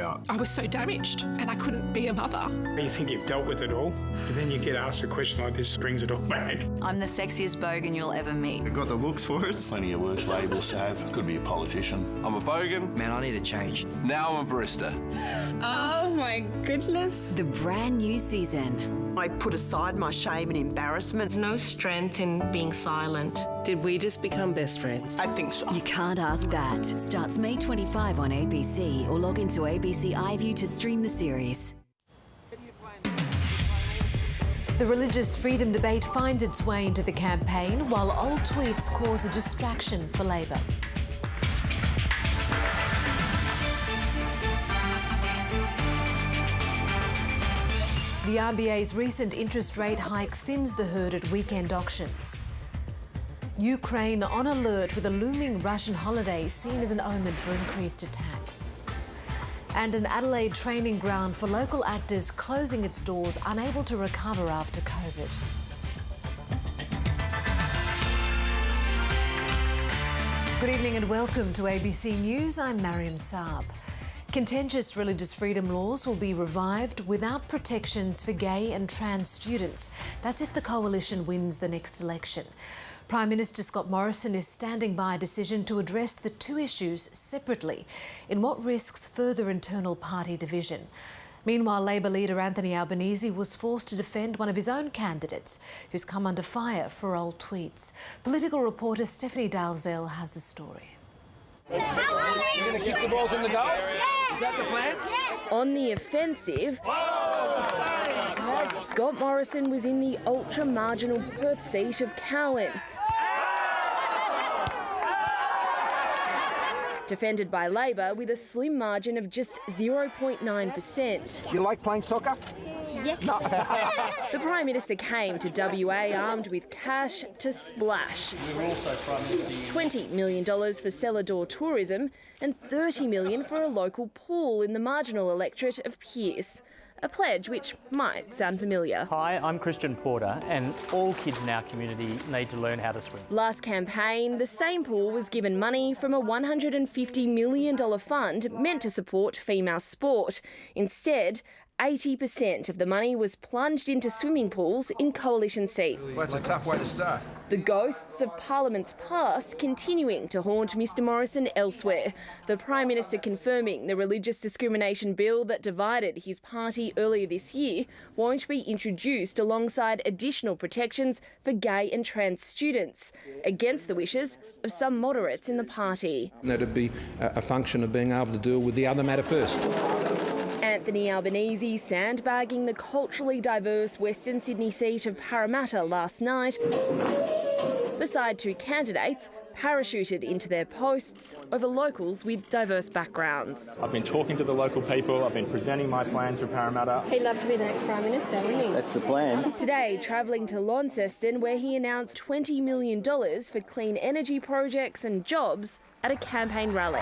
out. I was so damaged and I couldn't be a mother. You think you've dealt with it all, but then you get asked a question like this, brings it all back. I'm the sexiest bogan you'll ever meet. They've got the looks for us. Plenty of worse labels to have. Could be a politician. I'm a bogan. Man, I need a change. Now I'm a barista. Oh my goodness. The brand new season. I put aside my shame and embarrassment. There's no strength in being silent. Did we just become best friends? I think so. You can't ask that. Starts May 25 on ABC or log into ABC iView to stream the series. The religious freedom debate finds its way into the campaign, while old tweets cause a distraction for Labor. The RBA's recent interest rate hike thins the herd at weekend auctions. Ukraine on alert with a looming Russian holiday seen as an omen for increased attacks. And an Adelaide training ground for local actors closing its doors, unable to recover after COVID. Good evening and welcome to ABC News. I'm Mariam Saab. Contentious religious freedom laws will be revived without protections for gay and trans students. That's if the coalition wins the next election. Prime Minister Scott Morrison is standing by a decision to address the two issues separately in what risks further internal party division. Meanwhile, Labor leader Anthony Albanese was forced to defend one of his own candidates who's come under fire for old tweets. Political reporter Stephanie Dalzell has the story. You're going to kick the balls in the goal? Yeah. Is that the plan? Yeah. On the offensive, Scott Morrison was in the ultra-marginal Perth seat of Cowan. Defended by Labor with a slim margin of just 0.9%. You like playing soccer? Yeah. No. The Prime Minister came to WA armed with cash to splash. $20 million for cellar door tourism and $30 million for a local pool in the marginal electorate of Pearce. A pledge which might sound familiar. Hi, I'm Christian Porter, and all kids in our community need to learn how to swim. Last campaign, the same pool was given money from a $150 million fund meant to support female sport. Instead, 80% of the money was plunged into swimming pools in coalition seats. Well, that's a tough way to start. The ghosts of Parliament's past continuing to haunt Mr Morrison elsewhere. The Prime Minister confirming the religious discrimination bill that divided his party earlier this year won't be introduced alongside additional protections for gay and trans students, against the wishes of some moderates in the party. That'd be a function of being able to deal with the other matter first. Anthony Albanese sandbagging the culturally diverse Western Sydney seat of Parramatta last night, beside two candidates parachuted into their posts over locals with diverse backgrounds. I've been talking to the local people, I've been presenting my plans for Parramatta. He'd love to be the next Prime Minister, wouldn't he? That's the plan. Today, travelling to Launceston, where he announced $20 million for clean energy projects and jobs at a campaign rally.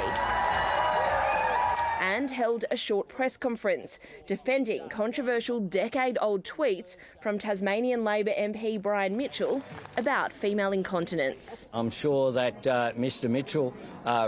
And held a short press conference defending controversial decade-old tweets from Tasmanian Labor MP Brian Mitchell about female incontinence. I'm sure that Mr Mitchell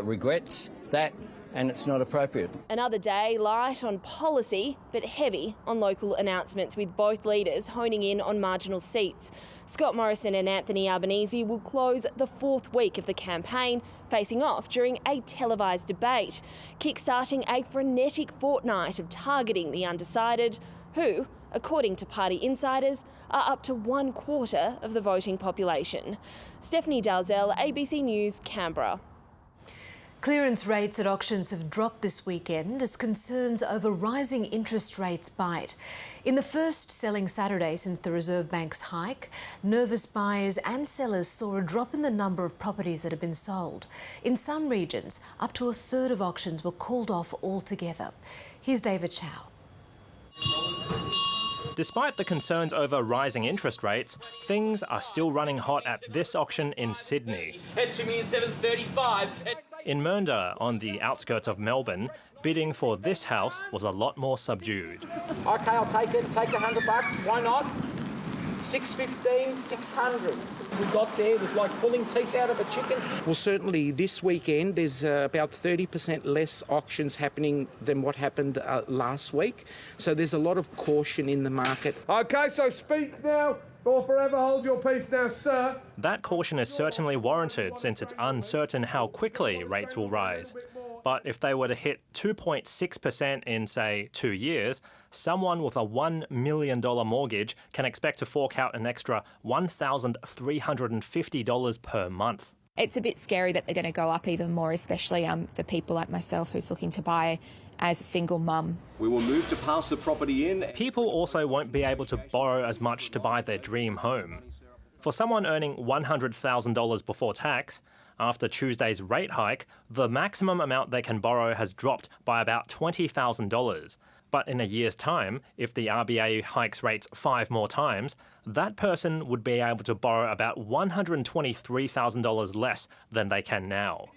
regrets that, and it's not appropriate. Another day light on policy, but heavy on local announcements, with both leaders honing in on marginal seats. Scott Morrison and Anthony Albanese will close the fourth week of the campaign, facing off during a televised debate, kick-starting a frenetic fortnight of targeting the undecided, who, according to party insiders, are up to 1/4 of the voting population. Stephanie Dalzell, ABC News, Canberra. Clearance rates at auctions have dropped this weekend as concerns over rising interest rates bite. In the first selling Saturday since the Reserve Bank's hike, nervous buyers and sellers saw a drop in the number of properties that have been sold. In some regions, up to a third of auctions were called off altogether. Here's David Chow. Despite the concerns over rising interest rates, things are still running hot at this auction in Sydney. At 2,735,000. In Mernda, on the outskirts of Melbourne, bidding for this house was a lot more subdued. Okay, I'll take it. Take $100. Why not? 615, 600. We got there, it was like pulling teeth out of a chicken. Well, certainly this weekend there's about 30% less auctions happening than what happened last week. So there's a lot of caution in the market. OK, so speak now or forever hold your peace now, sir. That caution is certainly warranted since it's uncertain how quickly rates will rise. But if they were to hit 2.6% in, say, 2 years, someone with a $1 million mortgage can expect to fork out an extra $1,350 per month. It's a bit scary that they're going to go up even more, especially for people like myself who's looking to buy as a single mum. We will move to pass the property in. People also won't be able to borrow as much to buy their dream home. For someone earning $100,000 before tax, after Tuesday's rate hike, the maximum amount they can borrow has dropped by about $20,000. But in a year's time, if the RBA hikes rates 5 more times, that person would be able to borrow about $123,000 less than they can now.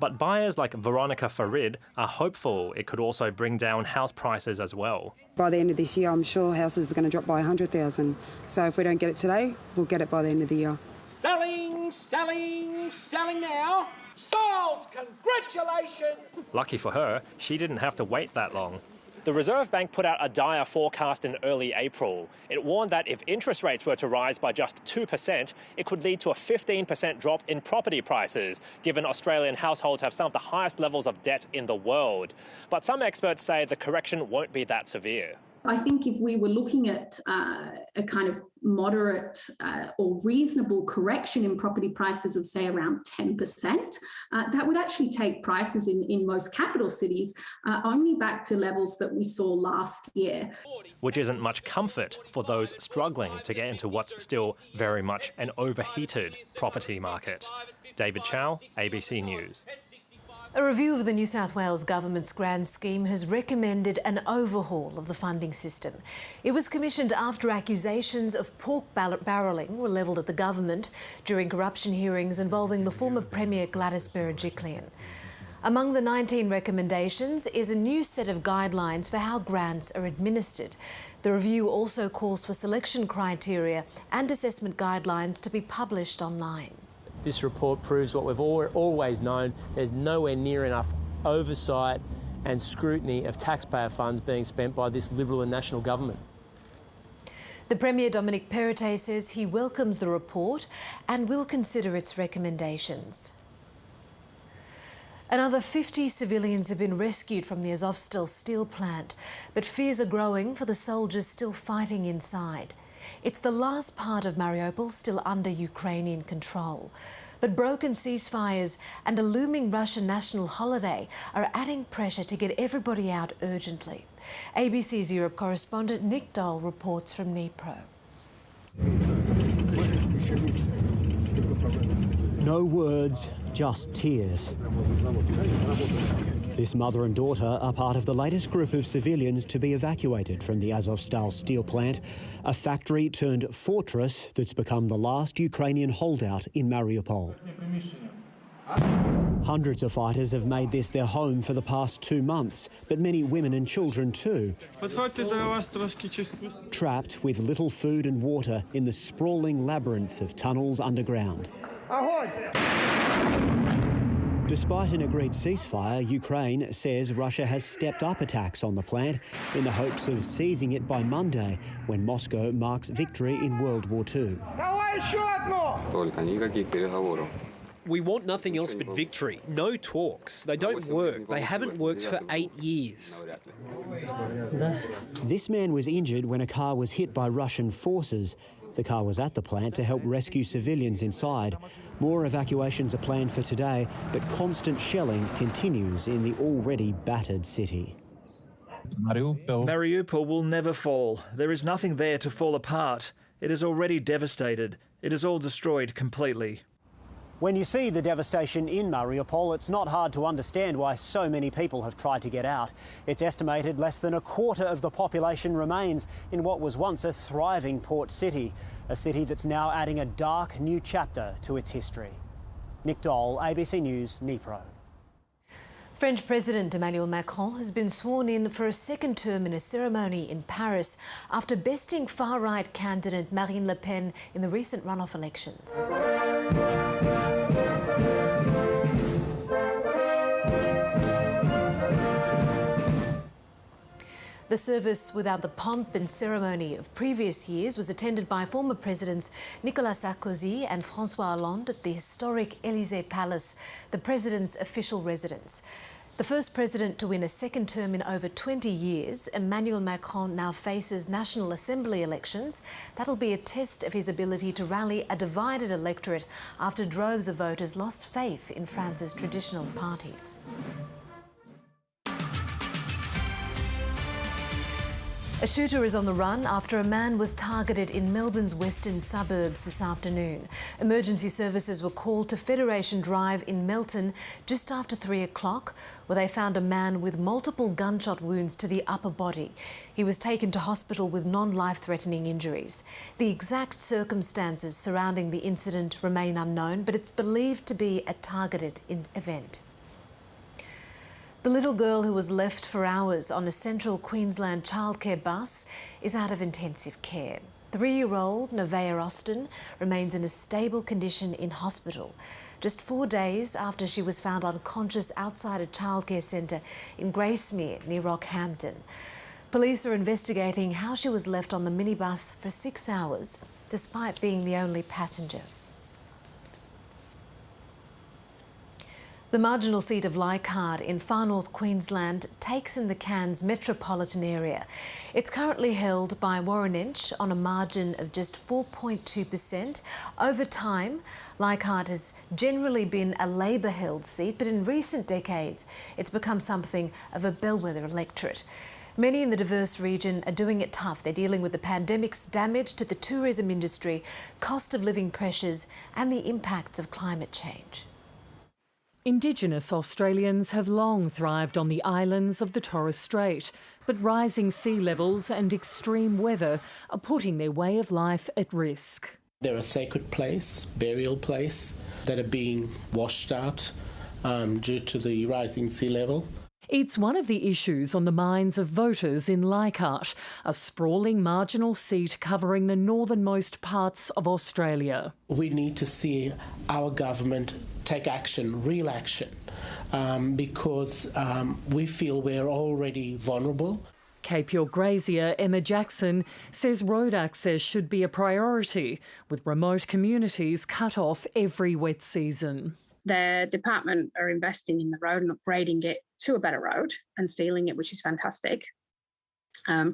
But buyers like Veronica Farid are hopeful it could also bring down house prices as well. By the end of this year, I'm sure houses are going to drop by 100,000. So if we don't get it today, we'll get it by the end of the year. Selling, selling, selling now. Sold! Congratulations! Lucky for her, she didn't have to wait that long. The Reserve Bank put out a dire forecast in early April. It warned that if interest rates were to rise by just 2%, it could lead to a 15% drop in property prices, given Australian households have some of the highest levels of debt in the world. But some experts say the correction won't be that severe. I think if we were looking at a kind of moderate or reasonable correction in property prices of, say, around 10%, that would actually take prices in most capital cities only back to levels that we saw last year. Which isn't much comfort for those struggling to get into what's still very much an overheated property market. David Chow, ABC News. A review of the New South Wales government's grant scheme has recommended an overhaul of the funding system. It was commissioned after accusations of pork barrelling were levelled at the government during corruption hearings involving the former Premier Gladys Berejiklian. Among the 19 recommendations is a new set of guidelines for how grants are administered. The review also calls for selection criteria and assessment guidelines to be published online. This report proves what we've always known. There's nowhere near enough oversight and scrutiny of taxpayer funds being spent by this Liberal and National government. The Premier Dominic Perrottet says he welcomes the report and will consider its recommendations. Another 50 civilians have been rescued from the Azovstal steel plant, but fears are growing for the soldiers still fighting inside. It's the last part of Mariupol still under Ukrainian control. But broken ceasefires and a looming Russian national holiday are adding pressure to get everybody out urgently. ABC's Europe correspondent Nick Dole reports from Dnipro. No words, just tears. This mother and daughter are part of the latest group of civilians to be evacuated from the Azovstal steel plant, a factory turned fortress that's become the last Ukrainian holdout in Mariupol. Hundreds of fighters have made this their home for the past 2 months, but many women and children too. Trapped with little food and water in the sprawling labyrinth of tunnels underground. Despite an agreed ceasefire, Ukraine says Russia has stepped up attacks on the plant in the hopes of seizing it by Monday, when Moscow marks victory in World War II. We want nothing else but victory. No talks. They don't work. They haven't worked for 8 years. This man was injured when a car was hit by Russian forces. The car was at the plant to help rescue civilians inside. More evacuations are planned for today, but constant shelling continues in the already battered city. Mariupol will never fall. There is nothing there to fall apart. It is already devastated. It is all destroyed completely. When you see the devastation in Mariupol, it's not hard to understand why so many people have tried to get out. It's estimated less than a quarter of the population remains in what was once a thriving port city, a city that's now adding a dark new chapter to its history. Nick Dole, ABC News, Dnipro. French President Emmanuel Macron has been sworn in for a second term in a ceremony in Paris after besting far-right candidate Marine Le Pen in the recent runoff elections. The service, without the pomp and ceremony of previous years, was attended by former presidents Nicolas Sarkozy and François Hollande at the historic Élysée Palace, the president's official residence. The first president to win a second term in over 20 years, Emmanuel Macron now faces National Assembly elections. That'll be a test of his ability to rally a divided electorate after droves of voters lost faith in France's traditional parties. A shooter is on the run after a man was targeted in Melbourne's western suburbs this afternoon. Emergency services were called to Federation Drive in Melton just after 3 o'clock, where they found a man with multiple gunshot wounds to the upper body. He was taken to hospital with non-life-threatening injuries. The exact circumstances surrounding the incident remain unknown, but it's believed to be a targeted event. The little girl who was left for hours on a central Queensland childcare bus is out of intensive care. 3-year-old Nevaeh Austin remains in a stable condition in hospital, just 4 days after she was found unconscious outside a childcare centre in Gracemere near Rockhampton. Police are investigating how she was left on the minibus for 6 hours, despite being the only passenger. The marginal seat of Leichhardt in far north Queensland takes in the Cairns metropolitan area. It's currently held by Warrenench on a margin of just 4.2%. Over time, Leichhardt has generally been a Labor-held seat, but in recent decades, it's become something of a bellwether electorate. Many in the diverse region are doing it tough. They're dealing with the pandemic's damage to the tourism industry, cost of living pressures, and the impacts of climate change. Indigenous Australians have long thrived on the islands of the Torres Strait, but rising sea levels and extreme weather are putting their way of life at risk. They're a sacred place, burial place, that are being washed out due to the rising sea level. It's one of the issues on the minds of voters in Leichhardt, a sprawling marginal seat covering the northernmost parts of Australia. We need to see our government take action, real action, because we feel we're already vulnerable. Cape York grazier Emma Jackson says road access should be a priority, with remote communities cut off every wet season. The department are investing in the road and upgrading it to a better road and sealing it, which is fantastic.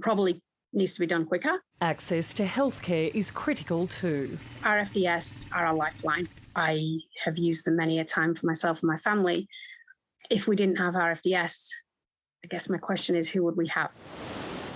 Probably needs to be done quicker. Access to healthcare is critical too. RFDS are our lifeline. I have used them many a time for myself and my family. If we didn't have RFDS, I guess my question is, who would we have?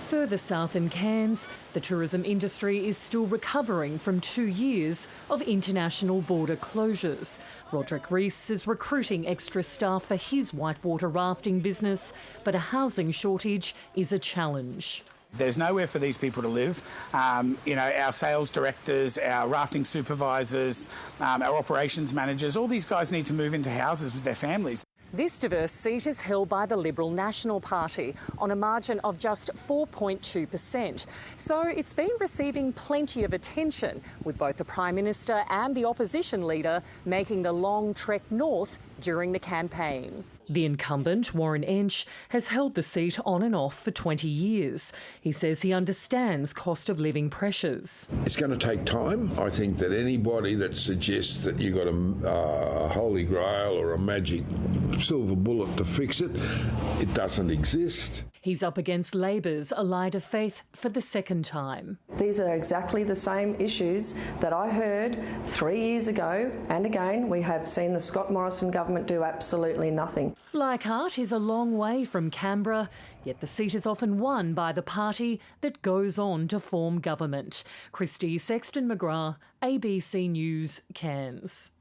Further south in Cairns, the tourism industry is still recovering from 2 years of international border closures. Roderick Rees is recruiting extra staff for his whitewater rafting business, but a housing shortage is a challenge. There's nowhere for these people to live. Our sales directors, our rafting supervisors, our operations managers, all these guys need to move into houses with their families. This diverse seat is held by the Liberal National Party on a margin of just 4.2%. So it's been receiving plenty of attention, with both the Prime Minister and the opposition leader making the long trek north during the campaign. The incumbent, Warren Ench, has held the seat on and off for 20 years. He says he understands cost of living pressures. It's going to take time. I think that anybody that suggests that you've got a holy grail or a magic silver bullet to fix it, it doesn't exist. He's up against Labor's Allied of Faith for the second time. These are exactly the same issues that I heard 3 years ago, and again we have seen the Scott Morrison government do absolutely nothing. Leichhardt is a long way from Canberra, yet the seat is often won by the party that goes on to form government. Christy Sexton McGrath, ABC News, Cairns.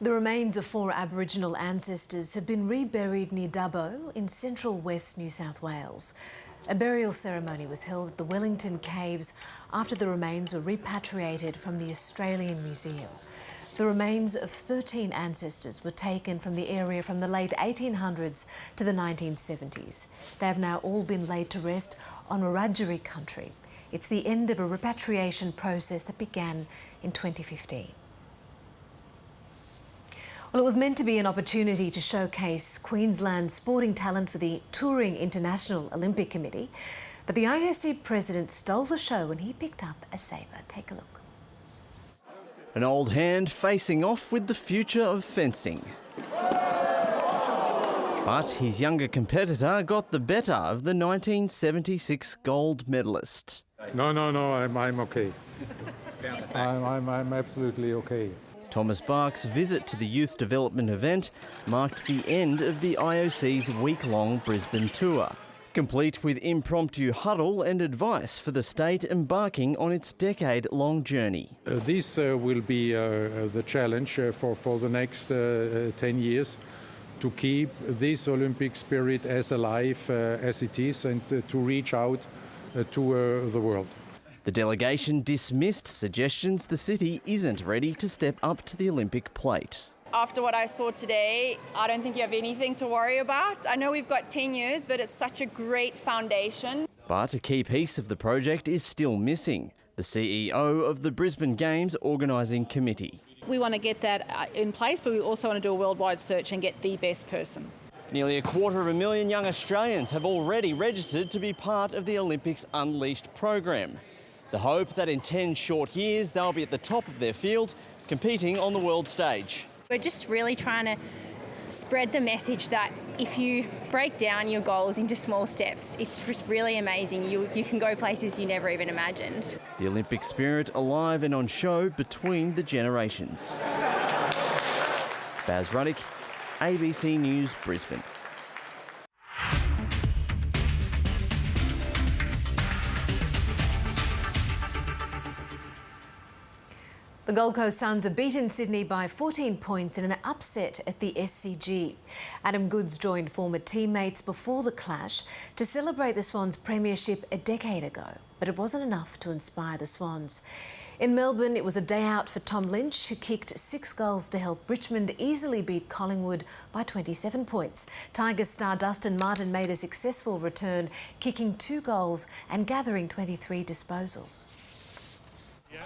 The remains of 4 Aboriginal ancestors have been reburied near Dubbo in central west New South Wales. A burial ceremony was held at the Wellington Caves after the remains were repatriated from the Australian Museum. The remains of 13 ancestors were taken from the area from the late 1800s to the 1970s. They have now all been laid to rest on Wiradjuri country. It's the end of a repatriation process that began in 2015. Well, it was meant to be an opportunity to showcase Queensland's sporting talent for the touring International Olympic Committee, but the IOC president stole the show when he picked up a sabre. Take a look. An old hand facing off with the future of fencing. But his younger competitor got the better of the 1976 gold medalist. No, I'm okay. I'm absolutely okay. Thomas Bach's visit to the youth development event marked the end of the IOC's week-long Brisbane tour, complete with impromptu huddle and advice for the state embarking on its decade-long journey. This will be the challenge for the next 10 years, to keep this Olympic spirit as alive as it is, and to reach out to the world. The delegation dismissed suggestions the city isn't ready to step up to the Olympic plate. After what I saw today, I don't think you have anything to worry about. I know we've got 10 years, but it's such a great foundation. But a key piece of the project is still missing: the CEO of the Brisbane Games Organising Committee. We want to get that in place, but we also want to do a worldwide search and get the best person. Nearly 250,000 young Australians have already registered to be part of the Olympics Unleashed program. The hope that in 10 short years they'll be at the top of their field, competing on the world stage. We're just really trying to spread the message that if you break down your goals into small steps, it's just really amazing. You can go places you never even imagined. The Olympic spirit alive and on show between the generations. Baz Ruddick, ABC News, Brisbane. The Gold Coast Suns have beaten Sydney by 14 points in an upset at the SCG. Adam Goodes joined former teammates before the clash to celebrate the Swans' premiership a decade ago, but it wasn't enough to inspire the Swans. In Melbourne, it was a day out for Tom Lynch, who kicked 6 goals to help Richmond easily beat Collingwood by 27 points. Tigers star Dustin Martin made a successful return, kicking 2 goals and gathering 23 disposals.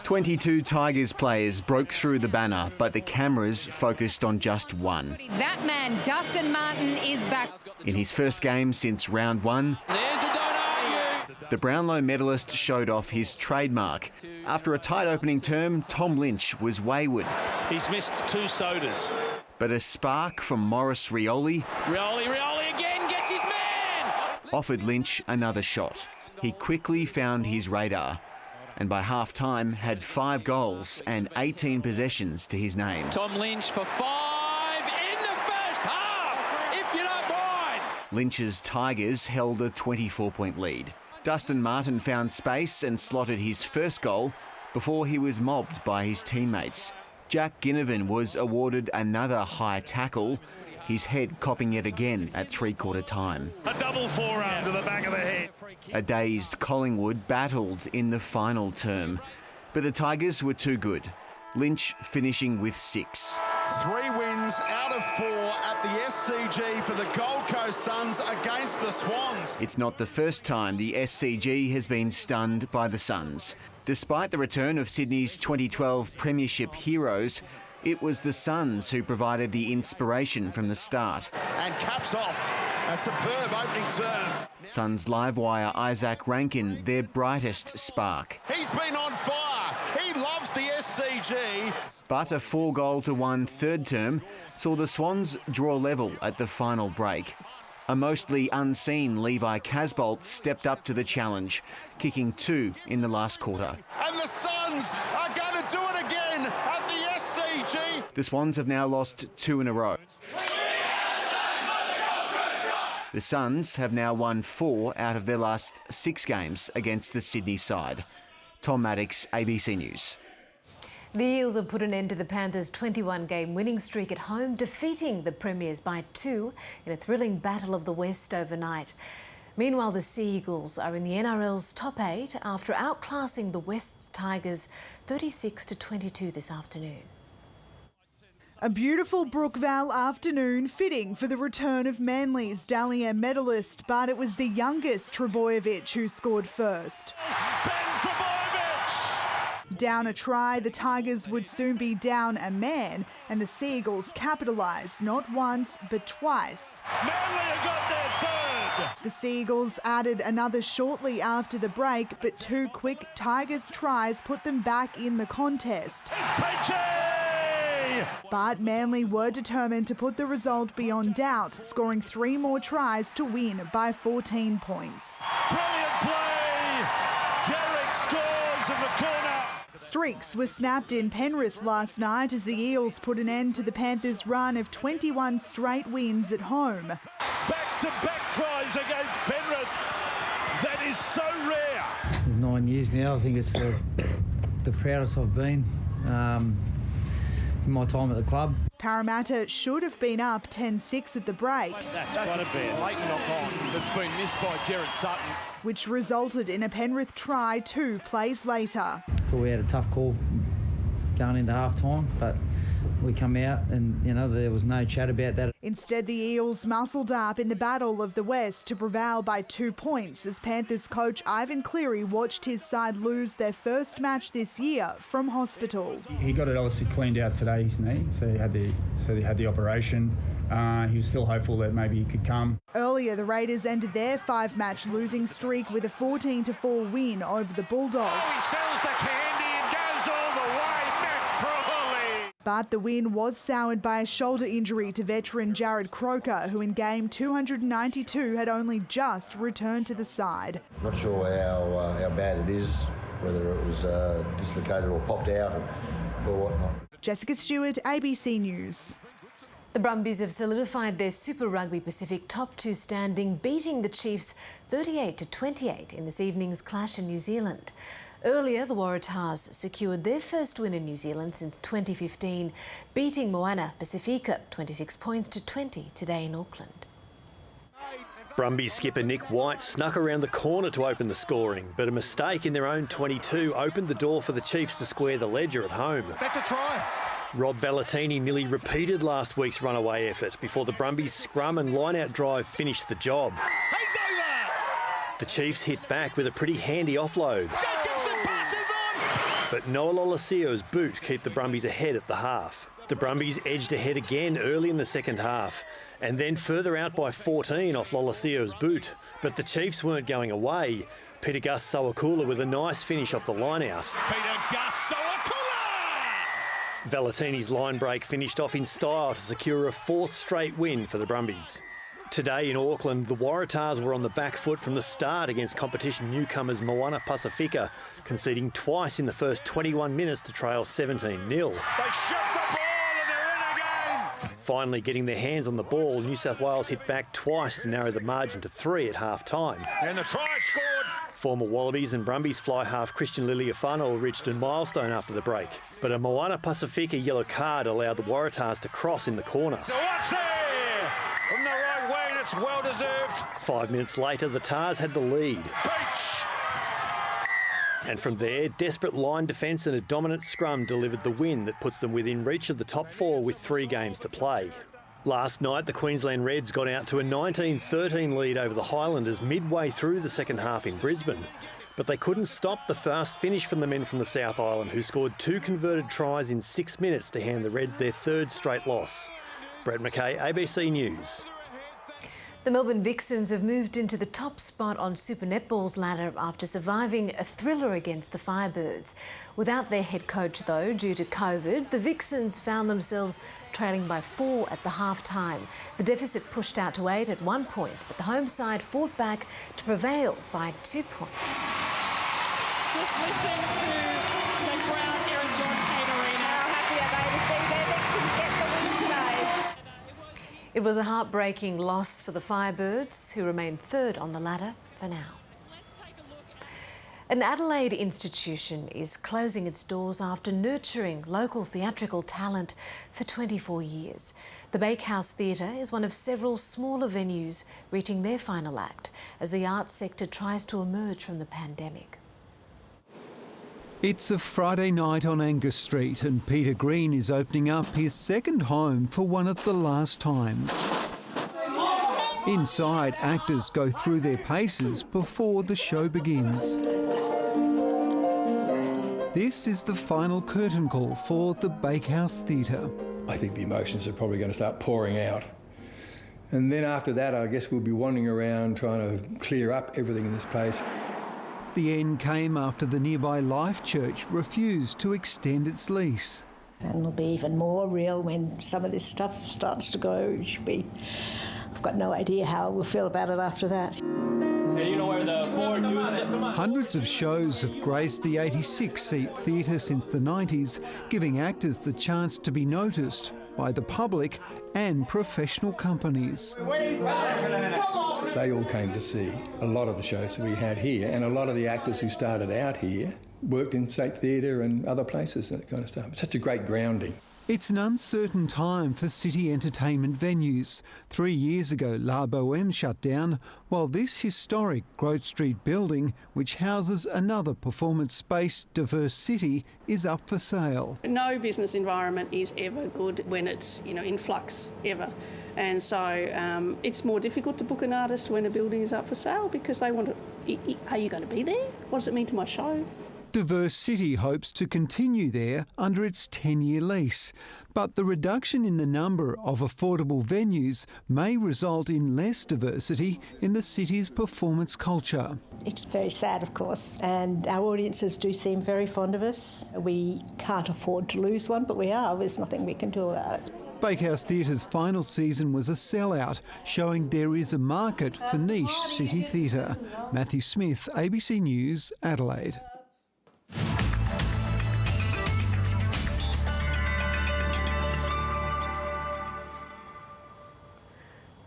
22 Tigers players broke through the banner, but the cameras focused on just one. That man, Dustin Martin, is back. In his first game since round 1, There's the don't argue. the Brownlow medalist showed off his trademark. After a tight opening term, Tom Lynch was wayward. He's missed 2 sodas. But a spark from Maurice Rioli Rioli again gets his man! offered Lynch another shot. He quickly found his radar, and by half-time had 5 goals and 18 possessions to his name. Tom Lynch for 5 in the first half, if you don't mind. Lynch's Tigers held a 24-point lead. Dustin Martin found space and slotted his first goal before he was mobbed by his teammates. Jack Ginnivan was awarded another high tackle, his head copping it again at three-quarter time. A double forearm to the back of the head. A dazed Collingwood battled in the final term, but the Tigers were too good. Lynch finishing with 6. 3 wins out of 4 at the SCG for the Gold Coast Suns against the Swans. It's not the first time the SCG has been stunned by the Suns. Despite the return of Sydney's 2012 Premiership heroes, it was the Suns who provided the inspiration from the start. And caps off a superb opening term. Suns livewire Isaac Rankin, their brightest spark. He's been on fire. He loves the SCG. But a 4-goal-to-1 third term saw the Swans draw level at the final break. A mostly unseen Levi Casbolt stepped up to the challenge, kicking 2 in the last quarter. And the Suns are going to do it again at the SCG. The Swans have now lost 2 in a row. The Suns have now won 4 out of their last 6 games against the Sydney side. Tom Maddox, ABC News. The Eels have put an end to the Panthers' 21-game winning streak at home, defeating the Premiers by 2 in a thrilling battle of the West overnight. Meanwhile, the Sea Eagles are in the NRL's top 8 after outclassing the West's Tigers 36-22 this afternoon. A beautiful Brookvale afternoon, fitting for the return of Manly's Dalian medalist, but it was the youngest Trbojevic who scored first. Down a try, the Tigers would soon be down a man, and the Seagulls capitalised not once but twice. Manly got their third. The Seagulls added another shortly after the break, but two quick Tigers tries put them back in the contest. But Manly were determined to put the result beyond doubt, scoring 3 more tries to win by 14 points. Brilliant play. Garrick scores in the corner. Streaks were snapped in Penrith last night as the Eels put an end to the Panthers' run of 21 straight wins at home. Back-to-back tries against Penrith. That is so rare. It's 9 years now. I think it's the proudest I've been in my time at the club. Parramatta should have been up 10-6 at the break. That's got to be a late knock-on that's been missed by Jared Sutton, which resulted in a Penrith try 2 plays later. So we had a tough call going into half-time, but we come out and, you know, there was no chat about that. Instead, the Eels muscled up in the Battle of the West to prevail by 2 points as Panthers coach Ivan Cleary watched his side lose their first match this year from hospital. He got it obviously cleaned out today, his knee, so he had the operation. He was still hopeful that maybe he could come. Earlier, the Raiders ended their 5-match losing streak with a 14-4 win over the Bulldogs. he sells the candy and goes all the way. Matt Frawley. But the win was soured by a shoulder injury to veteran Jared Croker, who in game 292 had only just returned to the side. Not sure how bad it is, whether it was dislocated or popped out or whatnot. Jessica Stewart, ABC News. The Brumbies have solidified their Super Rugby Pacific top 2 standing, beating the Chiefs 38-28 in this evening's clash in New Zealand. Earlier, the Waratahs secured their first win in New Zealand since 2015, beating Moana Pacifica 26 points to 20 today in Auckland. Brumbies skipper Nick White snuck around the corner to open the scoring, but a mistake in their own 22 opened the door for the Chiefs to square the ledger at home. That's a try. Rob Valentini nearly repeated last week's runaway effort before the Brumbies' scrum and line-out drive finished the job. He's over. The Chiefs hit back with a pretty handy offload. Jacobson passes on. But Noah Lolasio's boot kept the Brumbies ahead at the half. The Brumbies edged ahead again early in the second half and then further out by 14 off Lolasio's boot. But the Chiefs weren't going away. Peter Gus Sawakula with a nice finish off the line-out. Peter Gus Sawakula. Valentini's line break finished off in style to secure a 4th straight win for the Brumbies. Today in Auckland, the Waratahs were on the back foot from the start against competition newcomers Moana Pacifica, conceding twice in the first 21 minutes to trail 17-0. They shove the ball and they're in again. Finally getting their hands on the ball, New South Wales hit back twice to narrow the margin to 3 at half-time. And the try scored. Former Wallabies and Brumbies fly half Christian Liliafano reached a milestone after the break, but a Moana Pacifica yellow card allowed the Waratahs to cross in the corner. So what's there? From the right wing, it's well deserved. 5 minutes later, the Tars had the lead. Beach. And from there, desperate line defence and a dominant scrum delivered the win that puts them within reach of the top 4 with 3 games to play. Last night, the Queensland Reds got out to a 19-13 lead over the Highlanders midway through the second half in Brisbane. But they couldn't stop the fast finish from the men from the South Island, who scored 2 converted tries in 6 minutes to hand the Reds their 3rd straight loss. Brett McKay, ABC News. The Melbourne Vixens have moved into the top spot on Super Netball's ladder after surviving a thriller against the Firebirds. Without their head coach, though, due to COVID, the Vixens found themselves trailing by 4 at the half-time. The deficit pushed out to 8 at one point, but the home side fought back to prevail by 2 points. Just listen to the crowd here at John Cain Arena. How happy are they to see their Vixens get the win today? It was a heartbreaking loss for the Firebirds, who remain 3rd on the ladder for now. An Adelaide institution is closing its doors after nurturing local theatrical talent for 24 years. The Bakehouse Theatre is one of several smaller venues reaching their final act as the arts sector tries to emerge from the pandemic. It's a Friday night on Angus Street and Peter Green is opening up his second home for one of the last times. Inside, actors go through their paces before the show begins. This is the final curtain call for the Bakehouse Theatre. I think the emotions are probably going to start pouring out. And then after that, I guess we'll be wandering around trying to clear up everything in this place. The end came after the nearby Life Church refused to extend its lease. And it'll be even more real when some of this stuff starts to go. I've got no idea how we'll feel about it after that. Hey, you know where the Ford is? Hundreds of shows have graced the 86-seat theatre since the 90s, giving actors the chance to be noticed by the public and professional companies. They all came to see a lot of the shows that we had here, and a lot of the actors who started out here worked in State Theatre and other places, that kind of stuff. It's such a great grounding. It's an uncertain time for city entertainment venues. 3 years ago, La Boheme shut down, while this historic Grove Street building, which houses another performance space, Diverse City, is up for sale. No business environment is ever good when it's, in flux, ever. And so it's more difficult to book an artist when a building is up for sale because they want to, are you going to be there? What does it mean to my show? Diverse City hopes to continue there under its 10-year lease, but the reduction in the number of affordable venues may result in less diversity in the city's performance culture. It's very sad, of course, and our audiences do seem very fond of us. We can't afford to lose one, but we are. There's nothing we can do about it. Bakehouse Theatre's final season was a sellout, showing there is a market for niche city theatre. Matthew Smith, ABC News, Adelaide.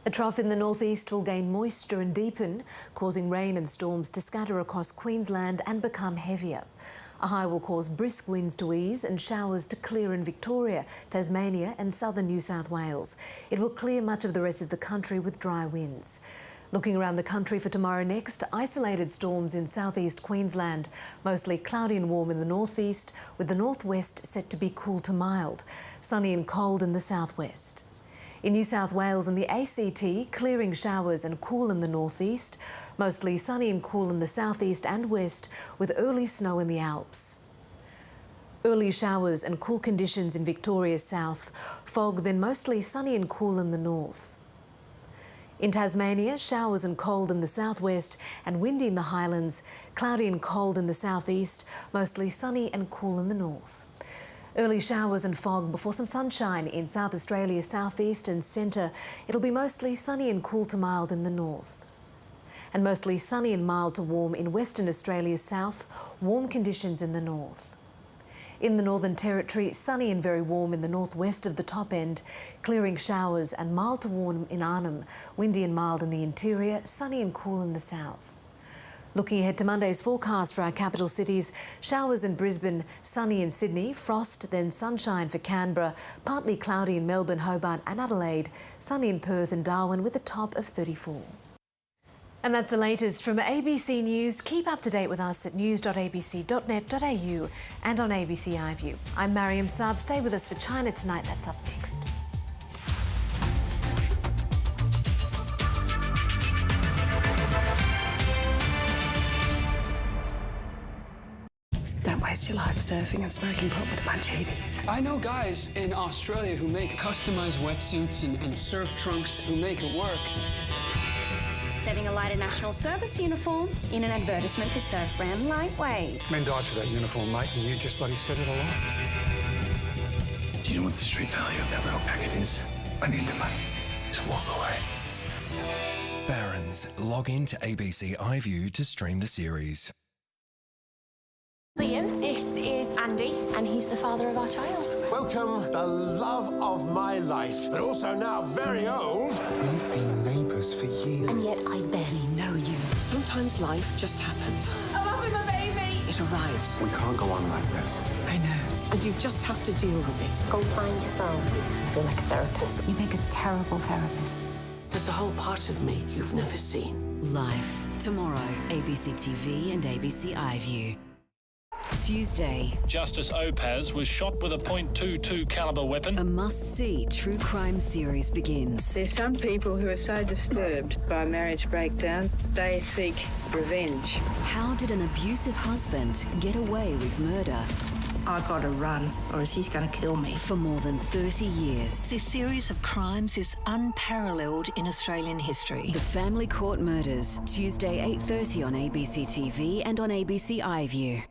A trough in the northeast will gain moisture and deepen, causing rain and storms to scatter across Queensland and become heavier. A high will cause brisk winds to ease and showers to clear in Victoria, Tasmania and southern New South Wales. It will clear much of the rest of the country with dry winds. Looking around the country for tomorrow next, isolated storms in southeast Queensland, mostly cloudy and warm in the northeast, with the northwest set to be cool to mild, sunny and cold in the southwest. In New South Wales and the ACT, clearing showers and cool in the northeast, mostly sunny and cool in the southeast and west, with early snow in the Alps. Early showers and cool conditions in Victoria's south, fog then mostly sunny and cool in the north. In Tasmania, showers and cold in the southwest and windy in the highlands, cloudy and cold in the southeast, mostly sunny and cool in the north. Early showers and fog before some sunshine in South Australia's southeast and centre. It'll be mostly sunny and cool to mild in the north. And mostly sunny and mild to warm in Western Australia's south, warm conditions in the north. In the Northern Territory, sunny and very warm in the northwest of the top end, clearing showers and mild to warm in Arnhem, windy and mild in the interior, sunny and cool in the south. Looking ahead to Monday's forecast for our capital cities, showers in Brisbane, sunny in Sydney, frost, then sunshine for Canberra, partly cloudy in Melbourne, Hobart and Adelaide, sunny in Perth and Darwin with a top of 34. And that's the latest from ABC News. Keep up to date with us at news.abc.net.au and on ABC iView. I'm Mariam Saab. Stay with us for China Tonight. That's up next. Don't waste your life surfing and smoking pot with a bunch of hippies. I know guys in Australia who make customized wetsuits and surf trunks who make it work. Setting alight a national service uniform in an advertisement for surf brand Lightweight. Men died for that uniform, mate, and you just bloody set it alight. Do you know what the street value of that little packet is? I need the money. Just walk away. Barron's. Log in to ABC iView to stream the series. Liam, this is Andy, and he's the father of our child. Welcome, the love of my life, but also now very old. We've been neighbours for years. And yet I barely know you. Sometimes life just happens. I'm having my baby. It arrives. We can't go on like this. I know. And you just have to deal with it. Go find yourself. I feel like a therapist. You make a terrible therapist. There's a whole part of me you've never seen. Life. Tomorrow, ABC TV and ABC iView. Tuesday. Justice Opaz was shot with a .22 caliber weapon. A must-see true crime series begins. There's some people who are so disturbed by marriage breakdown, they seek revenge. How did an abusive husband get away with murder? I gotta run, or else he's gonna kill me. For more than 30 years. This series of crimes is unparalleled in Australian history. The Family Court Murders, Tuesday 8:30 on ABC TV and on ABC iView.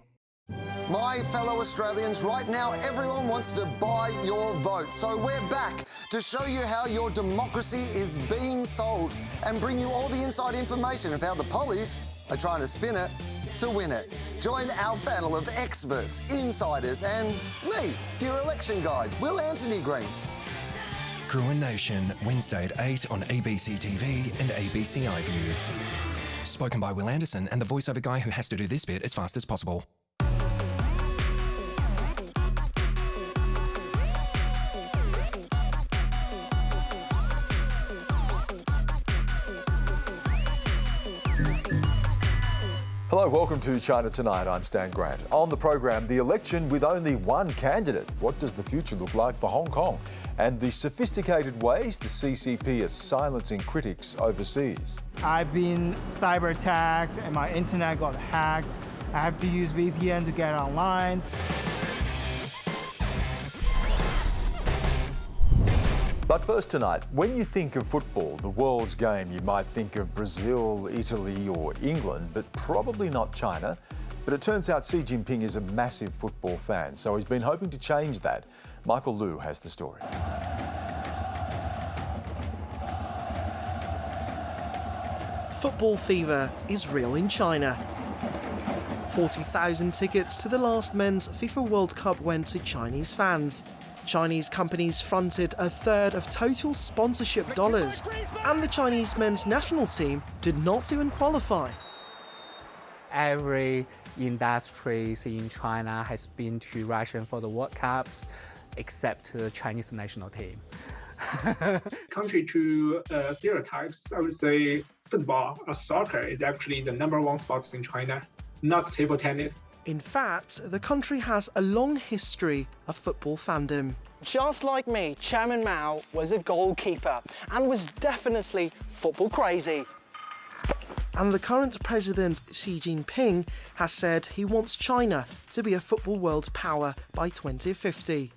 My fellow Australians, right now everyone wants to buy your vote. So we're back to show you how your democracy is being sold and bring you all the inside information of how the pollies are trying to spin it to win it. Join our panel of experts, insiders and me, your election guide, Will Anthony Green. Gruen Nation, Wednesday at 8 on ABC TV and ABC iView. Spoken by Will Anderson and the voiceover guy who has to do this bit as fast as possible. Hello, welcome to China Tonight. I'm Stan Grant. On the program, the election with only one candidate. What does the future look like for Hong Kong? And the sophisticated ways the CCP is silencing critics overseas. I've been cyber attacked and my internet got hacked. I have to use VPN to get online. But first tonight, when you think of football, the world's game, you might think of Brazil, Italy or England, but probably not China. But it turns out Xi Jinping is a massive football fan, so he's been hoping to change that. Michael Liu has the story. Football fever is real in China. 40,000 tickets to the last men's FIFA World Cup went to Chinese fans. Chinese companies fronted a third of total sponsorship dollars, and the Chinese men's national team did not even qualify. Every industry in China has been to Russia for the World Cups, except the Chinese national team. Contrary to stereotypes, I would say football or soccer is actually the #1 sport in China, not table tennis. In fact, the country has a long history of football fandom. Just like me, Chairman Mao was a goalkeeper and was definitely football crazy. And the current president, Xi Jinping, has said he wants China to be a football world power by 2050.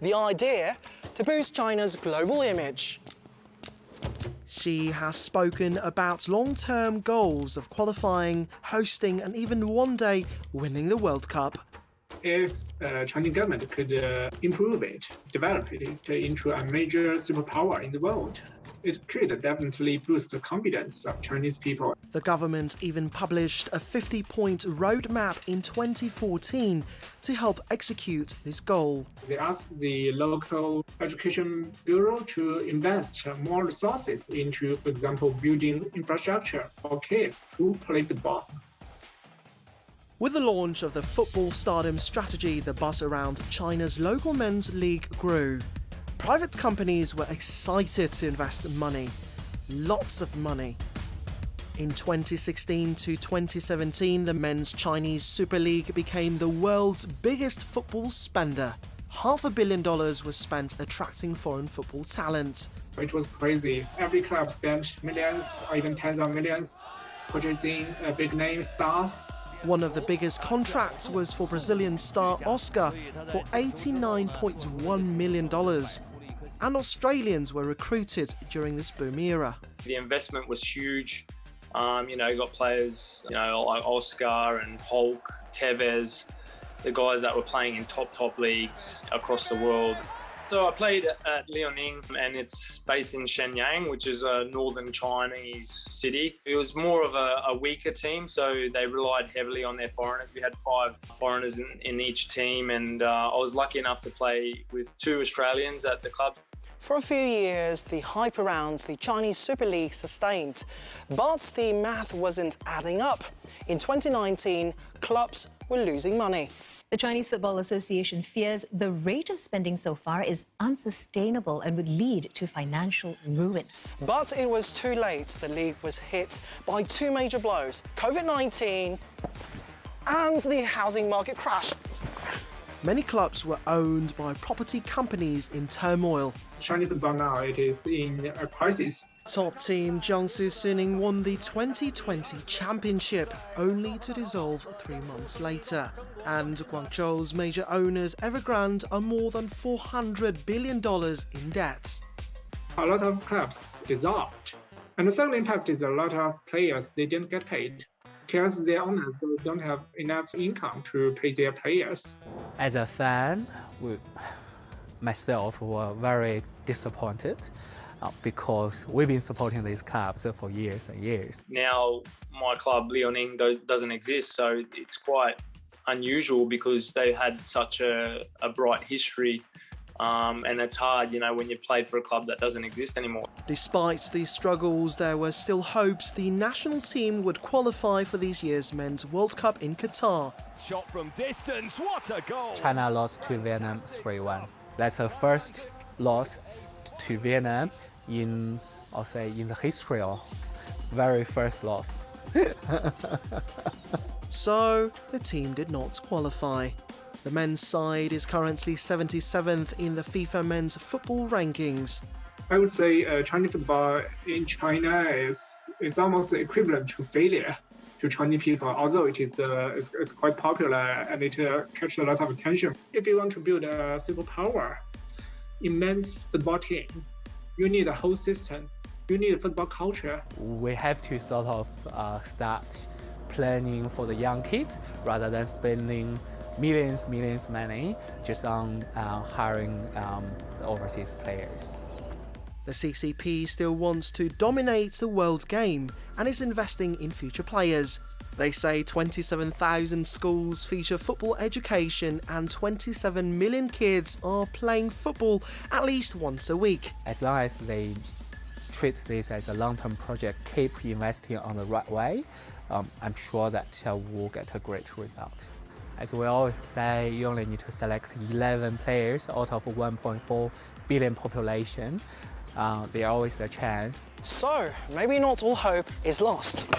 The idea to boost China's global image. Xi has spoken about long-term goals of qualifying, hosting and even one day winning the World Cup. If Chinese government could improve it, develop it into a major superpower in the world, it could definitely boost the confidence of Chinese people. The government even published a 50-point roadmap in 2014 to help execute this goal. They asked the local education bureau to invest more resources into, for example, building infrastructure for kids who play football. With the launch of the football stardom strategy, the buzz around China's local men's league grew. Private companies were excited to invest money, lots of money. In 2016 to 2017, the Men's Chinese Super League became the world's biggest football spender. $500 million was spent attracting foreign football talent. It was crazy. Every club spent millions or even tens of millions purchasing big-name stars. One of the biggest contracts was for Brazilian star Oscar for $89.1 million. And Australians were recruited during this boom era. The investment was huge. You got players, like Oscar and Hulk, Tevez, the guys that were playing in top leagues across the world. So I played at Liaoning, and it's based in Shenyang, which is a northern Chinese city. It was more of a weaker team, so they relied heavily on their foreigners. We had 5 foreigners in each team, and I was lucky enough to play with 2 Australians at the club. For a few years, the hype around the Chinese Super League sustained, but the math wasn't adding up. In 2019, clubs were losing money. The Chinese Football Association fears the rate of spending so far is unsustainable and would lead to financial ruin. But it was too late. The league was hit by two major blows: COVID-19 and the housing market crash. Many clubs were owned by property companies in turmoil. Chinese football now, it is in a crisis. Top team Jiangsu Suning won the 2020 championship, only to dissolve 3 months later. And Guangzhou's major owners Evergrande are more than $400 billion in debt. A lot of clubs dissolved. And the second impact is a lot of players, they didn't get paid because their owners don't have enough income to pay their players. As a fan, myself were very disappointed because we've been supporting these clubs for years and years. Now my club, Liaoning, doesn't exist, so it's quite unusual because they had such a bright history. And it's hard, you know, when you played for a club that doesn't exist anymore. Despite these struggles, there were still hopes the national team would qualify for this year's Men's World Cup in Qatar. Shot from distance, what a goal! China lost to Vietnam 3-1. That's the first loss to Vietnam in the history of very first loss. So the team did not qualify. The men's side is currently 77th in the FIFA men's football rankings. I would say Chinese football in China is almost equivalent to failure to Chinese people, although it's quite popular and it catches a lot of attention. If you want to build a superpower in men's football team, you need a whole system. You need a football culture. We have to sort of start planning for the young kids rather than spending millions money just on hiring overseas players. The CCP still wants to dominate the world game and is investing in future players. They say 27,000 schools feature football education and 27 million kids are playing football at least once a week. As long as they treat this as a long-term project, keep investing on the right way, I'm sure that we'll get a great result. As we always say, you only need to select 11 players out of 1.4 billion population. There's always a chance. So, maybe not all hope is lost.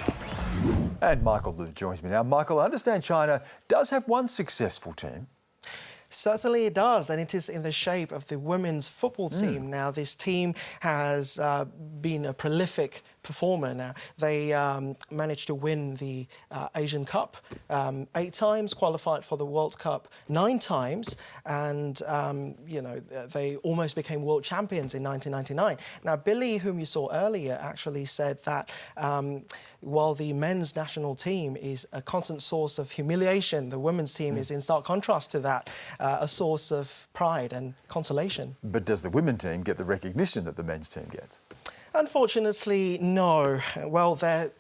And Michael Liu joins me now. Michael, I understand China does have one successful team. Certainly it does, and it is in the shape of the women's football team. Now, this team has been a prolific performer. Now, they managed to win the Asian Cup 8 times, qualified for the World Cup 9 times, and you know, they almost became world champions in 1999. Now, Billy, whom you saw earlier, actually said that while the men's national team is a constant source of humiliation, the women's team is in stark contrast to that, a source of pride and consolation. But does the women's team get the recognition that the men's team gets? Unfortunately, no. Well, their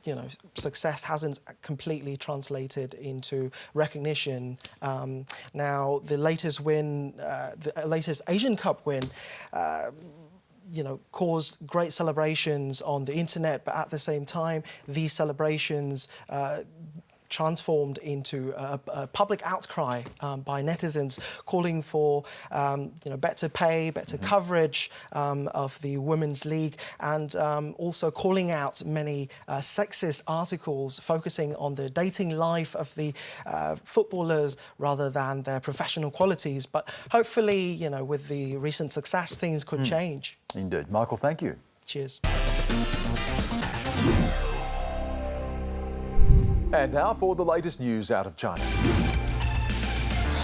success hasn't completely translated into recognition. Now, the latest win, the latest Asian Cup win, caused great celebrations on the internet, but at the same time, these celebrations transformed into a public outcry by netizens calling for better pay, better coverage of the Women's League, and also calling out many sexist articles focusing on the dating life of the footballers rather than their professional qualities. But hopefully, with the recent success, things could change. Indeed. Michael, thank you. Cheers. And now for the latest news out of China.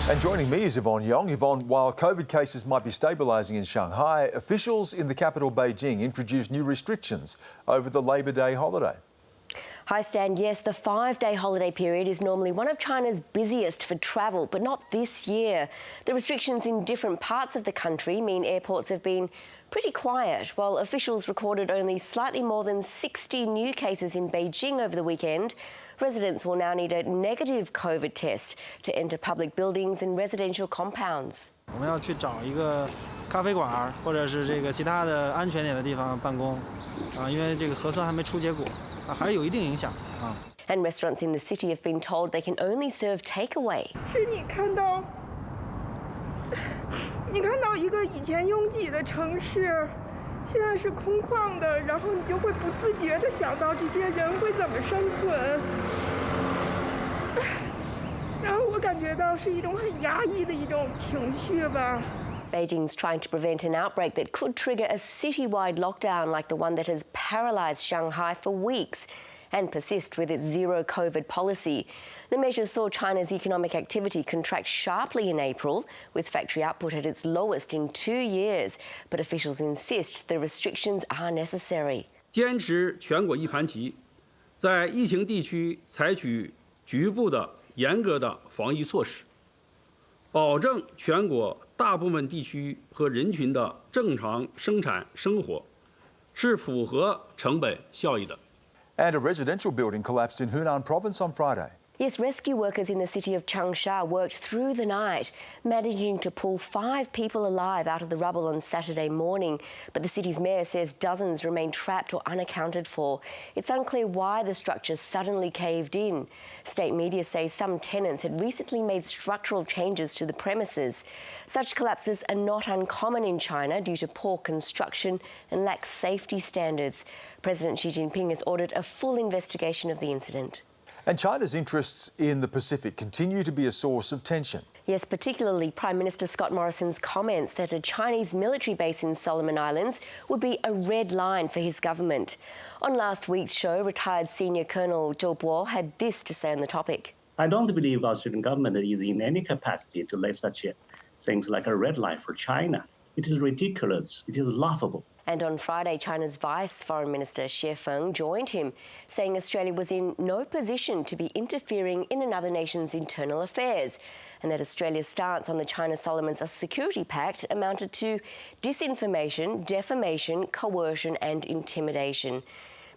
And joining me is Yvonne Yong. Yvonne, while COVID cases might be stabilising in Shanghai, officials in the capital Beijing introduced new restrictions over the Labor Day holiday. Hi Stan, yes, the 5-day holiday period is normally one of China's busiest for travel, but not this year. The restrictions in different parts of the country mean airports have been pretty quiet, while officials recorded only slightly more than 60 new cases in Beijing over the weekend. Residents will now need a negative COVID test to enter public buildings and residential compounds. 我们要去找一个咖啡馆或者是这个其他的安全点的地方办公，因为这个核酸还没出结果，还是有一定影响啊。 And restaurants in the city have been told they can only serve takeaway. 是你看到一个以前拥挤的城市，现在是空旷的，然后你就会不自觉地想到这些人会怎么生存。然后我感觉到是一种很压抑的一种情绪吧。 Beijing's trying to prevent an outbreak that could trigger a citywide lockdown like the one that has paralysed Shanghai for weeks and persist with its zero COVID policy. The measures saw China's economic activity contract sharply in April, with factory output at its lowest in 2 years. But officials insist the restrictions are necessary. 坚持全国一盘棋，在疫情地区采取局部的严格的防疫措施，保证全国大部分地区和人群的正常生产生活，是符合成本效益的。 And a residential building collapsed in Hunan province on Friday. Yes, rescue workers in the city of Changsha worked through the night, managing to pull 5 people alive out of the rubble on Saturday morning. But the city's mayor says dozens remain trapped or unaccounted for. It's unclear why the structure suddenly caved in. State media say some tenants had recently made structural changes to the premises. Such collapses are not uncommon in China due to poor construction and lax safety standards. President Xi Jinping has ordered a full investigation of the incident. And China's interests in the Pacific continue to be a source of tension. Yes, particularly Prime Minister Scott Morrison's comments that a Chinese military base in Solomon Islands would be a red line for his government. On last week's show, retired Senior Colonel Zhou Bo had this to say on the topic. I don't believe the Australian government is in any capacity to lay such things like a red line for China. It is ridiculous. It is laughable. And on Friday, China's Vice Foreign Minister Xie Feng joined him, saying Australia was in no position to be interfering in another nation's internal affairs, and that Australia's stance on the China-Solomons Security Pact amounted to disinformation, defamation, coercion and intimidation.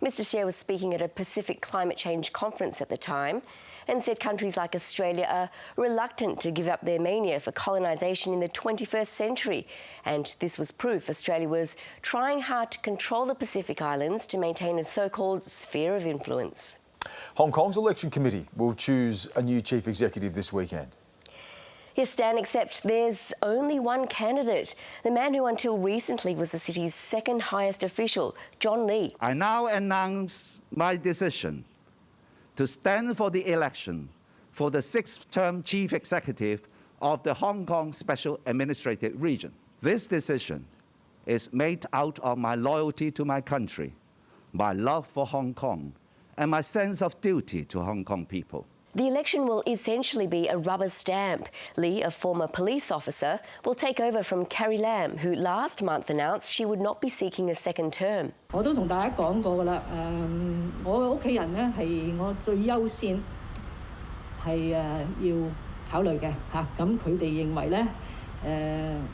Mr Xie was speaking at a Pacific climate change conference at the time and said countries like Australia are reluctant to give up their mania for colonisation in the 21st century. And this was proof Australia was trying hard to control the Pacific Islands to maintain a so-called sphere of influence. Hong Kong's election committee will choose a new chief executive this weekend. Yes, Stan, except there's only one candidate, the man who until recently was the city's second highest official, John Lee. I now announce my decision to stand for the election for the 6th-term chief executive of the Hong Kong Special Administrative Region. This decision is made out of my loyalty to my country, my love for Hong Kong, and my sense of duty to Hong Kong people. The election will essentially be a rubber stamp. Lee, a former police officer, will take over from Carrie Lam, who last month announced she would not be seeking a second term. 我都同大家講過啦，我屋企人呢係我最優先係要考慮嘅嚇，咁佢哋認為呢，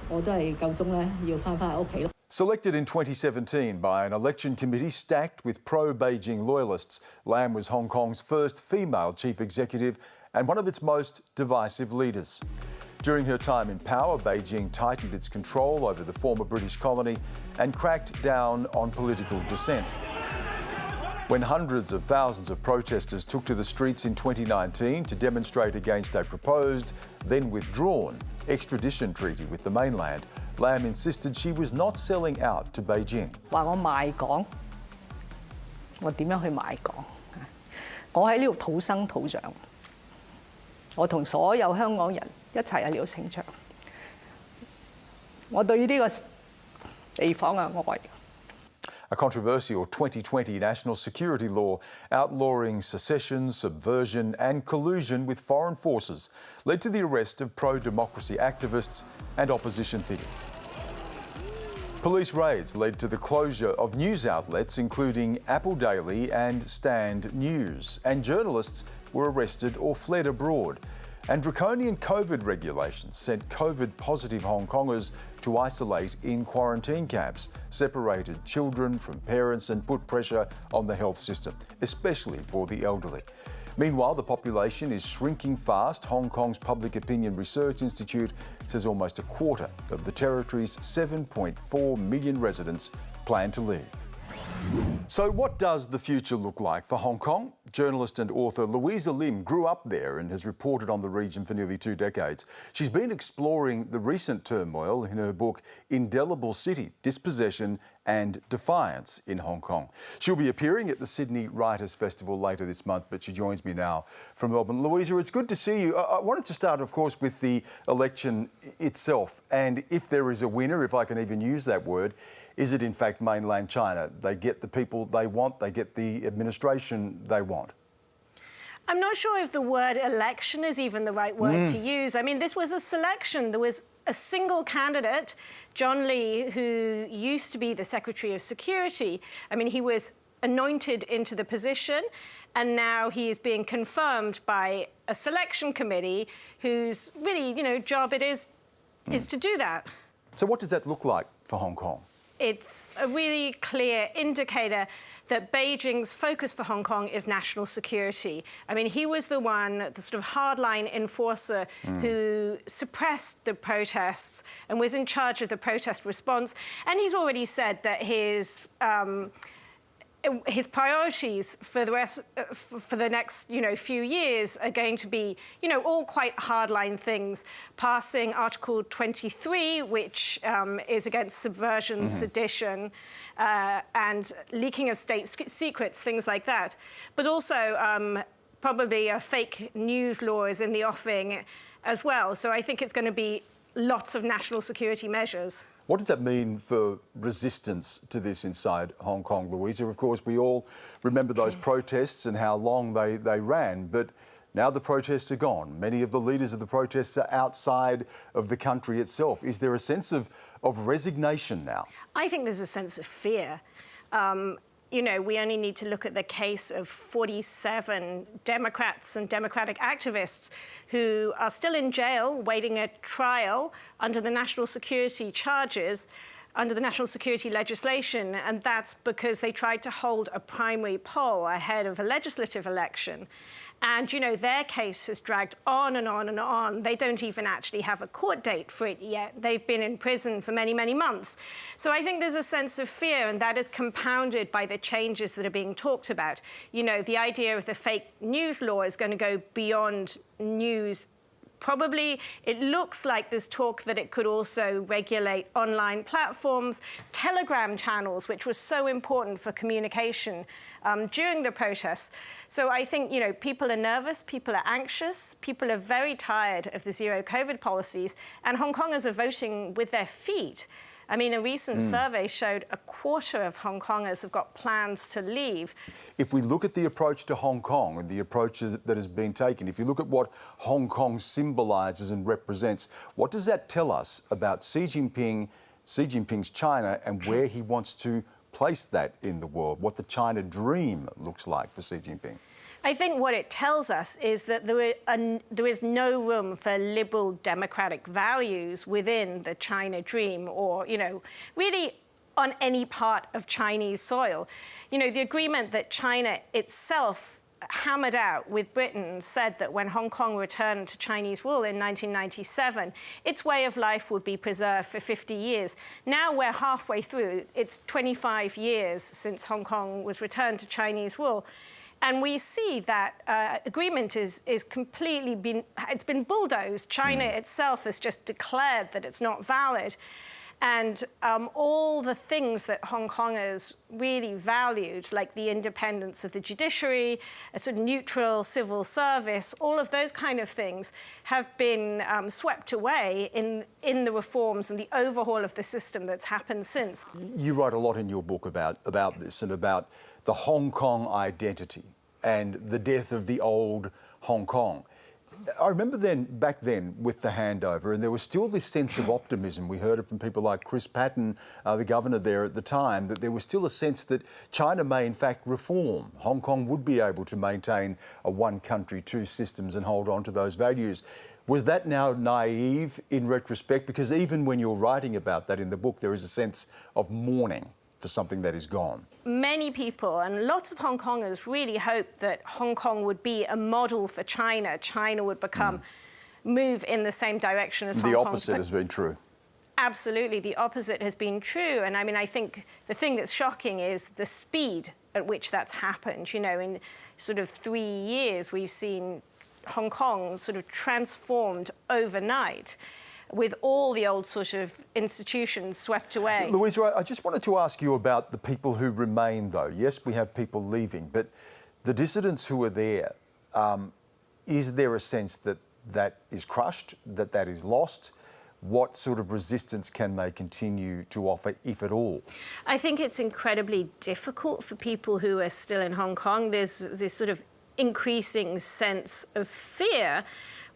我都係夠鐘呢要翻屋企咯。 Selected in 2017 by an election committee stacked with pro-Beijing loyalists, Lam was Hong Kong's first female chief executive and one of its most divisive leaders. During her time in power, Beijing tightened its control over the former British colony and cracked down on political dissent. When hundreds of thousands of protesters took to the streets in 2019 to demonstrate against a proposed, then withdrawn, extradition treaty with the mainland, Lam insisted she was not selling out to Beijing. 話我賣港，我點樣去賣港？我喺呢度土生土長，我同所有香港人一齊喺呢度成長。我對呢個地方嘅愛。 A controversial 2020 national security law outlawing secession, subversion and collusion with foreign forces led to the arrest of pro-democracy activists and opposition figures. Police raids led to the closure of news outlets including Apple Daily and Stand News, and journalists were arrested or fled abroad. And draconian COVID regulations sent COVID-positive Hong Kongers to isolate in quarantine camps, separated children from parents and put pressure on the health system, especially for the elderly. Meanwhile, the population is shrinking fast. Hong Kong's Public Opinion Research Institute says almost a quarter of the territory's 7.4 million residents plan to leave. So what does the future look like for Hong Kong? Journalist and author Louisa Lim grew up there and has reported on the region for nearly 2 decades. She's been exploring the recent turmoil in her book Indelible City, Dispossession and Defiance in Hong Kong. She'll be appearing at the Sydney Writers' Festival later this month, but she joins me now from Melbourne. Louisa, it's good to see you. I wanted to start, of course, with the election itself, and if there is a winner, if I can even use that word, is it in fact mainland China? They get the people they want, they get the administration they want. I'm not sure if the word election is even the right word to use. I mean, this was a selection. There was a single candidate, John Lee, who used to be the Secretary of Security. I mean, he was anointed into the position, and now he is being confirmed by a selection committee whose really, job it is to do that. So what does that look like for Hong Kong? It's a really clear indicator that Beijing's focus for Hong Kong is national security. I mean, he was the one, the sort of hardline enforcer who suppressed the protests and was in charge of the protest response. And he's already said that his priorities for the next few years are going to be all quite hardline things, passing Article 23, which is against subversion, sedition, and leaking of state secrets, things like that. But also probably a fake news law is in the offing as well. So I think it's going to be lots of national security measures. What does that mean for resistance to this inside Hong Kong, Louisa? Of course, we all remember those protests and how long they ran, but now the protests are gone. Many of the leaders of the protests are outside of the country itself. Is there a sense of resignation now? I think there's a sense of fear. We only need to look at the case of 47 Democrats and Democratic activists who are still in jail waiting a trial under the national security charges, under the national security legislation, and that's because they tried to hold a primary poll ahead of a legislative election. And, their case has dragged on and on and on. They don't even actually have a court date for it yet. They've been in prison for many, many months. So I think there's a sense of fear, and that is compounded by the changes that are being talked about. The idea of the fake news law is going to go beyond news. Probably, it looks like there's talk that it could also regulate online platforms, Telegram channels, which was so important for communication during the protests. So I think, people are nervous, people are anxious, people are very tired of the zero COVID policies, and Hong Kongers are voting with their feet. I mean, a recent survey showed a quarter of Hong Kongers have got plans to leave. If we look at the approach to Hong Kong and the approach that has been taken, if you look at what Hong Kong symbolises and represents, what does that tell us about Xi Jinping's China and where he wants to place that in the world, what the China dream looks like for Xi Jinping? I think what it tells us is that there is no room for liberal democratic values within the China dream or, really on any part of Chinese soil. The agreement that China itself hammered out with Britain said that when Hong Kong returned to Chinese rule in 1997, its way of life would be preserved for 50 years. Now we're halfway through. It's 25 years since Hong Kong was returned to Chinese rule. And we see that agreement is completely it's been bulldozed. China itself has just declared that it's not valid. And all the things that Hong Kongers really valued, like the independence of the judiciary, a sort of neutral civil service, all of those kind of things have been swept away in the reforms and the overhaul of the system that's happened since. You write a lot in your book about this and about the Hong Kong identity and the death of the old Hong Kong. I remember back then with the handover, and there was still this sense of optimism. We heard it from people like Chris Patten, the governor there at the time, that there was still a sense that China may in fact reform. Hong Kong would be able to maintain a one country, two systems and hold on to those values. Was that now naive in retrospect? Because even when you're writing about that in the book, there is a sense of mourning for something that is gone. Many people and lots of Hong Kongers really hoped that Hong Kong would be a model for China. China would move in the same direction as Hong Kong. The opposite has been true. Absolutely, the opposite has been true. And I mean, I think the thing that's shocking is the speed at which that's happened. You know, in sort of 3 years, we've seen Hong Kong sort of transformed overnight with all the old sort of institutions swept away. Louisa, I just wanted to ask you about the people who remain, though. Yes, we have people leaving, but the dissidents who are there, is there a sense that that is crushed, that that is lost? What sort of resistance can they continue to offer, if at all? I think it's incredibly difficult for people who are still in Hong Kong. There's this sort of increasing sense of fear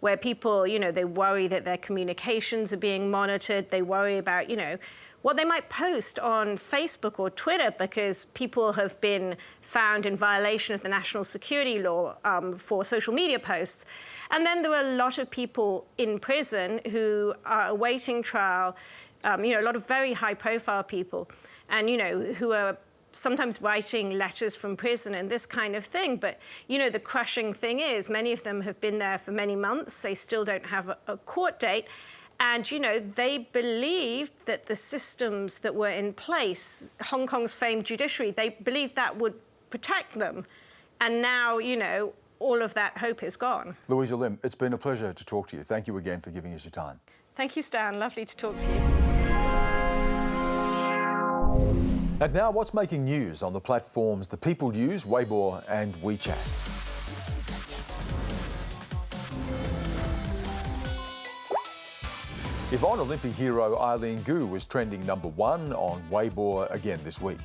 where people, you know, they worry that their communications are being monitored. They worry about, you know, what they might post on Facebook or Twitter because people have been found in violation of the national security law for social media posts. And then there are a lot of people in prison who are awaiting trial, you know, a lot of very high-profile people, and, you know, who are sometimes writing letters from prison and this kind of thing. But, you know, the crushing thing is many of them have been there for many months. They still don't have a court date. And, you know, they believed that the systems that were in place, Hong Kong's famed judiciary, they believed that would protect them. And now, you know, all of that hope is gone. Louisa Lim, it's been a pleasure to talk to you. Thank you again for giving us your time. Thank you, Stan. Lovely to talk to you. And now, what's making news on the platforms the people use, Weibo and WeChat? Yvonne, Olympic hero Eileen Gu was trending #1 on Weibo again this week.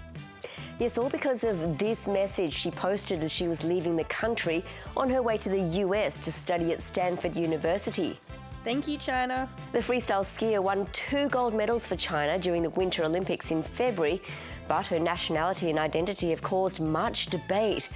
Yes, all because of this message she posted as she was leaving the country on her way to the US to study at Stanford University. Thank you, China. The freestyle skier won 2 gold medals for China during the Winter Olympics in February, but her nationality and identity have caused much debate.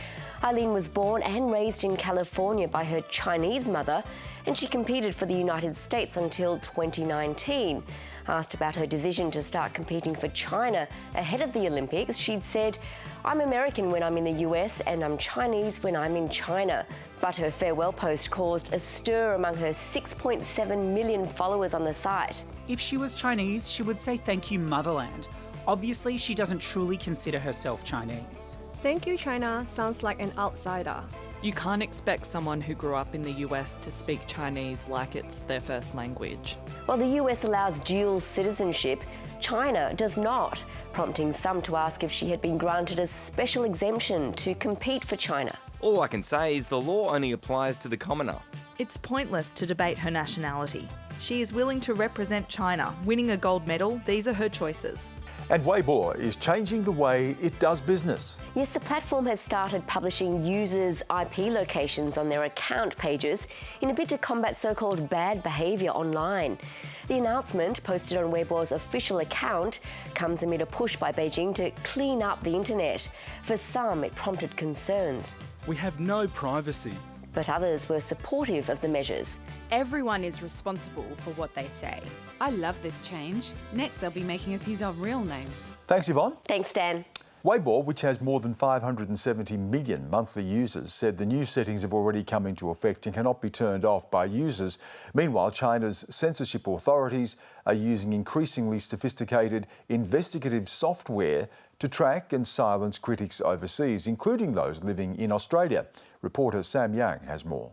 Eileen was born and raised in California by her Chinese mother, and she competed for the United States until 2019. Asked about her decision to start competing for China ahead of the Olympics, she'd said, "I'm American when I'm in the US and I'm Chinese when I'm in China." But her farewell post caused a stir among her 6.7 million followers on the site. If she was Chinese, she would say thank you, motherland. Obviously, she doesn't truly consider herself Chinese. Thank you, China sounds like an outsider. You can't expect someone who grew up in the US to speak Chinese like it's their first language. While the US allows dual citizenship, China does not, prompting some to ask if she had been granted a special exemption to compete for China. All I can say is the law only applies to the commoner. It's pointless to debate her nationality. She is willing to represent China. Winning a gold medal, these are her choices. And Weibo is changing the way it does business. Yes, the platform has started publishing users' IP locations on their account pages in a bid to combat so-called bad behaviour online. The announcement, posted on Weibo's official account, comes amid a push by Beijing to clean up the internet. For some, it prompted concerns. We have no privacy. But others were supportive of the measures. Everyone is responsible for what they say. I love this change. Next, they'll be making us use our real names. Thanks, Yvonne. Thanks, Dan. Weibo, which has more than 570 million monthly users, said the new settings have already come into effect and cannot be turned off by users. Meanwhile, China's censorship authorities are using increasingly sophisticated investigative software to track and silence critics overseas, including those living in Australia. Reporter Sam Yang has more.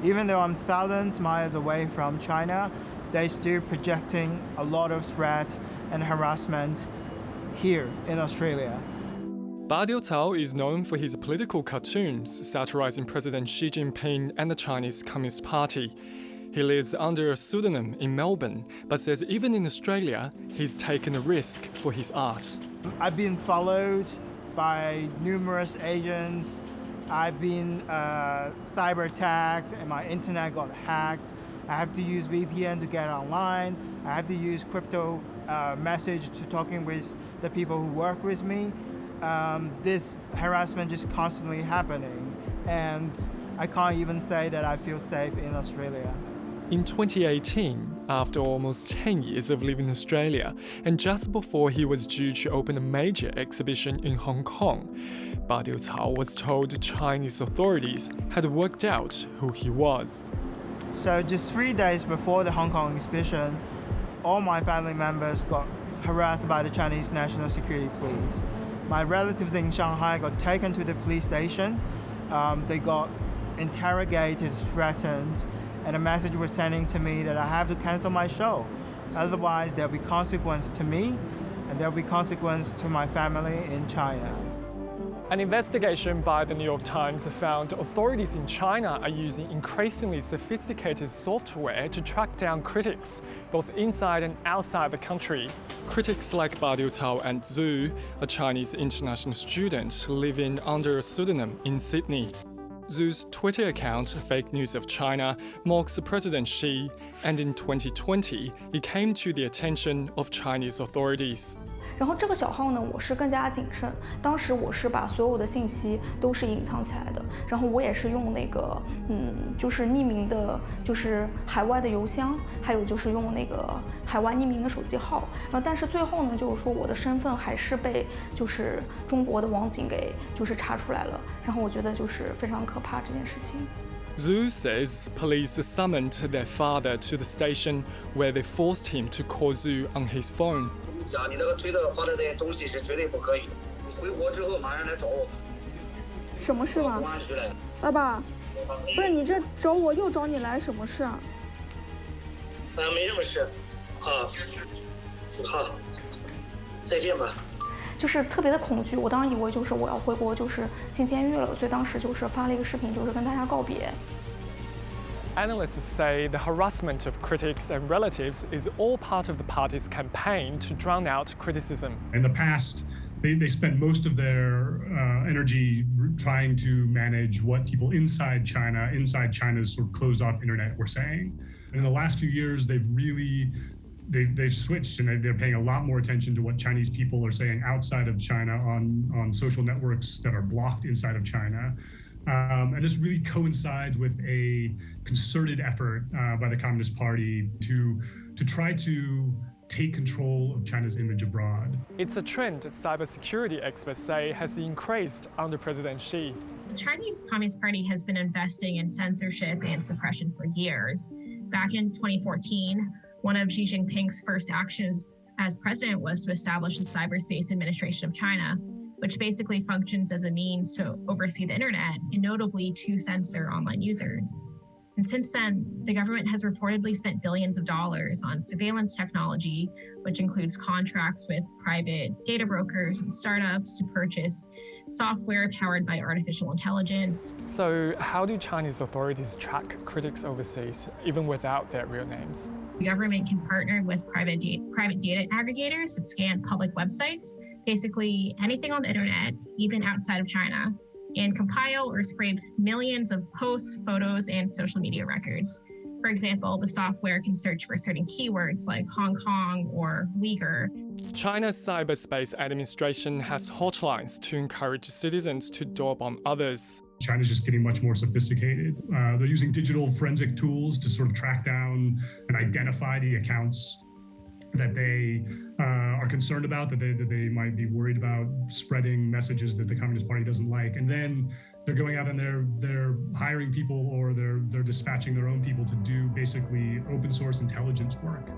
Even though I'm thousands miles away from China, they're still projecting a lot of threat and harassment here in Australia. Ba Diutao is known for his political cartoons satirizing President Xi Jinping and the Chinese Communist Party. He lives under a pseudonym in Melbourne, but says even in Australia, he's taken a risk for his art. I've been followed by numerous agents. I've been cyber attacked and my internet got hacked. I have to use VPN to get online. I have to use crypto message to talking with the people who work with me. this harassment just constantly happening, and I can't even say that I feel safe in Australia. In 2018, after almost 10 years of living in Australia, and just before he was due to open a major exhibition in Hong Kong, Ba Diu-cao was told Chinese authorities had worked out who he was. So just 3 days before the Hong Kong exhibition, all my family members got harassed by the Chinese National Security Police. My relatives in Shanghai got taken to the police station. They got interrogated, threatened, and a message was sending to me that I have to cancel my show. Otherwise, there'll be consequence to me, and there'll be consequence to my family in China. An investigation by the New York Times found authorities in China are using increasingly sophisticated software to track down critics, both inside and outside the country. Critics like Ba Diu-cao and Zhu, a Chinese international student living under a pseudonym in Sydney. Zhu's Twitter account, Fake News of China, mocks President Xi, and in 2020, it came to the attention of Chinese authorities. 然后这个小号呢，我是更加谨慎。当时我是把所有的信息都是隐藏起来的，然后我也是用那个就是匿名的，就是海外的邮箱，还有就是用那个海外匿名的手机号。但是最后呢，就是说我的身份还是被就是中国的网警给就是查出来了。然后我觉得就是非常可怕这件事情。 Zhu says police summoned their father to the station where they forced him to call Zhu on his phone. 你这个推特发的这些东西是绝对不可以的。回国之后马上来找我。什么事吗？公安局来。爸爸，不是你这找我又找你来什么事啊？没什么事。好，再见吧。 就是特别的恐惧，我当时以为就是我要回国，就是进监狱了，所以当时就是发了一个视频，就是跟大家告别。 Analysts say the harassment of critics and relatives is all part of the party's campaign to drown out criticism. In the past, they spent most of their energy trying to manage what people inside China's sort of closed-off internet were saying. And in the last few years, they've switched and they're paying a lot more attention to what Chinese people are saying outside of China on social networks that are blocked inside of China. And this really coincides with a concerted effort by the Communist Party to try to take control of China's image abroad. It's a trend cybersecurity experts say has increased under President Xi. The Chinese Communist Party has been investing in censorship and suppression for years. Back in 2014, one of Xi Jinping's first actions as president was to establish the Cyberspace Administration of China, which basically functions as a means to oversee the internet and notably to censor online users. And since then, the government has reportedly spent billions of dollars on surveillance technology, which includes contracts with private data brokers and startups to purchase software powered by artificial intelligence. So how do Chinese authorities track critics overseas, even without their real names? The government can partner with private data aggregators that scan public websites, basically anything on the internet, even outside of China, and compile or scrape millions of posts, photos, and social media records. For example, the software can search for certain keywords like Hong Kong or Uyghur. China's Cyberspace Administration has hotlines to encourage citizens to dog on others. China's just getting much more sophisticated. They're using digital forensic tools to sort of track down and identify the accounts that they are concerned about, that they might be worried about spreading messages that the Communist Party doesn't like. And then they're going out and they're hiring people or they're dispatching their own people to do basically open source intelligence work.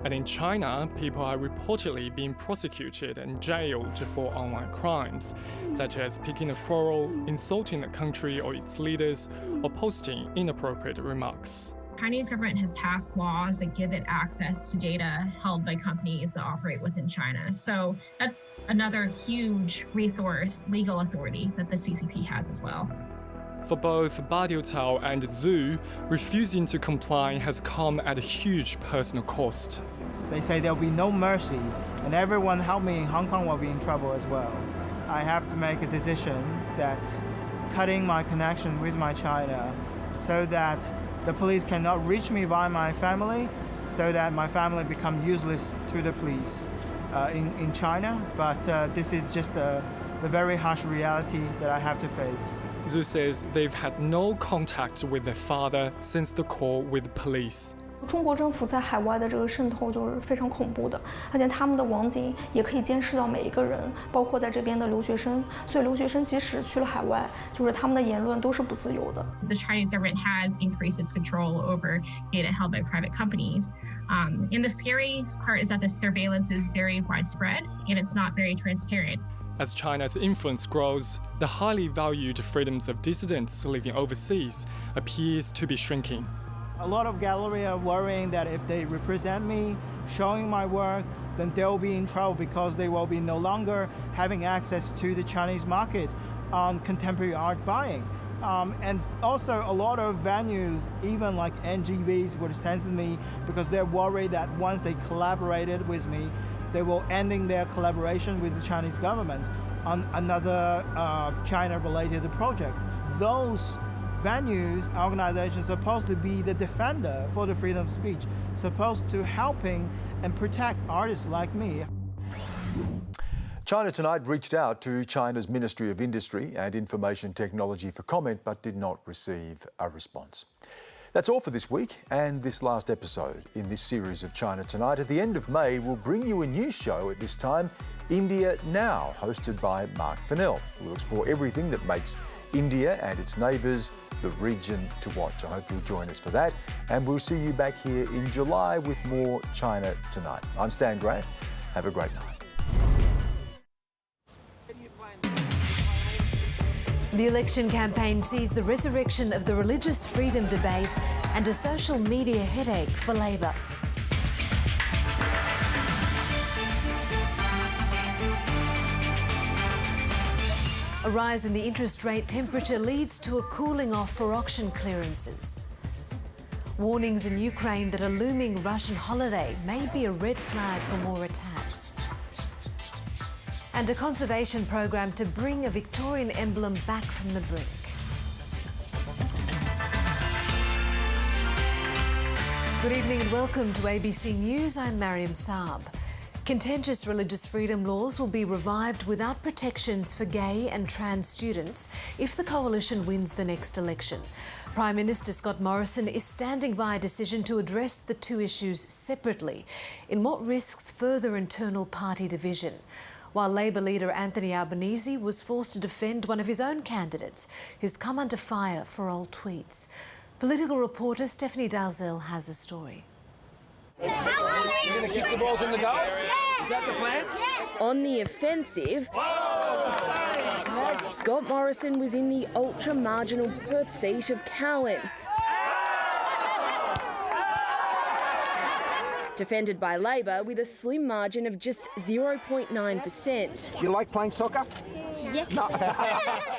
And in China, people are reportedly being prosecuted and jailed for online crimes, such as picking a quarrel, insulting the country or its leaders, or posting inappropriate remarks. Chinese government has passed laws that give it access to data held by companies that operate within China. So that's another huge resource, legal authority that the CCP has as well. For both Ba Diu-cao and Zhu, refusing to comply has come at a huge personal cost. They say there'll be no mercy, and everyone help me in Hong Kong will be in trouble as well. I have to make a decision that cutting my connection with my China so that the police cannot reach me via my family, so that my family become useless to the police in China. But this is just a the very harsh reality that I have to face. Zhu says they've had no contact with their father since the call with police. 中国政府在海外的这个渗透就是非常恐怖的，而且他们的网警也可以监视到每一个人，包括在这边的留学生。所以留学生即使去了海外，就是他们的言论都是不自由的。The Chinese government has increased its control over data held by private companies. And the scary part is that the surveillance is very widespread and it's not very transparent. As China's influence grows, the highly valued freedoms of dissidents living overseas appears to be shrinking. A lot of galleries are worrying that if they represent me, showing my work, then they'll be in trouble because they will be no longer having access to the Chinese market on contemporary art buying. And also a lot of venues, even like NGVs, would censor me because they're worried that once they collaborated with me, they will ending their collaboration with the Chinese government on another China-related project. Those venues, organizations supposed to be the defender for the freedom of speech, supposed to helping and protect artists like me. China Tonight reached out to China's Ministry of Industry and Information Technology for comment, but did not receive a response. That's all for this week and this last episode in this series of China Tonight. At the end of May, we'll bring you a new show at this time, India Now, hosted by Mark Fennell. We'll explore everything that makes India and its neighbours the region to watch. I hope you'll join us for that. And we'll see you back here in July with more China Tonight. I'm Stan Grant. Have a great night. The election campaign sees the resurrection of the religious freedom debate and a social media headache for Labor. A rise in the interest rate temperature leads to a cooling off for auction clearances. Warnings in Ukraine that a looming Russian holiday may be a red flag for more attacks. And a conservation program to bring a Victorian emblem back from the brink. Good evening and welcome to ABC News. I'm Mariam Saab. Contentious religious freedom laws will be revived without protections for gay and trans students if the coalition wins the next election. Prime Minister Scott Morrison is standing by a decision to address the two issues separately in what risks further internal party division. While Labor leader Anthony Albanese was forced to defend one of his own candidates who's come under fire for old tweets. Political reporter Stephanie Dalzell has a story. You're going to kick the balls in the goal? Is that the plan? On the offensive, Scott Morrison was in the ultra-marginal Perth seat of Cowan. Defended by Labor with a slim margin of just 0.9%. You like playing soccer? Yeah. No.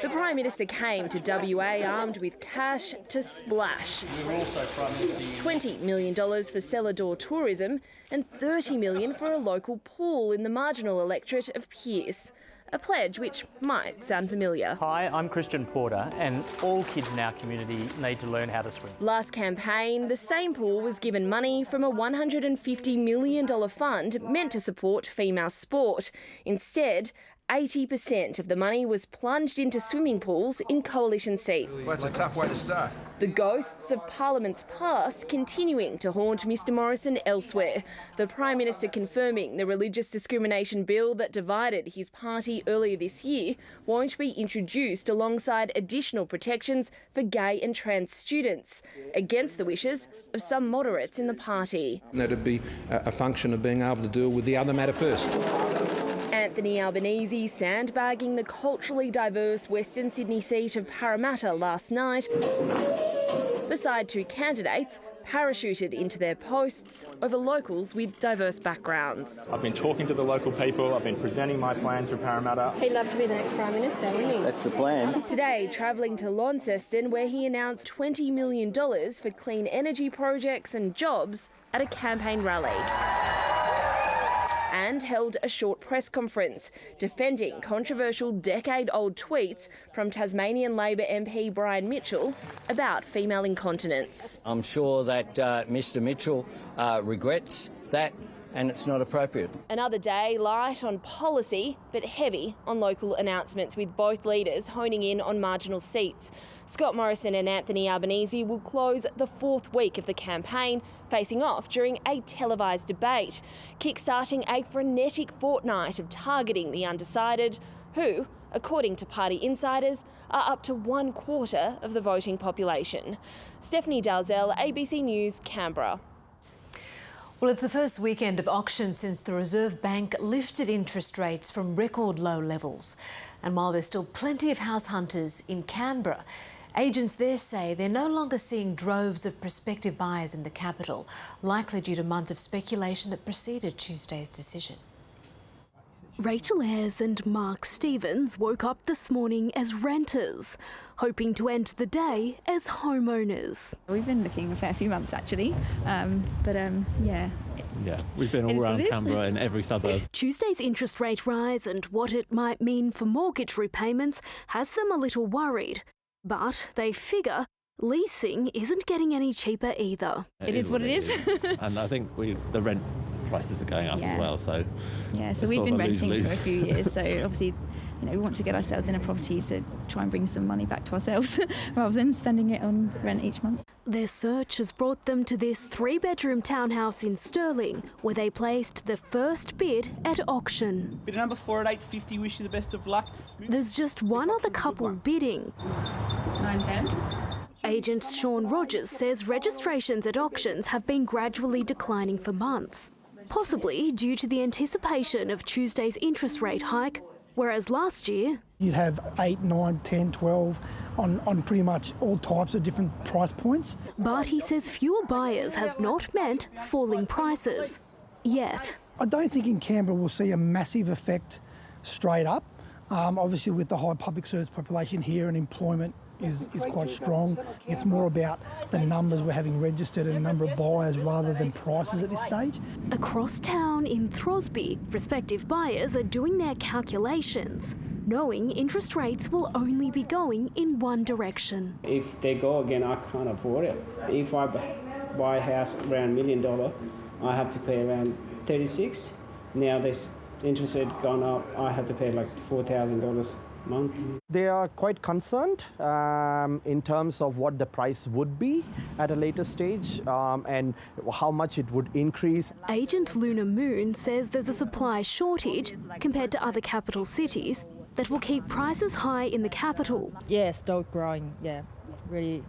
The Prime Minister came to WA armed with cash to splash. $20 million for cellar door tourism and $30 million for a local pool in the marginal electorate of Pearce. A pledge which might sound familiar. Hi, I'm Christian Porter, and all kids in our community need to learn how to swim. Last campaign, the same pool was given money from a $150 million fund meant to support female sport. Instead, 80% of the money was plunged into swimming pools in coalition seats. Well, that's a tough way to start. The ghosts of Parliament's past continuing to haunt Mr Morrison elsewhere. The Prime Minister confirming the religious discrimination bill that divided his party earlier this year won't be introduced alongside additional protections for gay and trans students, against the wishes of some moderates in the party. That'd be a function of being able to deal with the other matter first. Anthony Albanese sandbagging the culturally diverse Western Sydney seat of Parramatta last night, beside two candidates parachuted into their posts over locals with diverse backgrounds. I've been talking to the local people, I've been presenting my plans for Parramatta. He'd love to be the next Prime Minister, wouldn't he? That's the plan. Today, travelling to Launceston, where he announced $20 million for clean energy projects and jobs at a campaign rally. And held a short press conference defending controversial decade-old tweets from Tasmanian Labor MP Brian Mitchell about female incontinence. I'm sure that Mr Mitchell regrets that and it's not appropriate. Another day light on policy, but heavy on local announcements, with both leaders honing in on marginal seats. Scott Morrison and Anthony Albanese will close the fourth week of the campaign, facing off during a televised debate, kick-starting a frenetic fortnight of targeting the undecided, who, according to party insiders, are up to 1/4 of the voting population. Stephanie Dalzell, ABC News, Canberra. Well, it's the first weekend of auction since the Reserve Bank lifted interest rates from record low levels. And while there's still plenty of house hunters in Canberra, agents there say they're no longer seeing droves of prospective buyers in the capital, likely due to months of speculation that preceded Tuesday's decision. Rachel Ayres and Mark Stevens woke up this morning as renters, hoping to end the day as homeowners. We've been looking for a few months actually, yeah. Yeah, we've been all around Canberra in every suburb. Tuesday's interest rate rise and what it might mean for mortgage repayments has them a little worried. But they figure leasing isn't getting any cheaper either. It is what it is. And I think the rent prices are going up as well, so yeah, so we've been renting for a few years, so obviously we want to get ourselves in a property to try and bring some money back to ourselves rather than spending it on rent each month. Their search has brought them to this 3-bedroom townhouse in Stirling, where they placed the first bid at auction. Bid number 4 at 850. Wish you the best of luck. There's just one other couple bidding. 910. Agent Sean Rogers says registrations at auctions have been gradually declining for months, possibly due to the anticipation of Tuesday's interest rate hike, whereas last year you'd have 8, 9, 10, 12 on pretty much all types of different price points. But he says fewer buyers has not meant falling prices yet. I don't think in Canberra we'll see a massive effect straight up. Obviously with the high public service population here and employment is quite strong. It's more about the numbers we're having registered and the number of buyers rather than prices at this stage. Across town in Throsby, prospective buyers are doing their calculations, knowing interest rates will only be going in one direction. If they go again, I can't afford it. If I buy a house around $1 million, I have to pay around 36. Now this interest rate gone up, I have to pay like $4,000 a month. They are quite concerned in terms of what the price would be at a later stage and how much it would increase. Agent Luna Moon says there's a supply shortage compared to other capital cities that will keep prices high in the capital. Yeah, still growing, really,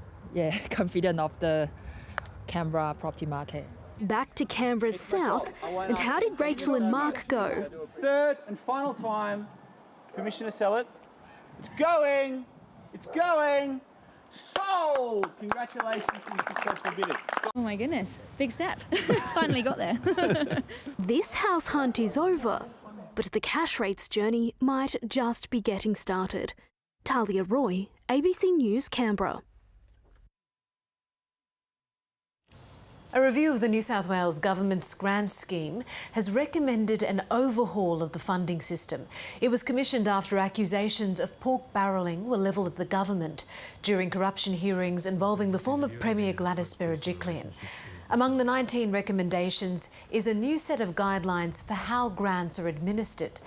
confident of the Canberra property market. Back to Canberra's south, and how did Rachel and Mark go? Third and final time, permission to sell it. It's going! It's going! Sold! Congratulations on the successful bidding. Oh my goodness, big step. Finally got there. This house hunt is over, but the cash rates journey might just be getting started. Talia Roy, ABC News, Canberra. A review of the New South Wales Government's grant scheme has recommended an overhaul of the funding system. It was commissioned after accusations of pork barrelling were levelled at the government during corruption hearings involving the former Premier Gladys Berejiklian. Among the 19 recommendations is a new set of guidelines for how grants are administered.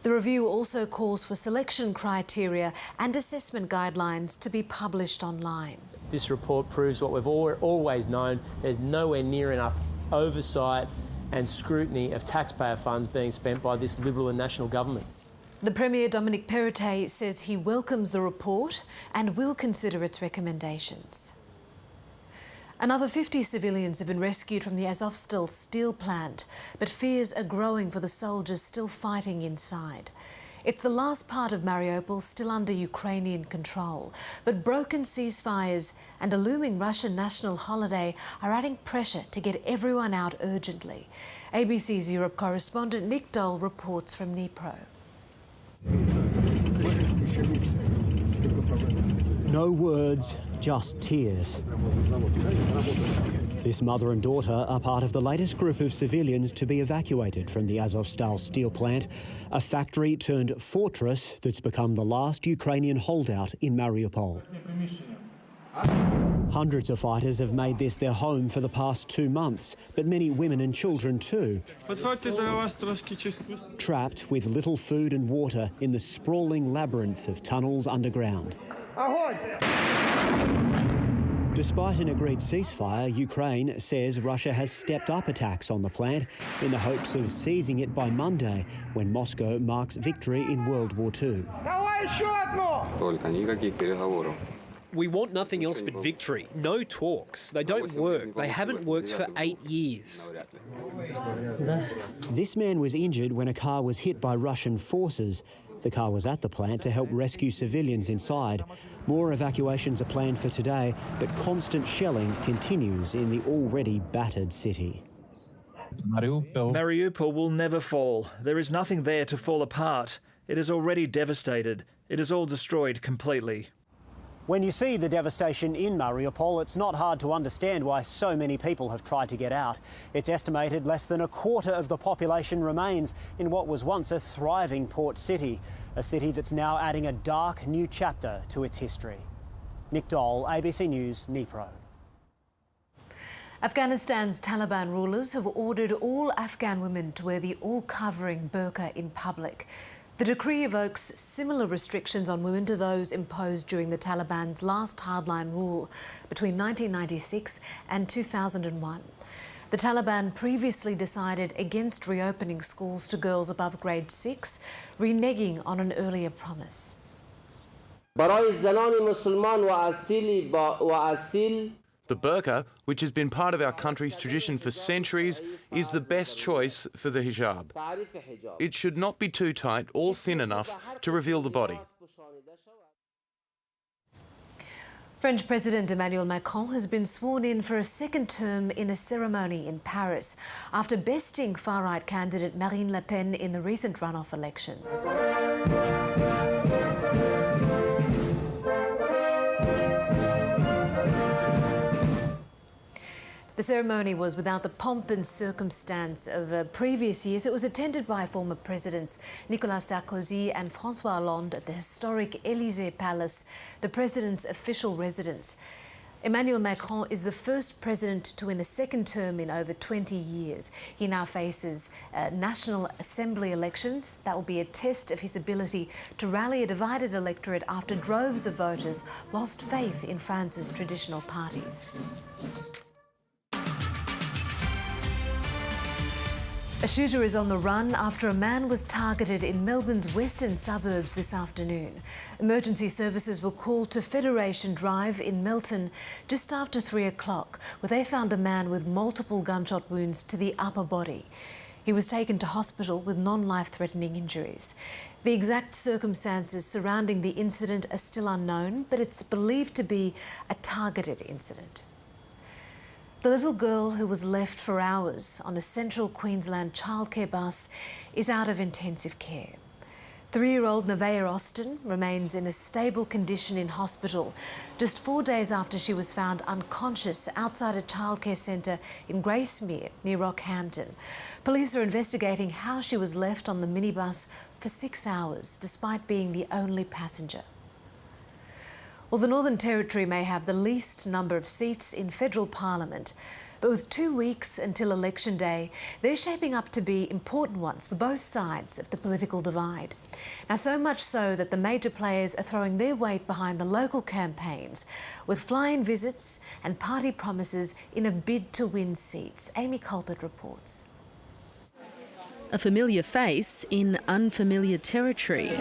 The review also calls for selection criteria and assessment guidelines to be published online. This report proves what we've always known. There's nowhere near enough oversight and scrutiny of taxpayer funds being spent by this Liberal and National government. The Premier, Dominic Perrottet, says he welcomes the report and will consider its recommendations. Another 50 civilians have been rescued from the Azovstal steel plant, but fears are growing for the soldiers still fighting inside. It's the last part of Mariupol still under Ukrainian control, but broken ceasefires and a looming Russian national holiday are adding pressure to get everyone out urgently. ABC's Europe correspondent Nick Dole reports from Dnipro. No words, just tears. This mother and daughter are part of the latest group of civilians to be evacuated from the Azovstal steel plant, a factory turned fortress that's become the last Ukrainian holdout in Mariupol. Hundreds of fighters have made this their home for the past 2 months, but many women and children too. Trapped with little food and water in the sprawling labyrinth of tunnels underground. Despite an agreed ceasefire, Ukraine says Russia has stepped up attacks on the plant in the hopes of seizing it by Monday, when Moscow marks victory in World War II. We want nothing else but victory. No talks. They don't work. They haven't worked for 8 years. This man was injured when a car was hit by Russian forces. The car was at the plant to help rescue civilians inside. More evacuations are planned for today, but constant shelling continues in the already battered city. Mariupol will never fall. There is nothing there to fall apart. It is already devastated. It is all destroyed completely. When you see the devastation in Mariupol, it's not hard to understand why so many people have tried to get out. It's estimated less than a quarter of the population remains in what was once a thriving port city, a city that's now adding a dark new chapter to its history. Nick Dole, ABC News, Dnipro. Afghanistan's Taliban rulers have ordered all Afghan women to wear the all-covering burqa in public. The decree evokes similar restrictions on women to those imposed during the Taliban's last hardline rule between 1996 and 2001. The Taliban previously decided against reopening schools to girls above grade 6, reneging on an earlier promise. The burqa, which has been part of our country's tradition for centuries, is the best choice for the hijab. It should not be too tight or thin enough to reveal the body. French President Emmanuel Macron has been sworn in for a second term in a ceremony in Paris after besting far-right candidate Marine Le Pen in the recent runoff elections. The ceremony was without the pomp and circumstance of previous years. It was attended by former presidents Nicolas Sarkozy and François Hollande at the historic Élysée Palace, the president's official residence. Emmanuel Macron is the first president to win a second term in over 20 years. He now faces National Assembly elections. That will be a test of his ability to rally a divided electorate after droves of voters lost faith in France's traditional parties. A shooter is on the run after a man was targeted in Melbourne's western suburbs this afternoon. Emergency services were called to Federation Drive in Melton just after 3 o'clock, where they found a man with multiple gunshot wounds to the upper body. He was taken to hospital with non-life-threatening injuries. The exact circumstances surrounding the incident are still unknown, but it's believed to be a targeted incident. The little girl who was left for hours on a central Queensland childcare bus is out of intensive care. 3-year-old Nevaeh Austin remains in a stable condition in hospital just 4 days after she was found unconscious outside a childcare centre in Gracemere near Rockhampton. Police are investigating how she was left on the minibus for 6 hours despite being the only passenger. Well, the Northern Territory may have the least number of seats in federal parliament, but with 2 weeks until election day, they're shaping up to be important ones for both sides of the political divide. Now, so much so that the major players are throwing their weight behind the local campaigns with fly-in visits and party promises in a bid to win seats. Amy Culpert reports. A familiar face in unfamiliar territory.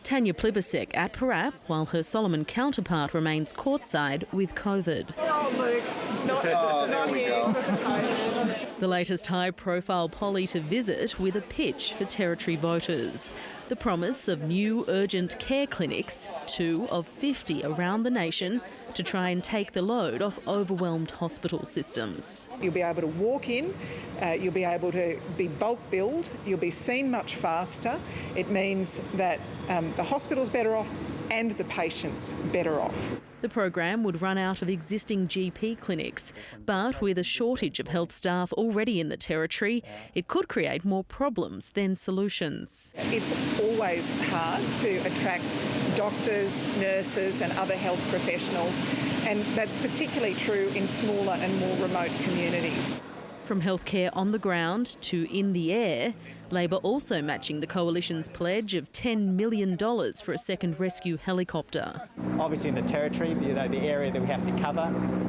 Tanya Plibersek at Parap, while her Solomon counterpart remains courtside with COVID. The latest high-profile poly to visit with a pitch for Territory voters. The promise of new urgent care clinics, 2 of 50 around the nation, to try and take the load off overwhelmed hospital systems. You'll be able to walk in, you'll be able to be bulk billed, you'll be seen much faster. It means that the hospital's better off and the patient's better off. The program would run out of existing GP clinics, but with a shortage of health staff already in the territory, it could create more problems than solutions. It's always hard to attract doctors, nurses and other health professionals, and that's particularly true in smaller and more remote communities. From healthcare on the ground to in the air, Labor also matching the Coalition's pledge of $10 million for a second rescue helicopter. Obviously in the territory, you know, the area that we have to cover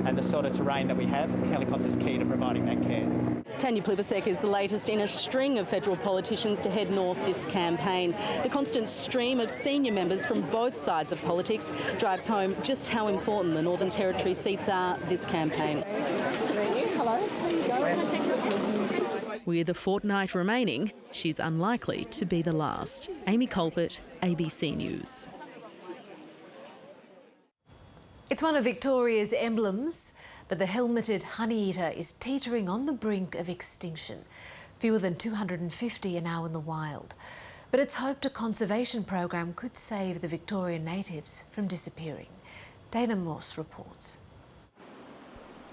and the sort of terrain that we have, the helicopter's key to providing that care. Tanya Plibersek is the latest in a string of federal politicians to head north this campaign. The constant stream of senior members from both sides of politics drives home just how important the Northern Territory seats are this campaign. Hello. With a fortnight remaining, she's unlikely to be the last. Amy Colbert, ABC News. It's one of Victoria's emblems, but the helmeted honeyeater is teetering on the brink of extinction. Fewer than 250 are now in the wild. But it's hoped a conservation program could save the Victorian natives from disappearing. Dana Morse reports.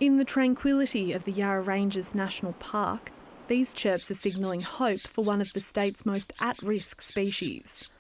In the tranquility of the Yarra Ranges National Park, these chirps are signalling hope for one of the state's most at-risk species.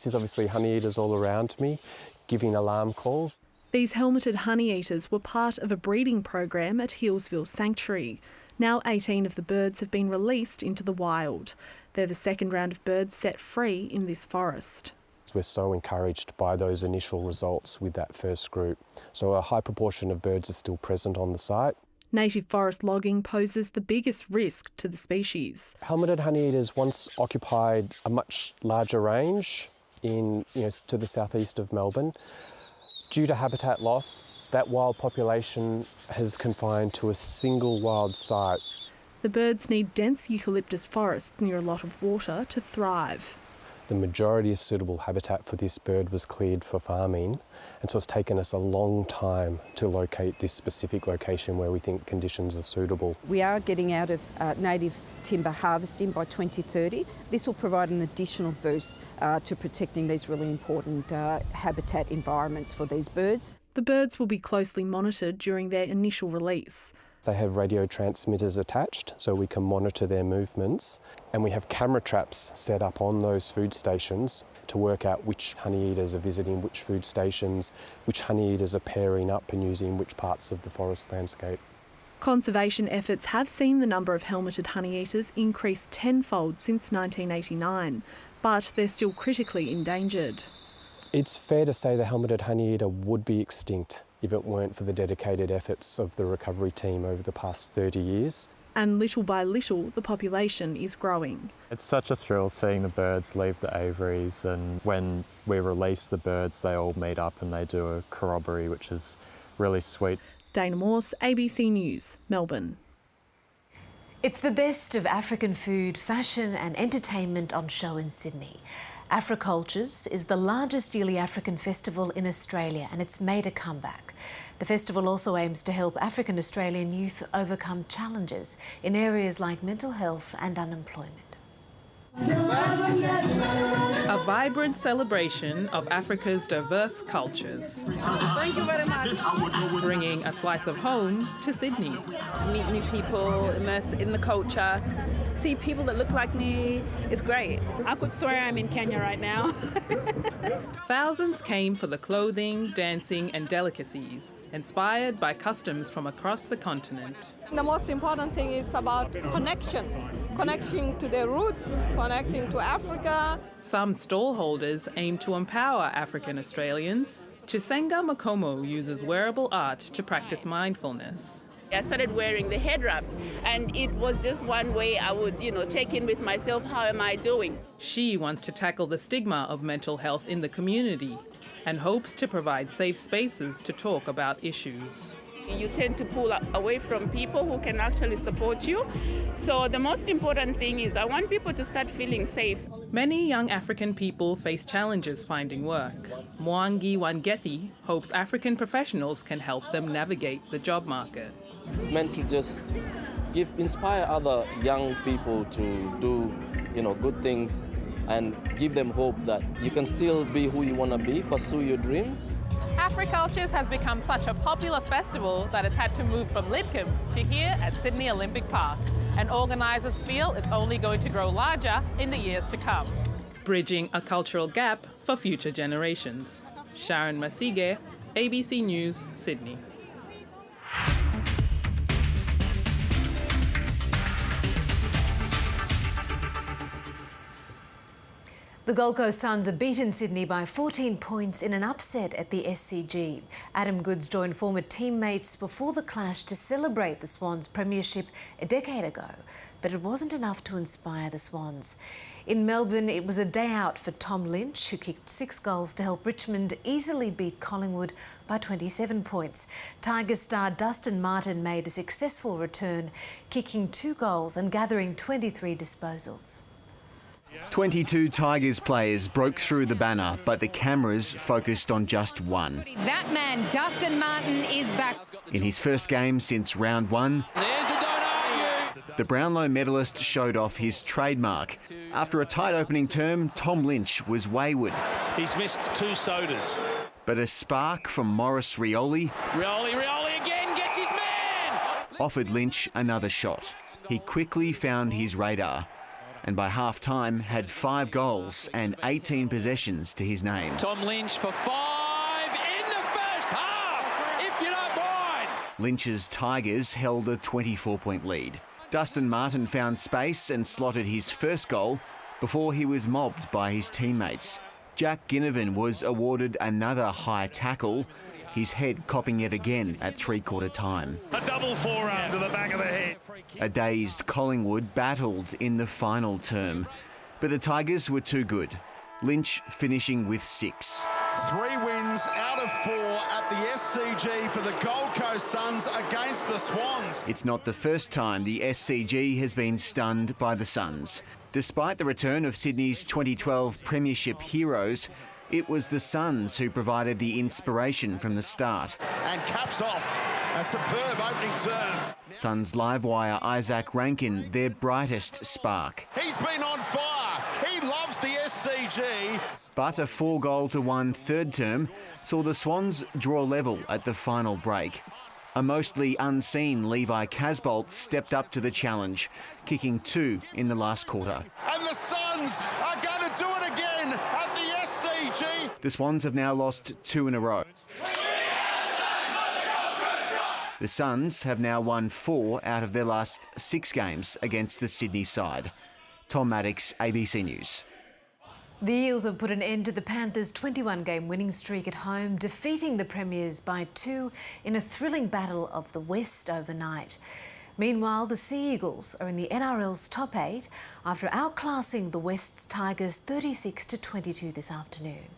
There's obviously honeyeaters all around me, giving alarm calls. These helmeted honeyeaters were part of a breeding program at Hillsville Sanctuary. Now 18 of the birds have been released into the wild. They're the second round of birds set free in this forest. We're so encouraged by those initial results with that first group. So a high proportion of birds are still present on the site. Native forest logging poses the biggest risk to the species. Helmeted honeyeaters once occupied a much larger range to the southeast of Melbourne. Due to habitat loss, that wild population has confined to a single wild site. The birds need dense eucalyptus forests near a lot of water to thrive. The majority of suitable habitat for this bird was cleared for farming, and so it's taken us a long time to locate this specific location where we think conditions are suitable. We are getting out of native timber harvesting by 2030. This will provide an additional boost to protecting these really important habitat environments for these birds. The birds will be closely monitored during their initial release. They have radio transmitters attached so we can monitor their movements, and we have camera traps set up on those food stations to work out which honeyeaters are visiting which food stations, which honeyeaters are pairing up and using which parts of the forest landscape. Conservation efforts have seen the number of helmeted honeyeaters increase tenfold since 1989, but they're still critically endangered. It's fair to say the helmeted honeyeater would be extinct if it weren't for the dedicated efforts of the recovery team over the past 30 years. And little by little, the population is growing. It's such a thrill seeing the birds leave the aviaries, and when we release the birds, they all meet up and they do a corroboree, which is really sweet. Dana Morse, ABC News, Melbourne. It's the best of African food, fashion and entertainment on show in Sydney. Africultures is the largest yearly African festival in Australia, and it's made a comeback. The festival also aims to help African Australian youth overcome challenges in areas like mental health and unemployment. A vibrant celebration of Africa's diverse cultures. Thank you very much. Bringing a slice of home to Sydney. Meet new people, immerse in the culture, see people that look like me. It's great. I could swear I'm in Kenya right now. Thousands came for the clothing, dancing and delicacies, inspired by customs from across the continent. The most important thing is about connection to their roots, connecting to Africa. Some stallholders aim to empower African Australians. Chisenga Makomo uses wearable art to practice mindfulness. I started wearing the head wraps, and it was just one way I would, check in with myself, how am I doing? She wants to tackle the stigma of mental health in the community and hopes to provide safe spaces to talk about issues. You tend to pull away from people who can actually support you. So the most important thing is I want people to start feeling safe. Many young African people face challenges finding work. Mwangi Wangethi hopes African professionals can help them navigate the job market. It's meant to just inspire other young people to do, good things and give them hope that you can still be who you want to be, pursue your dreams. Africultures has become such a popular festival that it's had to move from Lidcombe to here at Sydney Olympic Park, and organisers feel it's only going to grow larger in the years to come. Bridging a cultural gap for future generations. Sharon Masige, ABC News, Sydney. The Gold Coast Suns are beaten Sydney by 14 points in an upset at the SCG. Adam Goodes joined former teammates before the clash to celebrate the Swans' premiership a decade ago, but it wasn't enough to inspire the Swans. In Melbourne, it was a day out for Tom Lynch, who kicked 6 goals to help Richmond easily beat Collingwood by 27 points. Tigers star Dustin Martin made a successful return, kicking 2 goals and gathering 23 disposals. 22 Tigers players broke through the banner, but the cameras focused on just one. That man, Dustin Martin, is back. In his first game since round 1, There's the don't argue. the Brownlow medalist showed off his trademark. After a tight opening term, Tom Lynch was wayward. He's missed 2 sodas. But a spark from Maurice Rioli Rioli again gets his man! offered Lynch another shot. He quickly found his radar, and by half-time had 5 goals and 18 possessions to his name. Tom Lynch for 5 in the first half, if you don't mind. Lynch's Tigers held a 24-point lead. Dustin Martin found space and slotted his first goal before he was mobbed by his teammates. Jack Ginnivan was awarded another high tackle, his head copping it again at three-quarter time. A double forearm to the back of the head. A dazed Collingwood battled in the final term, but the Tigers were too good. Lynch finishing with 6. 3 wins out of 4 at the SCG for the Gold Coast Suns against the Swans. It's not the first time the SCG has been stunned by the Suns. Despite the return of Sydney's 2012 Premiership heroes, it was the Suns who provided the inspiration from the start. And caps off a superb opening term. Suns livewire Isaac Rankin, their brightest spark. He's been on fire. He loves the SCG. But a 4-goal-to-1 third term saw the Swans draw level at the final break. A mostly unseen Levi Casbolt stepped up to the challenge, kicking 2 in the last quarter. And the Suns are going to do it again at the SCG. The Swans have now lost 2 in a row. The Suns have now won 4 out of their last 6 games against the Sydney side. Tom Maddox, ABC News. The Eels have put an end to the Panthers' 21-game winning streak at home, defeating the Premiers by 2 in a thrilling battle of the West overnight. Meanwhile, the Sea Eagles are in the NRL's top 8 after outclassing the West's Tigers 36-22 this afternoon.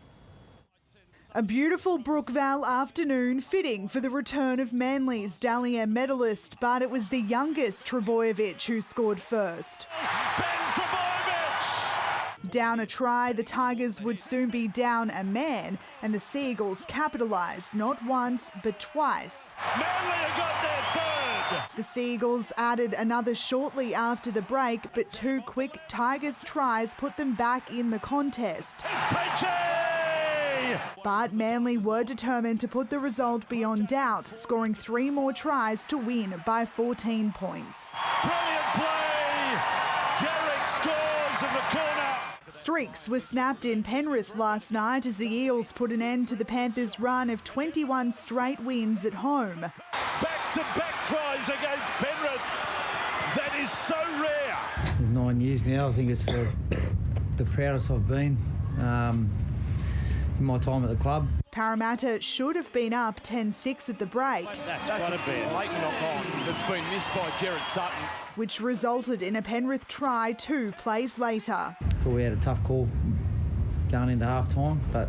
A beautiful Brookvale afternoon, fitting for the return of Manly's Dally M medalist, but it was the youngest Trbojevic who scored first. Down a try, the Tigers would soon be down a man, and the Sea Eagles capitalised not once but twice. Manly got their third. The Sea Eagles added another shortly after the break, but 2 quick Tigers tries put them back in the contest. But Manly were determined to put the result beyond doubt, scoring 3 more tries to win by 14 points. Brilliant play. Garrett scores in the corner. Streaks were snapped in Penrith last night as the Eels put an end to the Panthers' run of 21 straight wins at home. Back-to-back tries against Penrith. That is so rare. It's 9 years now. I think it's the proudest I've been in my time at the club. Parramatta should have been up 10-6 at the break. That's got to be a blatant knock-on that's been missed by Jared Sutton, which resulted in a Penrith try 2 plays later. Thought we had a tough call going into half-time, but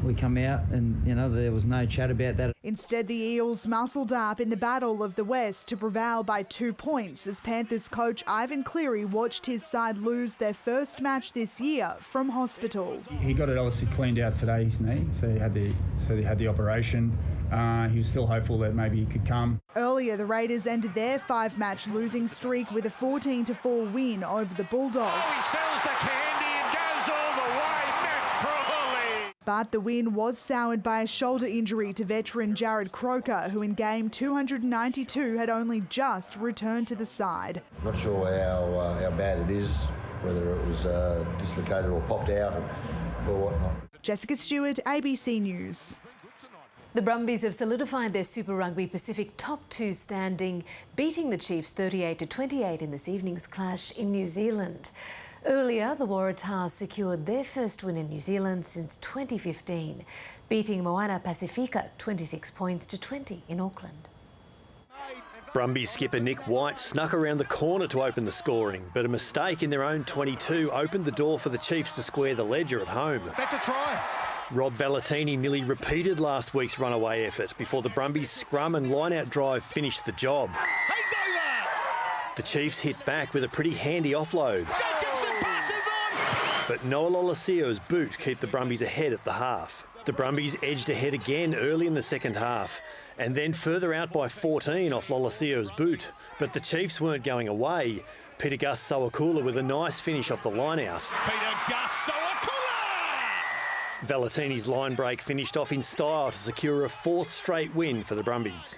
we come out and, you know, there was no chat about that. Instead, the Eels muscled up in the battle of the West to prevail by 2 points as Panthers coach Ivan Cleary watched his side lose their first match this year from hospital. He got it obviously cleaned out today, his knee, so he had the operation. He was still hopeful that maybe he could come. Earlier, the Raiders ended their 5-match losing streak with a 14-4 win over the Bulldogs. he sells the candy and goes But the win was soured by a shoulder injury to veteran Jared Croker, who in game 292 had only just returned to the side. Not sure how bad it is, whether it was dislocated or popped out or whatnot. Jessica Stewart, ABC News. The Brumbies have solidified their Super Rugby Pacific top 2 standing, beating the Chiefs 38-28 in this evening's clash in New Zealand. Earlier, the Waratahs secured their first win in New Zealand since 2015, beating Moana Pacifica 26 points to 20 in Auckland. Brumbies skipper Nick White snuck around the corner to open the scoring, but a mistake in their own 22 opened the door for the Chiefs to square the ledger at home. That's a try. Rob Valentini nearly repeated last week's runaway effort before the Brumbies' scrum and line-out drive finished the job. He's over! The Chiefs hit back with a pretty handy offload. Jacobson passes on! But Noah Lolasio's boot kept the Brumbies ahead at the half. The Brumbies edged ahead again early in the second half, and then further out by 14 off Lolasio's boot. But the Chiefs weren't going away. Peter Gus Sawakula with a nice finish off the line-out. Peter Gus Sawakula! Valentini's line break finished off in style to secure a 4th straight win for the Brumbies.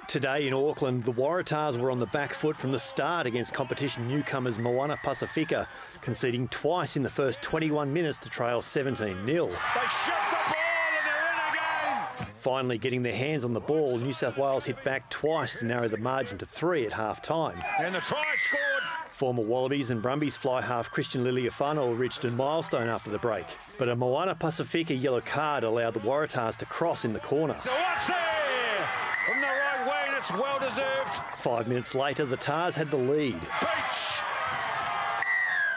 Today in Auckland, the Waratahs were on the back foot from the start against competition newcomers Moana Pacifica, conceding twice in the first 21 minutes to trail 17-0. They shift the ball and they're in again. Finally getting their hands on the ball, New South Wales hit back twice to narrow the margin to 3 at half-time. And the try scored. Former Wallabies and Brumbies fly half Christian Liliafano reached a milestone after the break, but a Moana Pacifica yellow card allowed the Waratahs to cross in the corner. So what's there? From the right wing, it's well deserved. 5 minutes later, the Tars had the lead. Beach!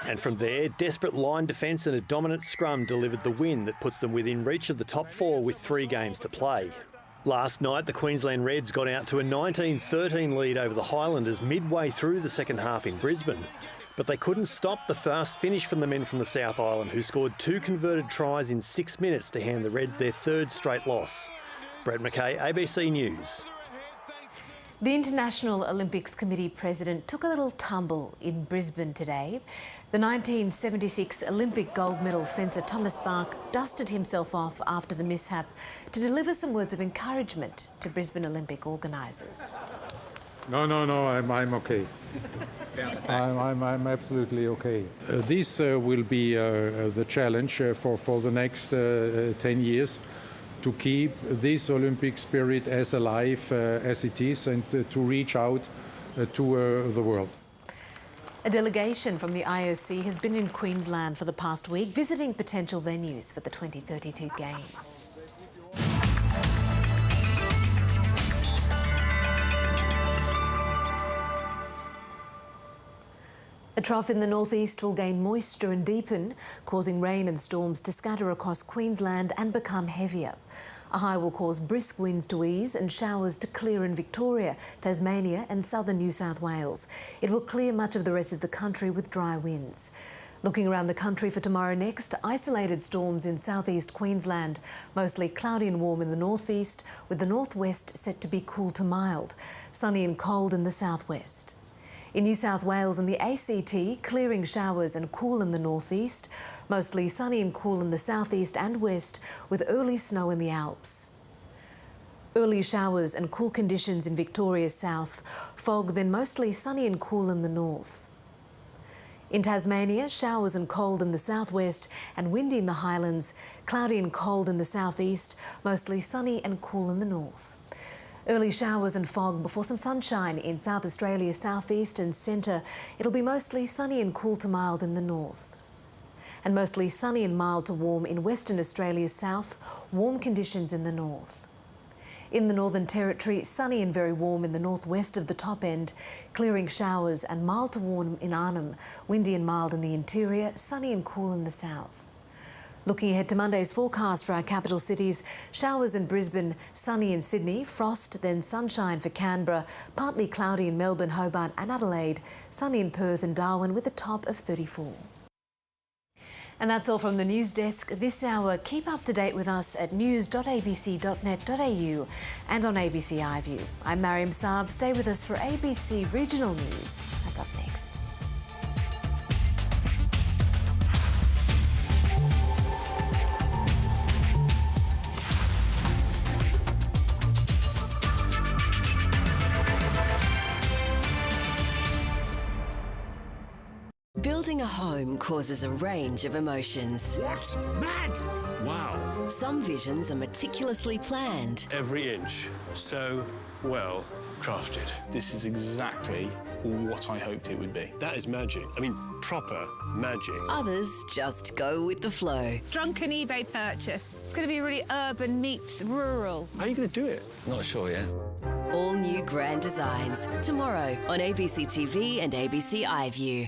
And from there, desperate line defence and a dominant scrum delivered the win that puts them within reach of the top 4 with 3 games to play. Last night, the Queensland Reds got out to a 19-13 lead over the Highlanders midway through the second half in Brisbane. But they couldn't stop the fast finish from the men from the South Island, who scored 2 converted tries in 6 minutes to hand the Reds their 3rd straight loss. Brett McKay, ABC News. The International Olympics Committee president took a little tumble in Brisbane today. The 1976 Olympic gold medal fencer Thomas Bach dusted himself off after the mishap to deliver some words of encouragement to Brisbane Olympic organisers. No, I'm okay. I'm absolutely okay. This will be the challenge for the next 10 years. To keep this Olympic spirit as alive as it is and to reach out to the world. A delegation from the IOC has been in Queensland for the past week, visiting potential venues for the 2032 Games. A trough in the northeast will gain moisture and deepen, causing rain and storms to scatter across Queensland and become heavier. A high will cause brisk winds to ease and showers to clear in Victoria, Tasmania and southern New South Wales. It will clear much of the rest of the country with dry winds. Looking around the country for tomorrow next, isolated storms in southeast Queensland, mostly cloudy and warm in the northeast, with the northwest set to be cool to mild, sunny and cold in the southwest. In New South Wales and the ACT, clearing showers and cool in the northeast, mostly sunny and cool in the southeast and west, with early snow in the Alps. Early showers and cool conditions in Victoria's south, fog then mostly sunny and cool in the north. In Tasmania, showers and cold in the southwest and windy in the highlands, cloudy and cold in the southeast, mostly sunny and cool in the north. Early showers and fog before some sunshine in South Australia's southeast and centre. It'll be mostly sunny and cool to mild in the north. And mostly sunny and mild to warm in Western Australia's south, warm conditions in the north. In the Northern Territory, sunny and very warm in the northwest of the top end, clearing showers and mild to warm in Arnhem, windy and mild in the interior, sunny and cool in the south. Looking ahead to Monday's forecast for our capital cities, showers in Brisbane, sunny in Sydney, frost, then sunshine for Canberra, partly cloudy in Melbourne, Hobart and Adelaide, sunny in Perth and Darwin with a top of 34. And that's all from the news desk this hour. Keep up to date with us at news.abc.net.au and on ABC iView. I'm Mariam Saab. Stay with us for ABC Regional News. That's up next. Building a home causes a range of emotions. What? Mad? Wow. Some visions are meticulously planned. Every inch so well crafted. This is exactly what I hoped it would be. That is magic. I mean, proper magic. Others just go with the flow. Drunken eBay purchase. It's going to be really urban meets rural. How are you going to do it? Not sure yet. All new grand designs. Tomorrow on ABC TV and ABC iView.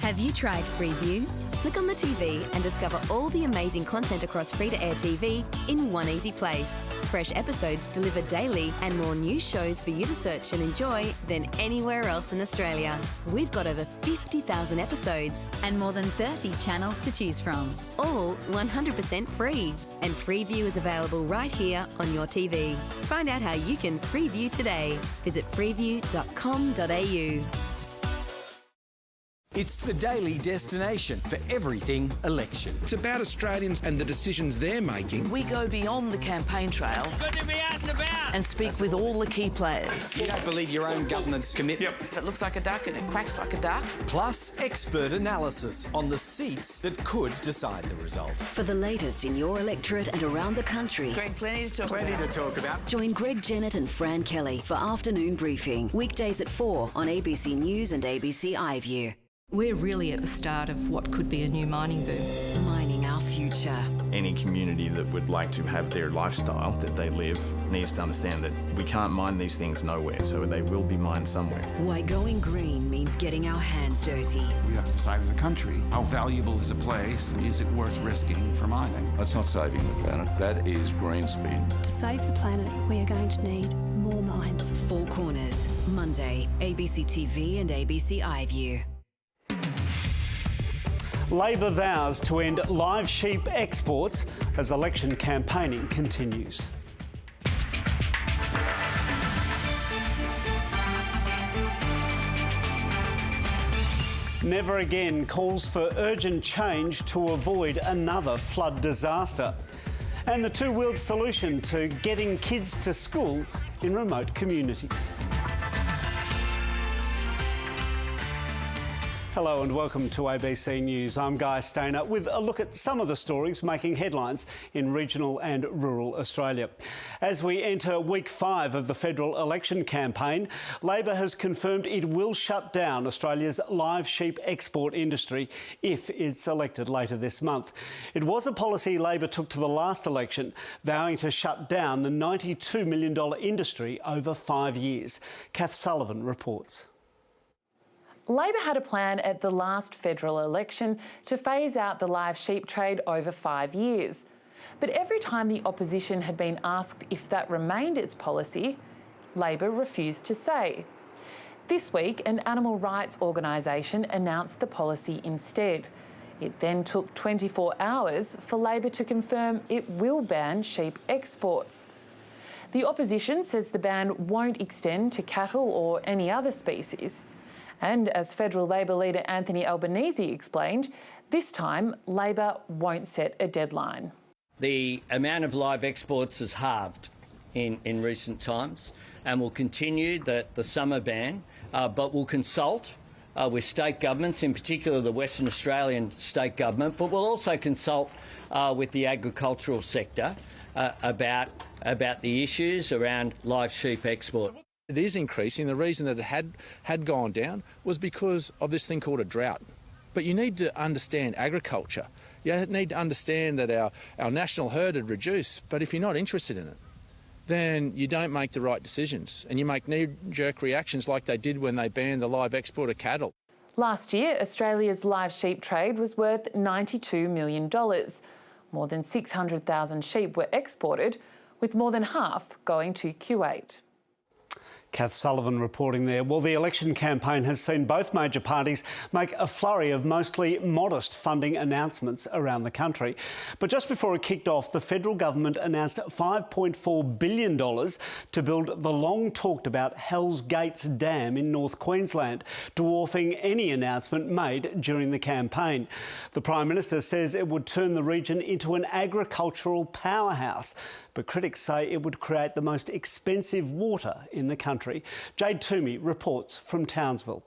Have you tried Freeview? Click on the TV and discover all the amazing content across free-to-air TV in one easy place. Fresh episodes delivered daily and more new shows for you to search and enjoy than anywhere else in Australia. We've got over 50,000 episodes and more than 30 channels to choose from, all 100% free. And Freeview is available right here on your TV. Find out how you can Freeview today. Visit freeview.com.au. It's the daily destination for everything election. It's about Australians and the decisions they're making. We go beyond the campaign trail. Good to be out and about. And speak with all the key players. You don't believe your own government's commitment. If it looks like a duck and it quacks like a duck. Plus, expert analysis on the seats that could decide the result. For the latest in your electorate and around the country. Greg, plenty to talk about. Join Greg Jennett and Fran Kelly for afternoon briefing. Weekdays at 4 on ABC News and ABC iView. We're really at the start of what could be a new mining boom. Mining our future. Any community that would like to have their lifestyle that they live needs to understand that we can't mine these things nowhere, so they will be mined somewhere. Why going green means getting our hands dirty. We have to decide as a country, how valuable is a place and is it worth risking for mining? That's not saving the planet, that is green speed. To save the planet, we are going to need more mines. Four Corners, Monday, ABC TV and ABC iView. Labor vows to end live sheep exports as election campaigning continues. Never again calls for urgent change to avoid another flood disaster. And the two-wheeled solution to getting kids to school in remote communities. Hello and welcome to ABC News. I'm Guy Stainer with a look at some of the stories making headlines in regional and rural Australia. As we enter week 5 of the federal election campaign, Labor has confirmed it will shut down Australia's live sheep export industry if it's elected later this month. It was a policy Labor took to the last election, vowing to shut down the $92 million industry over 5 years. Kath Sullivan reports. Labor had a plan at the last federal election to phase out the live sheep trade over 5 years. But every time the opposition had been asked if that remained its policy, Labor refused to say. This week, an animal rights organisation announced the policy instead. It then took 24 hours for Labor to confirm it will ban sheep exports. The opposition says the ban won't extend to cattle or any other species. And as federal Labor leader Anthony Albanese explained, this time Labor won't set a deadline. The amount of live exports has halved in recent times and will continue the summer ban, but we'll consult with state governments, in particular the Western Australian state government, but we'll also consult with the agricultural sector about the issues around live sheep export. It is increasing. The reason that it had gone down was because of this thing called a drought. But you need to understand agriculture. You need to understand that our national herd had reduced, but if you're not interested in it, then you don't make the right decisions and you make knee-jerk reactions like they did when they banned the live export of cattle. Last year, Australia's live sheep trade was worth $92 million. More than 600,000 sheep were exported, with more than half going to Kuwait. Kath Sullivan reporting there. Well, the election campaign has seen both major parties make a flurry of mostly modest funding announcements around the country. But just before it kicked off, the federal government announced $5.4 billion to build the long-talked-about Hells Gates Dam in North Queensland, dwarfing any announcement made during the campaign. The Prime Minister says it would turn the region into an agricultural powerhouse, but critics say it would create the most expensive water in the country. Jade Toomey reports from Townsville.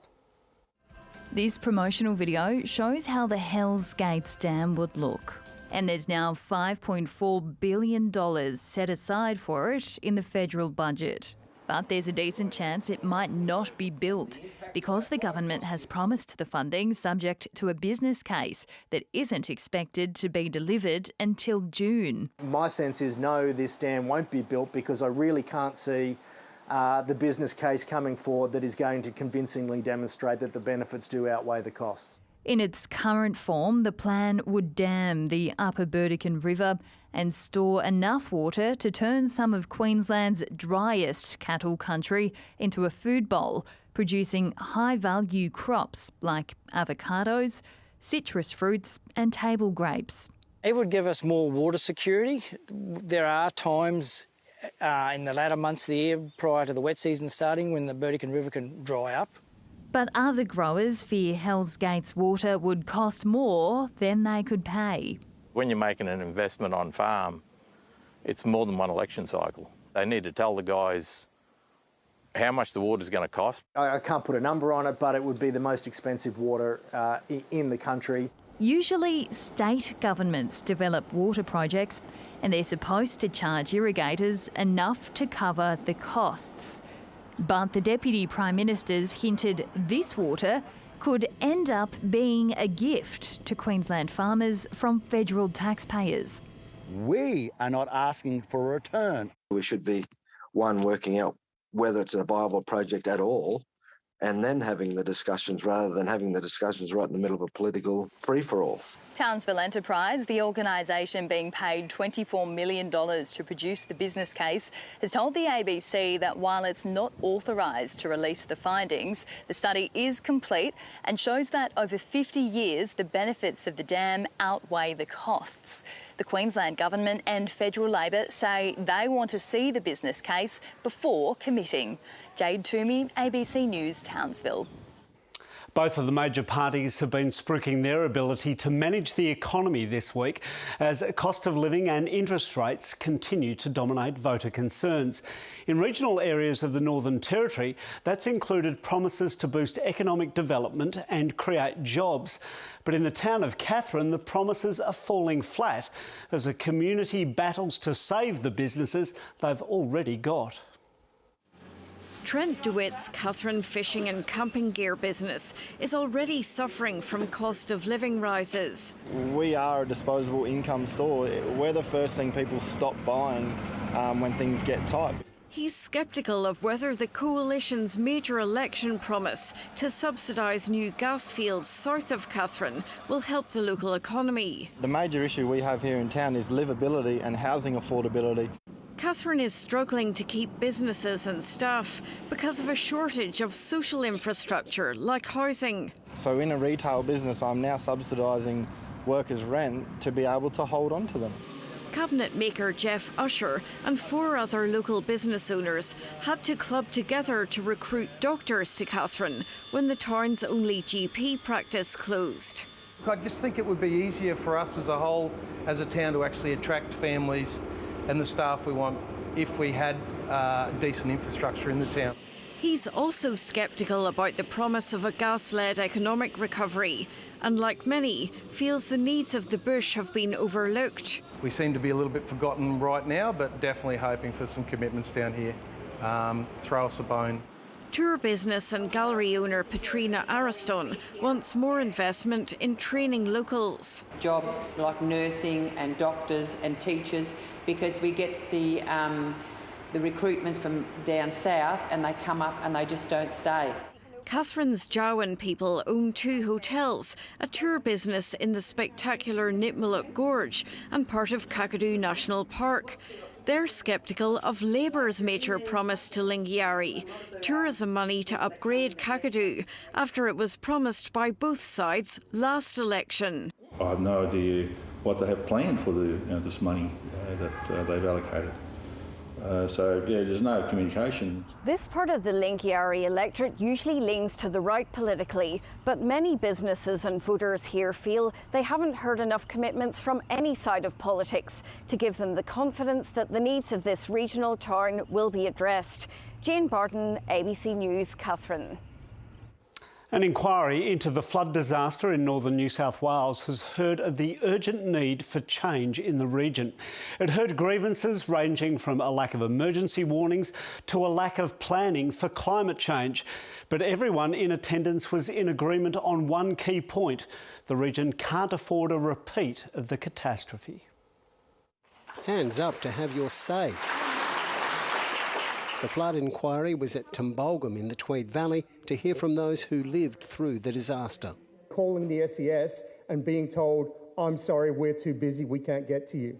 This promotional video shows how the Hells Gates Dam would look. And there's now $5.4 billion set aside for it in the federal budget. But there's a decent chance it might not be built because the government has promised the funding subject to a business case that isn't expected to be delivered until June. My sense is no, this dam won't be built because I really can't see the business case coming forward that is going to convincingly demonstrate that the benefits do outweigh the costs. In its current form, the plan would dam the Upper Burdekin River and store enough water to turn some of Queensland's driest cattle country into a food bowl, producing high-value crops like avocados, citrus fruits and table grapes. It would give us more water security. There are times in the latter months of the year prior to the wet season starting when the Burdekin River can dry up. But other growers fear Hells Gates water would cost more than they could pay. When you're making an investment on farm, it's more than one election cycle. They need to tell the guys how much the water's going to cost. I can't put a number on it, but it would be the most expensive water in the country. Usually, state governments develop water projects and they're supposed to charge irrigators enough to cover the costs. But the Deputy Prime Minister's hinted this water could end up being a gift to Queensland farmers from federal taxpayers. We are not asking for a return. We should be, one, working out whether it's a viable project at all, and then having the discussions rather than having the discussions right in the middle of a political free-for-all. Townsville Enterprise, the organisation being paid $24 million to produce the business case, has told the ABC that while it's not authorised to release the findings, the study is complete and shows that over 50 years the benefits of the dam outweigh the costs. The Queensland Government and Federal Labor say they want to see the business case before committing. Jade Toomey, ABC News, Townsville. Both of the major parties have been spruiking their ability to manage the economy this week as cost of living and interest rates continue to dominate voter concerns. In regional areas of the Northern Territory, that's included promises to boost economic development and create jobs. But in the town of Katherine, the promises are falling flat as the community battles to save the businesses they've already got. Trent DeWitt's Katherine fishing and camping gear business is already suffering from cost of living rises. We are a disposable income store. We're the first thing people stop buying when things get tight. He's sceptical of whether the Coalition's major election promise to subsidise new gas fields south of Katherine will help the local economy. The major issue we have here in town is livability and housing affordability. Katherine is struggling to keep businesses and staff because of a shortage of social infrastructure like housing. So in a retail business, I'm now subsidising workers' rent to be able to hold on to them. Cabinet maker Jeff Usher and 4 other local business owners had to club together to recruit doctors to Katherine when the town's only GP practice closed. I just think it would be easier for us as a whole, as a town, to actually attract families and the staff we want if we had decent infrastructure in the town. He's also sceptical about the promise of a gas-led economic recovery and, like many, feels the needs of the bush have been overlooked. We seem to be a little bit forgotten right now, but definitely hoping for some commitments down here. Throw us a bone. Tour business and gallery owner Patrina Ariston wants more investment in training locals. Jobs like nursing and doctors and teachers, because we get the recruitments from down south and they come up and they just don't stay. Katherine's Jawan people own 2 hotels, a tour business in the spectacular Nipmuc Gorge and part of Kakadu National Park. They're sceptical of Labour's major promise to Lingiari, tourism money to upgrade Kakadu, after it was promised by both sides last election. I have no idea what they have planned for this money that they've allocated. So, yeah, there's no communication. This part of the Lingiari electorate usually leans to the right politically, but many businesses and voters here feel they haven't heard enough commitments from any side of politics to give them the confidence that the needs of this regional town will be addressed. Jane Barton, ABC News, Katherine. An inquiry into the flood disaster in northern New South Wales has heard of the urgent need for change in the region. It heard grievances ranging from a lack of emergency warnings to a lack of planning for climate change. But everyone in attendance was in agreement on one key point: the region can't afford a repeat of the catastrophe. Hands up to have your say. The flood inquiry was at Tumbulgum in the Tweed Valley to hear from those who lived through the disaster. Calling the SES and being told, "I'm sorry, we're too busy, we can't get to you."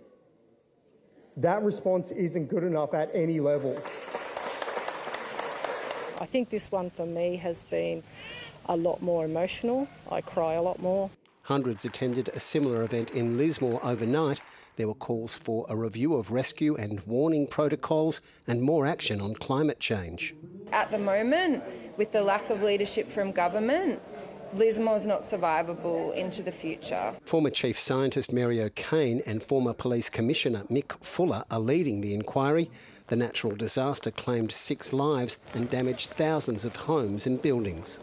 That response isn't good enough at any level. I think this one for me has been a lot more emotional. I cry a lot more. Hundreds attended a similar event in Lismore overnight. There were calls for a review of rescue and warning protocols and more action on climate change. At the moment, with the lack of leadership from government, Lismore's not survivable into the future. Former Chief Scientist Mary O'Kane and former Police Commissioner Mick Fuller are leading the inquiry. The natural disaster claimed 6 lives and damaged thousands of homes and buildings.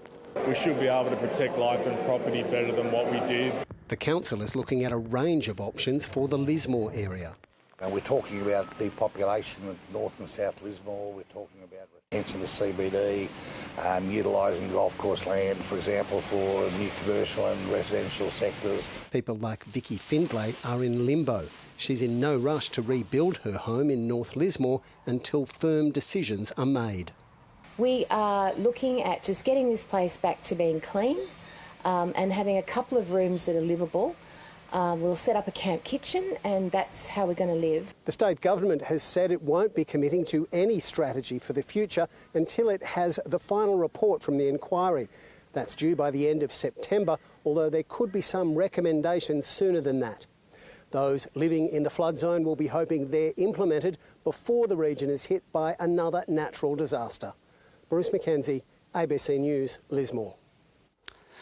We should be able to protect life and property better than what we did. The council is looking at a range of options for the Lismore area. We're talking about depopulation of North and South Lismore. We're talking about retention of the CBD, utilising golf course land, for example, for new commercial and residential sectors. People like Vicky Findlay are in limbo. She's in no rush to rebuild her home in North Lismore until firm decisions are made. We are looking at just getting this place back to being clean and having a couple of rooms that are livable. We'll set up a camp kitchen and that's how we're going to live. The state government has said it won't be committing to any strategy for the future until it has the final report from the inquiry. That's due by the end of September, although there could be some recommendations sooner than that. Those living in the flood zone will be hoping they're implemented before the region is hit by another natural disaster. Bruce Mackenzie, ABC News, Lismore.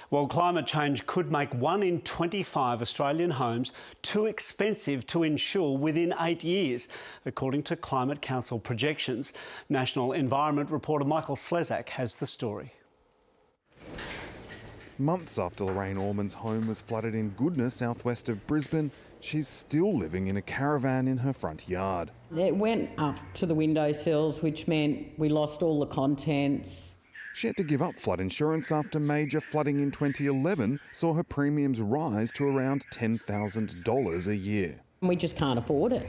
Well, climate change could make 1 in 25 Australian homes too expensive to insure within 8 years, according to Climate Council projections. National Environment reporter Michael Slezak has the story. Months after Lorraine Orman's home was flooded in Goodna, southwest of Brisbane, she's still living in a caravan in her front yard. It went up to the windowsills, which meant we lost all the contents. She had to give up flood insurance after major flooding in 2011 saw her premiums rise to around $10,000 a year. We just can't afford it.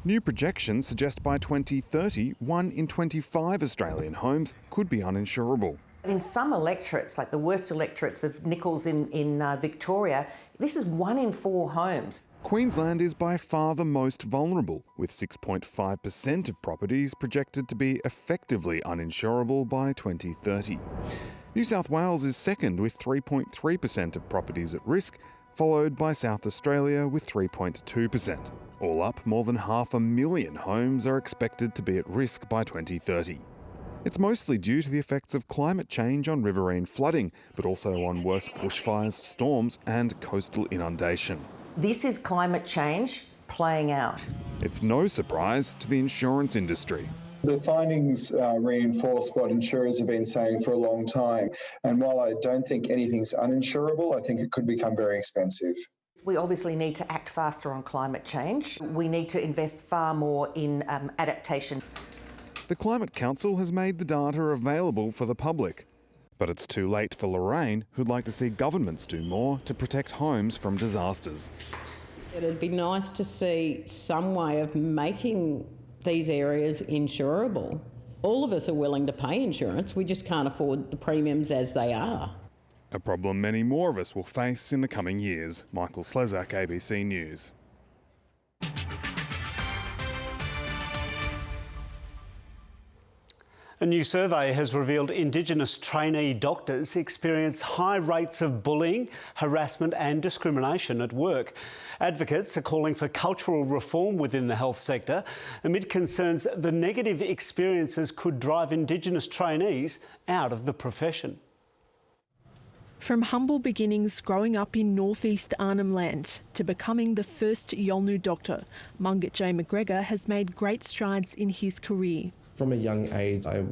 New projections suggest by 2030, 1 in 25 Australian homes could be uninsurable. In some electorates, like the worst electorates of Nichols in Victoria, this is 1 in 4 homes. Queensland is by far the most vulnerable, with 6.5% of properties projected to be effectively uninsurable by 2030. New South Wales is second with 3.3% of properties at risk, followed by South Australia with 3.2%. All up, more than 500,000 homes are expected to be at risk by 2030. It's mostly due to the effects of climate change on riverine flooding, but also on worse bushfires, storms and coastal inundation. This is climate change playing out. It's no surprise to the insurance industry. The findings reinforce what insurers have been saying for a long time. And while I don't think anything's uninsurable, I think it could become very expensive. We obviously need to act faster on climate change. We need to invest far more in adaptation. The Climate Council has made the data available for the public. But it's too late for Lorraine, who'd like to see governments do more to protect homes from disasters. It'd be nice to see some way of making these areas insurable. All of us are willing to pay insurance, we just can't afford the premiums as they are. A problem many more of us will face in the coming years. Michael Slezak, ABC News. A new survey has revealed Indigenous trainee doctors experience high rates of bullying, harassment and discrimination at work. Advocates are calling for cultural reform within the health sector amid concerns the negative experiences could drive Indigenous trainees out of the profession. From humble beginnings growing up in northeast Arnhem Land to becoming the first Yolngu doctor, Mungat J. McGregor has made great strides in his career. From a young age, I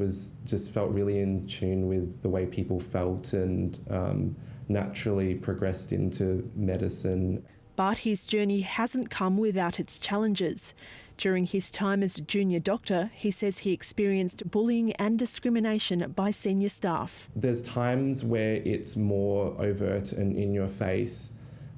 just felt really in tune with the way people felt and naturally progressed into medicine. But his journey hasn't come without its challenges. During his time as a junior doctor, he says he experienced bullying and discrimination by senior staff. There's times where it's more overt and in your face,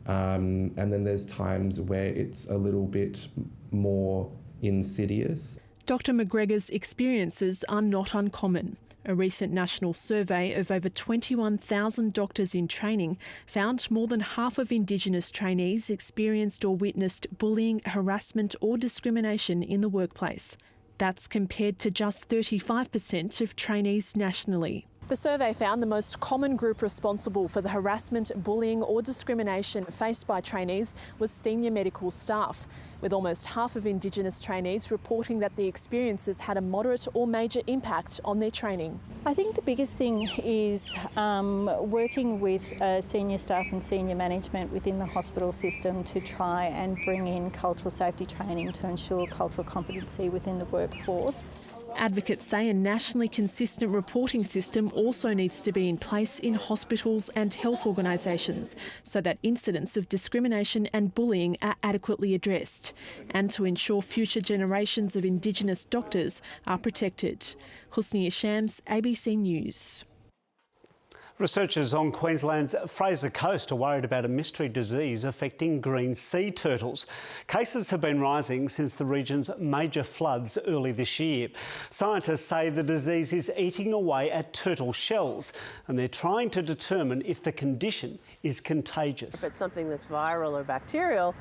and then there's times where it's a little bit more insidious. Dr McGregor's experiences are not uncommon. A recent national survey of over 21,000 doctors in training found more than half of Indigenous trainees experienced or witnessed bullying, harassment or discrimination in the workplace. That's compared to just 35% of trainees nationally. The survey found the most common group responsible for the harassment, bullying or discrimination faced by trainees was senior medical staff, with almost half of Indigenous trainees reporting that the experiences had a moderate or major impact on their training. I think the biggest thing is working with senior staff and senior management within the hospital system to try and bring in cultural safety training to ensure cultural competency within the workforce. Advocates say a nationally consistent reporting system also needs to be in place in hospitals and health organisations so that incidents of discrimination and bullying are adequately addressed, and to ensure future generations of Indigenous doctors are protected. Husni Shams, ABC News. Researchers on Queensland's Fraser Coast are worried about a mystery disease affecting green sea turtles. Cases have been rising since the region's major floods early this year. Scientists say the disease is eating away at turtle shells, and they're trying to determine if the condition is contagious. If it's something that's viral or bacterial,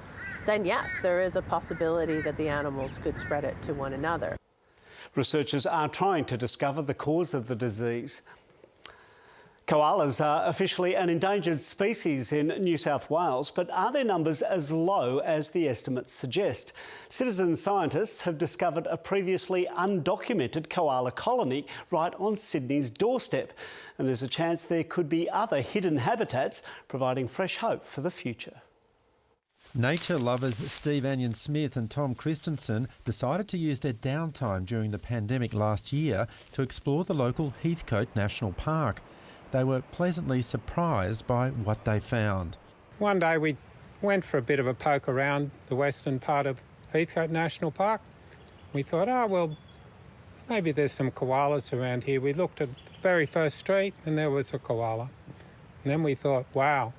then yes, there is a possibility that the animals could spread it to one another. Researchers are trying to discover the cause of the disease. Koalas are officially an endangered species in New South Wales, but are their numbers as low as the estimates suggest? Citizen scientists have discovered a previously undocumented koala colony right on Sydney's doorstep, and there's a chance there could be other hidden habitats, providing fresh hope for the future. Nature lovers Steve Anyon-Smith and Tom Christensen decided to use their downtime during the pandemic last year to explore the local Heathcote National Park. They were pleasantly surprised by what they found. One day we went for a bit of a poke around the western part of Heathcote National Park. We thought, oh, well, maybe there's some koalas around here. We looked at the very first street and there was a koala. And then we thought, wow,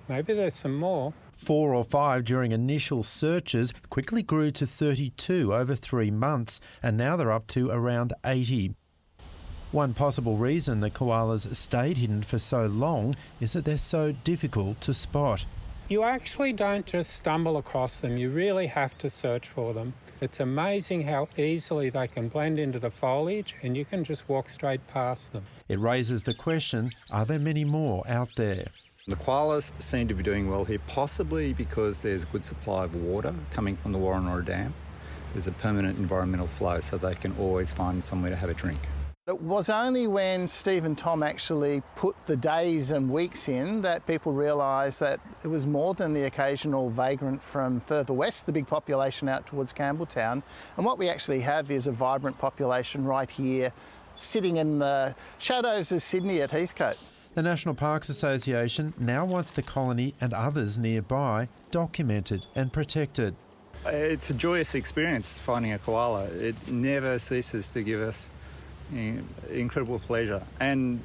maybe there's some more. 4 or 5 during initial searches quickly grew to 32 over 3 months, and now they're up to around 80. One possible reason the koalas stayed hidden for so long is that they're so difficult to spot. You actually don't just stumble across them, you really have to search for them. It's amazing how easily they can blend into the foliage and you can just walk straight past them. It raises the question, are there many more out there? The koalas seem to be doing well here, possibly because there's a good supply of water coming from the Warrenora Dam. There's a permanent environmental flow, so they can always find somewhere to have a drink. It was only when Steve and Tom actually put the days and weeks in that people realised that it was more than the occasional vagrant from further west, the big population out towards Campbelltown. And what we actually have is a vibrant population right here, sitting in the shadows of Sydney at Heathcote. The National Parks Association now wants the colony and others nearby documented and protected. It's a joyous experience finding a koala. It never ceases to give us incredible pleasure, and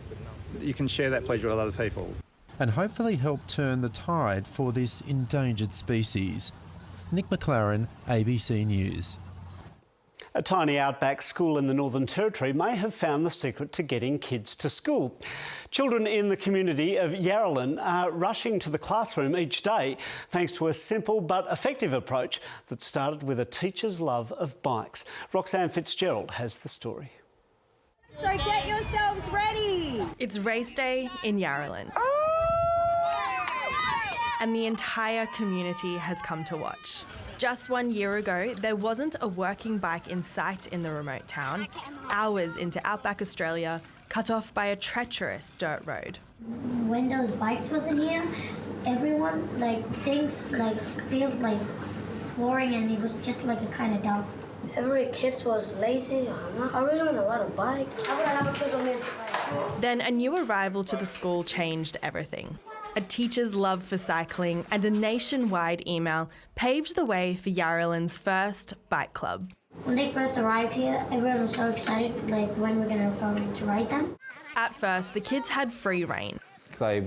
you can share that pleasure with other people. And hopefully help turn the tide for this endangered species. Nick McLaren, ABC News. A tiny outback school in the Northern Territory may have found the secret to getting kids to school. Children in the community of Yarralin are rushing to the classroom each day thanks to a simple but effective approach that started with a teacher's love of bikes. Roxanne Fitzgerald has the story. So get yourselves ready! It's race day in Yarralin. And the entire community has come to watch. Just 1 year ago, there wasn't a working bike in sight in the remote town, hours into outback Australia, cut off by a treacherous dirt road. When those bikes wasn't here, everyone, things, felt, boring, and it was just, a kind of dark. Every kid was lazy. I really want a lot of bike. Then a new arrival to the school changed everything. A teacher's love for cycling and a nationwide email paved the way for Yarralan's first bike club. When they first arrived here, everyone was so excited, like when we're going to ride them. At first, the kids had free rein. They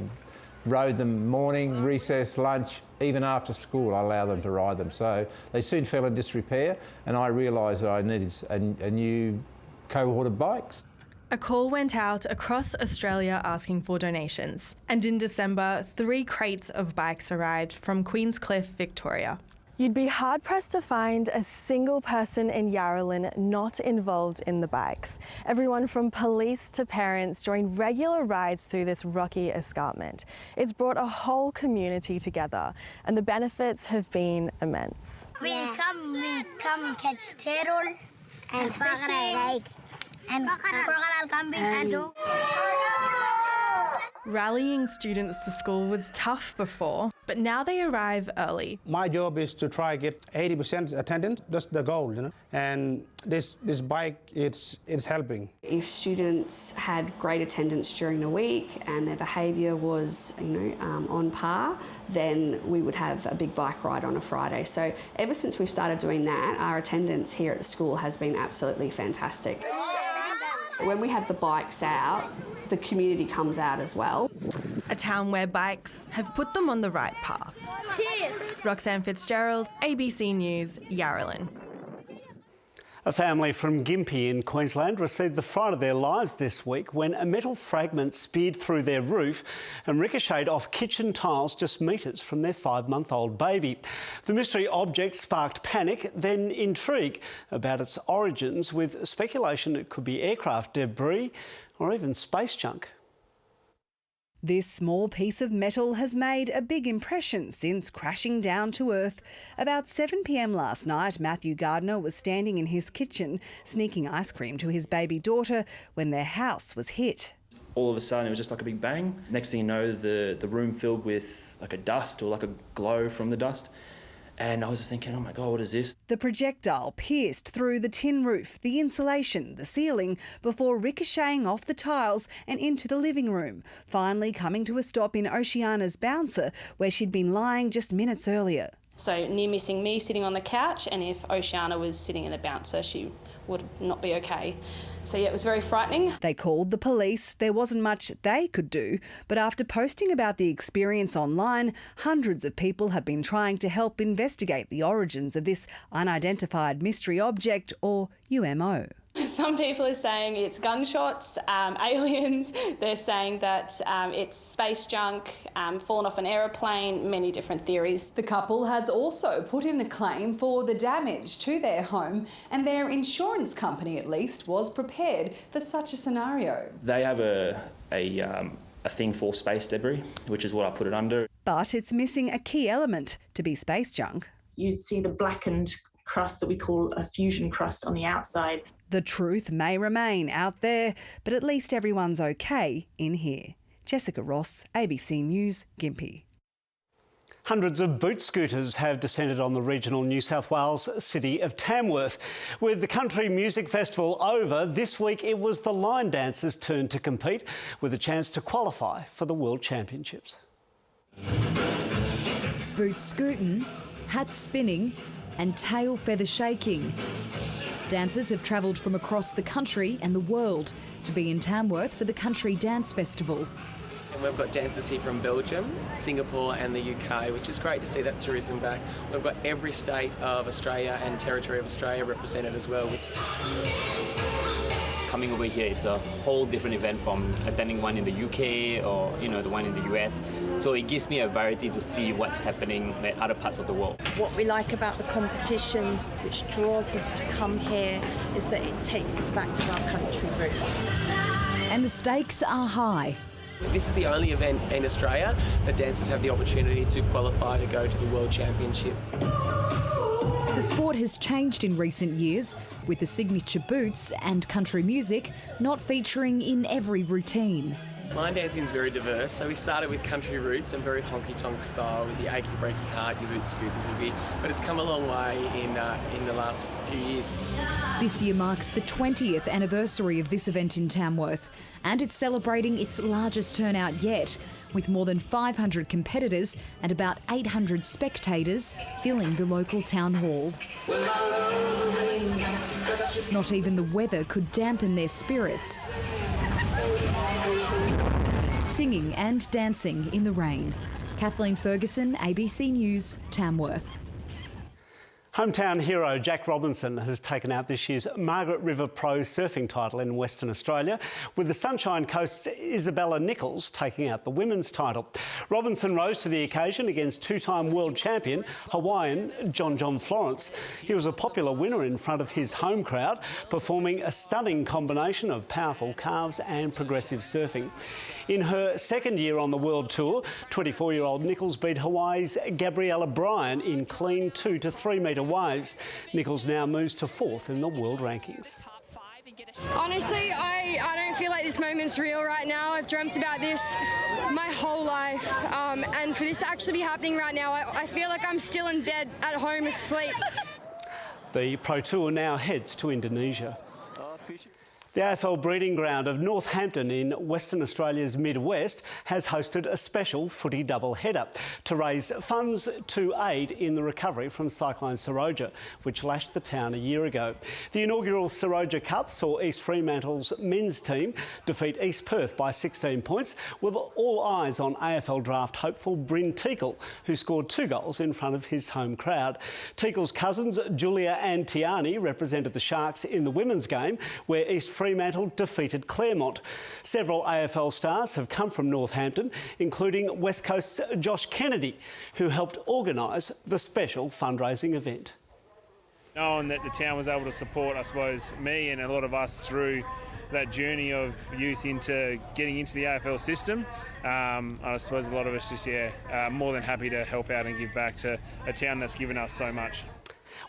rode them morning, recess, lunch, even after school I allowed them to ride them. So they soon fell in disrepair and I realised that I needed a new cohort of bikes. A call went out across Australia asking for donations. And in December, 3 crates of bikes arrived from Queenscliff, Victoria. You'd be hard-pressed to find a single person in Yarralan not involved in the bikes. Everyone from police to parents joined regular rides through this rocky escarpment. It's brought a whole community together, and the benefits have been immense. We come catch turtle and fishing and crocodile camping and do. Rallying students to school was tough before, but now they arrive early. My job is to try get 80% attendance. That's the goal, you know. And this bike, it's helping. If students had great attendance during the week and their behaviour was, on par, then we would have a big bike ride on a Friday. So ever since we've started doing that, our attendance here at the school has been absolutely fantastic. When we have the bikes out, the community comes out as well. A town where bikes have put them on the right path. Cheers! Roxanne Fitzgerald, ABC News, Yarralan. A family from Gympie in Queensland received the fright of their lives this week when a metal fragment speared through their roof and ricocheted off kitchen tiles just metres from their 5-month-old baby. The mystery object sparked panic, then intrigue about its origins, with speculation it could be aircraft debris or even space junk. This small piece of metal has made a big impression since crashing down to earth. About 7 p.m. last night, Matthew Gardner was standing in his kitchen sneaking ice cream to his baby daughter when their house was hit. All of a sudden it was just like a big bang. Next thing you know, the room filled with like a dust or like a glow from the dust. And I was just thinking, oh my God, what is this? The projectile pierced through the tin roof, the insulation, the ceiling, before ricocheting off the tiles and into the living room, finally coming to a stop in Oceana's bouncer, where she'd been lying just minutes earlier. So near missing me sitting on the couch, and if Oceana was sitting in the bouncer, she would not be okay. So yeah, it was very frightening. They called the police. There wasn't much they could do, but after posting about the experience online, hundreds of people have been trying to help investigate the origins of this unidentified mystery object, or UMO. Some people are saying it's gunshots, aliens. They're saying that it's space junk, fallen off an aeroplane, many different theories. The couple has also put in a claim for the damage to their home, and their insurance company, at least, was prepared for such a scenario. They have a thing for space debris, which is what I put it under. But it's missing a key element to be space junk. You'd see the blackened crust that we call a fusion crust on the outside. The truth may remain out there, but at least everyone's okay in here. Jessica Ross, ABC News, Gympie. Hundreds of boot scooters have descended on the regional New South Wales city of Tamworth. With the Country Music Festival over, this week it was the line dancers' turn to compete, with a chance to qualify for the World Championships. Boot scooting, hat spinning and tail feather shaking. Dancers have travelled from across the country and the world to be in Tamworth for the Country Dance Festival. And we've got dancers here from Belgium, Singapore and the UK, which is great to see that tourism back. We've got every state of Australia and territory of Australia represented as well. Coming over here, it's a whole different event from attending one in the UK or, the one in the US. So it gives me a variety to see what's happening in other parts of the world. What we like about the competition, which draws us to come here, is that it takes us back to our country roots. And the stakes are high. This is the only event in Australia that dancers have the opportunity to qualify to go to the World Championships. The sport has changed in recent years, with the signature boots and country music not featuring in every routine. Line dancing is very diverse, so we started with country roots and very honky-tonk style with the achy breaky heart, your boots scoop and boogie, but it's come a long way in the last few years. This year marks the 20th anniversary of this event in Tamworth, and it's celebrating its largest turnout yet, with more than 500 competitors and about 800 spectators filling the local town hall. Not even the weather could dampen their spirits. Singing and dancing in the rain. Kathleen Ferguson, ABC News, Tamworth. Hometown hero Jack Robinson has taken out this year's Margaret River Pro surfing title in Western Australia, with the Sunshine Coast's Isabella Nichols taking out the women's title. Robinson rose to the occasion against two-time world champion Hawaiian John Florence. He was a popular winner in front of his home crowd, performing a stunning combination of powerful carves and progressive surfing. In her second year on the World Tour, 24-year-old Nichols beat Hawaii's Gabriella Bryan in clean 2 to 3 metre waves. Nichols now moves to 4th in the world rankings. Honestly, I don't feel like this moment's real right now. I've dreamt about this my whole life, and for this to actually be happening right now, I feel like I'm still in bed at home asleep. The Pro Tour now heads to Indonesia. The AFL breeding ground of Northampton in Western Australia's Midwest has hosted a special footy doubleheader to raise funds to aid in the recovery from Cyclone Seroja, which lashed the town a year ago. The inaugural Seroja Cup saw East Fremantle's men's team defeat East Perth by 16 points, with all eyes on AFL draft hopeful Bryn Teakle, who scored 2 goals in front of his home crowd. Teakle's cousins Julia and Tiani represented the Sharks in the women's game, where East Fremantle defeated Claremont. Several AFL stars have come from Northampton, including West Coast's Josh Kennedy, who helped organise the special fundraising event. Knowing that the town was able to support, I suppose, me and a lot of us through that journey of youth into getting into the AFL system, I suppose a lot of us just, more than happy to help out and give back to a town that's given us so much.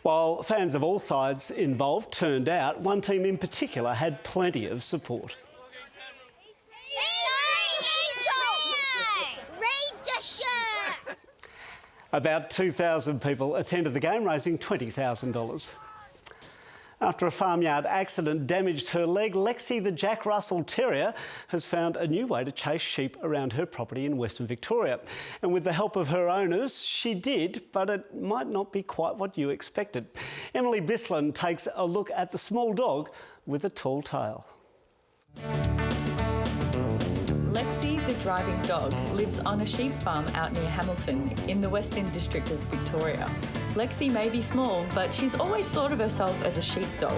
While fans of all sides involved turned out, one team in particular had plenty of support. About 2,000 people attended the game, raising $20,000. After a farmyard accident damaged her leg, Lexi the Jack Russell Terrier has found a new way to chase sheep around her property in Western Victoria. And with the help of her owners, she did, but it might not be quite what you expected. Emily Bislin takes a look at the small dog with a tall tail. Lexi, the driving dog, lives on a sheep farm out near Hamilton in the Western District of Victoria. Lexi may be small, but she's always thought of herself as a sheepdog.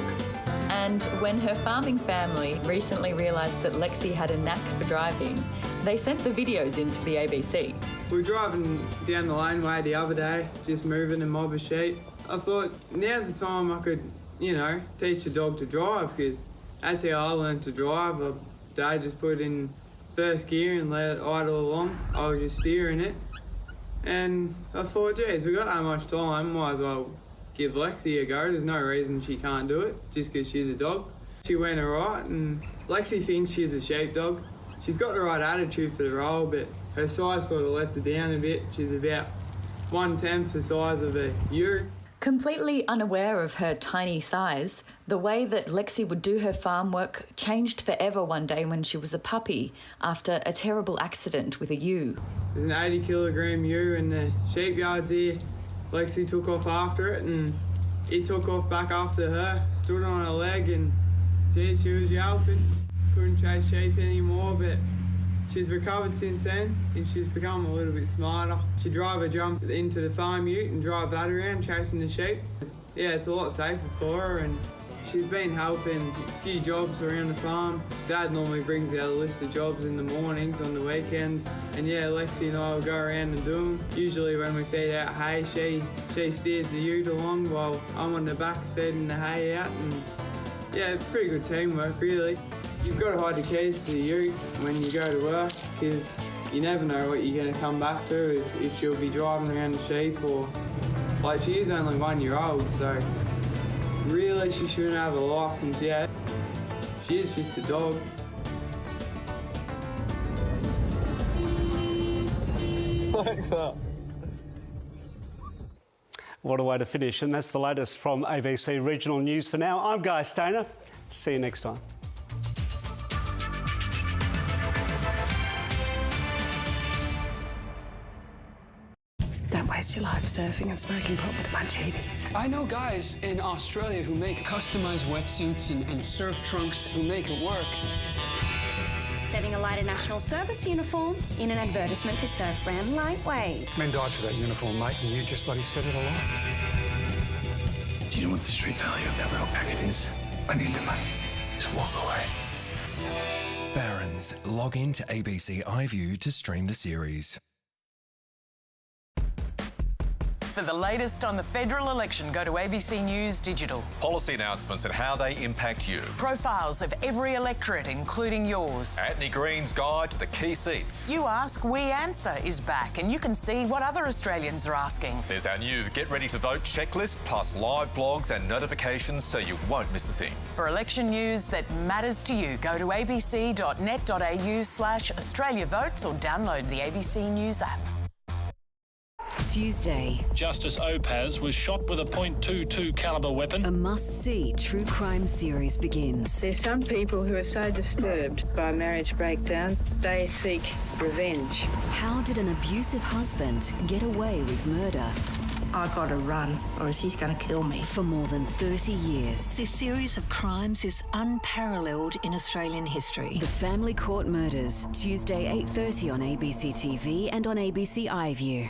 And when her farming family recently realised that Lexi had a knack for driving, they sent the videos into the ABC. We were driving down the laneway the other day, just moving a mob of sheep. I thought, now's the time I could, teach the dog to drive, because that's how I learned to drive. Dad just put it in first gear and let it idle along. I was just steering it. And I thought, geez, we got that much time, might as well give Lexi a go. There's no reason she can't do it, just because she's a dog. She went alright, and Lexi thinks she's a sheepdog. She's got the right attitude for the role, but her size sort of lets her down a bit. She's about 1/10 the size of a ewe. Completely unaware of her tiny size, the way that Lexi would do her farm work changed forever one day when she was a puppy after a terrible accident with a ewe. There's an 80-kilogram ewe in the sheep yards here. Lexi took off after it, and it took off back after her, stood on her leg, and geez, she was yelping. Couldn't chase sheep anymore, but she's recovered since then, and she's become a little bit smarter. She drive a jump into the farm ute and drive that around, chasing the sheep. Yeah, it's a lot safer for her, and she's been helping a few jobs around the farm. Dad normally brings out a list of jobs in the mornings, on the weekends, and yeah, Lexi and I will go around and do them. Usually when we feed out hay, she steers the ute along while I'm on the back feeding the hay out, and yeah, it's pretty good teamwork, really. You've got to hide the keys to the ute when you go to work, because you never know what you're going to come back to, if she'll be driving around the sheep, or like, she is only 1 year old, so really she shouldn't have a licence yet. She is just a dog. Thanks, What a way to finish. And that's the latest from ABC Regional News for now. I'm Guy Stainer. See you next time. Don't waste your life surfing and smoking pot with a bunch of hippies. I know guys in Australia who make customized wetsuits and surf trunks who make it work. Setting alight a national service uniform in an advertisement for surf brand Lightweight. Men died for that uniform, mate, and you just bloody set it alight. Do you know what the street value of that little packet is? I need the money. Just walk away. Barron's. Log in to ABC iView to stream the series. For the latest on the federal election, go to ABC News Digital. Policy announcements and how they impact you. Profiles of every electorate, including yours. Anthony Green's guide to the key seats. You Ask, We Answer is back, and you can see what other Australians are asking. There's our new Get Ready to Vote checklist, plus live blogs and notifications so you won't miss a thing. For election news that matters to you, go to abc.net.au/Australia Votes or download the ABC News app. Tuesday. Justice Opaz was shot with a .22 caliber weapon. A must-see true crime series begins. There's some people who are so disturbed by marriage breakdown, they seek revenge. How did an abusive husband get away with murder? I gotta run, or else he's gonna kill me. For more than 30 years. This series of crimes is unparalleled in Australian history. The Family Court Murders, Tuesday 8:30 on ABC TV and on ABC iView.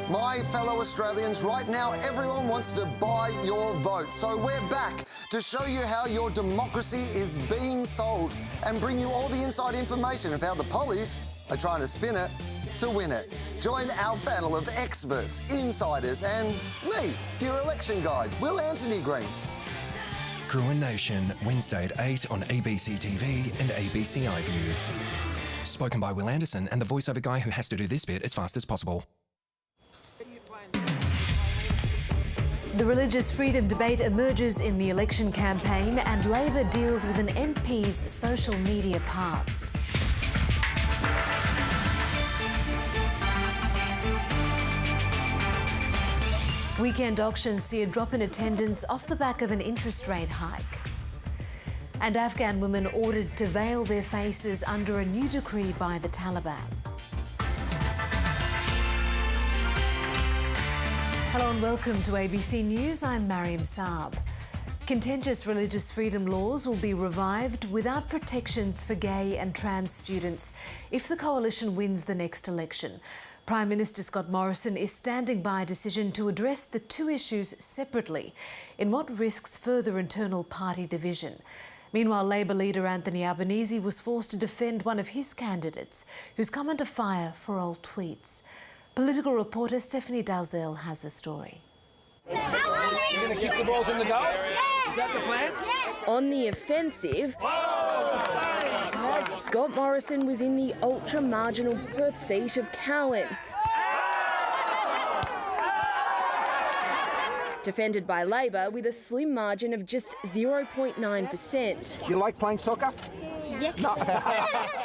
My fellow Australians, right now everyone wants to buy your vote. So we're back to show you how your democracy is being sold and bring you all the inside information of how the pollies are trying to spin it to win it. Join our panel of experts, insiders and me, your election guide, Will Anthony Green. Gruen Nation, Wednesday at 8 on ABC TV and ABC iView. Spoken by Will Anderson and the voiceover guy who has to do this bit as fast as possible. The religious freedom debate emerges in the election campaign and Labor deals with an MP's social media past. Weekend auctions see a drop in attendance off the back of an interest rate hike. And Afghan women ordered to veil their faces under a new decree by the Taliban. Hello and welcome to ABC News. I'm Mariam Saab. Contentious religious freedom laws will be revived without protections for gay and trans students if the coalition wins the next election. Prime Minister Scott Morrison is standing by a decision to address the two issues separately in what risks further internal party division. Meanwhile, Labor leader Anthony Albanese was forced to defend one of his candidates who's come under fire for old tweets. Political reporter Stephanie Dalzell has the story. You're going to kick the balls in the goal? Is that the plan? On the offensive, Scott Morrison was in the ultra-marginal Perth seat of Cowan. Defended by Labor with a slim margin of just 0.9%. You like playing soccer? Yeah. No.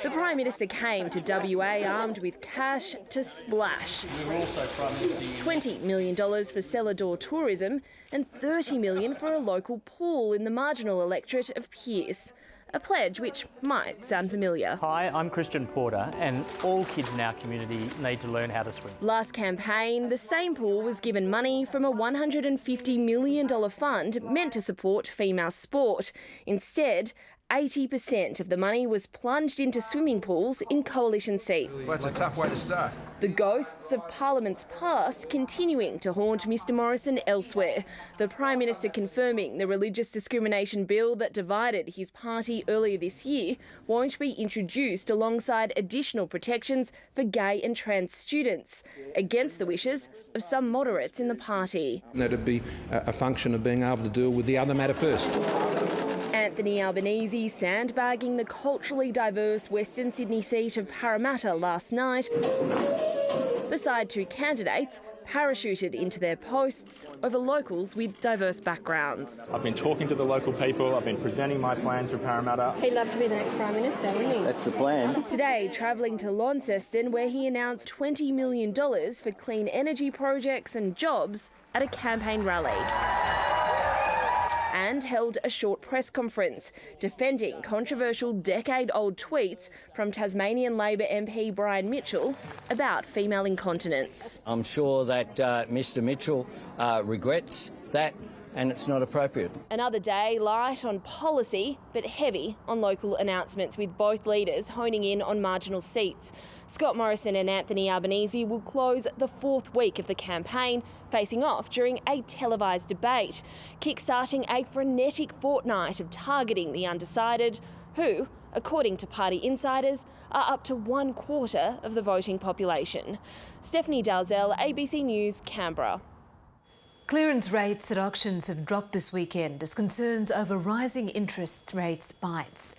The Prime Minister came to WA armed with cash to splash. $20 million for cellar door tourism and $30 million for a local pool in the marginal electorate of Pearce. A pledge which might sound familiar. Hi, I'm Christian Porter, and all kids in our community need to learn how to swim. Last campaign, the same pool was given money from a $150 million fund meant to support female sport. Instead, 80% of the money was plunged into swimming pools in coalition seats. Well, that's a tough way to start. The ghosts of Parliament's past continuing to haunt Mr Morrison elsewhere. The Prime Minister confirming the religious discrimination bill that divided his party earlier this year won't be introduced alongside additional protections for gay and trans students, against the wishes of some moderates in the party. That'd be a function of being able to deal with the other matter first. Anthony Albanese sandbagging the culturally diverse Western Sydney seat of Parramatta last night, beside two candidates parachuted into their posts over locals with diverse backgrounds. I've been talking to the local people, I've been presenting my plans for Parramatta. He'd love to be the next Prime Minister, wouldn't he? That's the plan. Today, travelling to Launceston, where he announced $20 million for clean energy projects and jobs at a campaign rally. And held a short press conference defending controversial decade-old tweets from Tasmanian Labor MP Brian Mitchell about female incontinence. I'm sure that Mr Mitchell regrets that, and it's not appropriate. Another day light on policy, but heavy on local announcements, with both leaders honing in on marginal seats. Scott Morrison and Anthony Albanese will close the fourth week of the campaign, facing off during a televised debate, kick-starting a frenetic fortnight of targeting the undecided, who, according to party insiders, are up to 1/4 of the voting population. Stephanie Dalzell, ABC News, Canberra. Clearance rates at auctions have dropped this weekend as concerns over rising interest rates bites.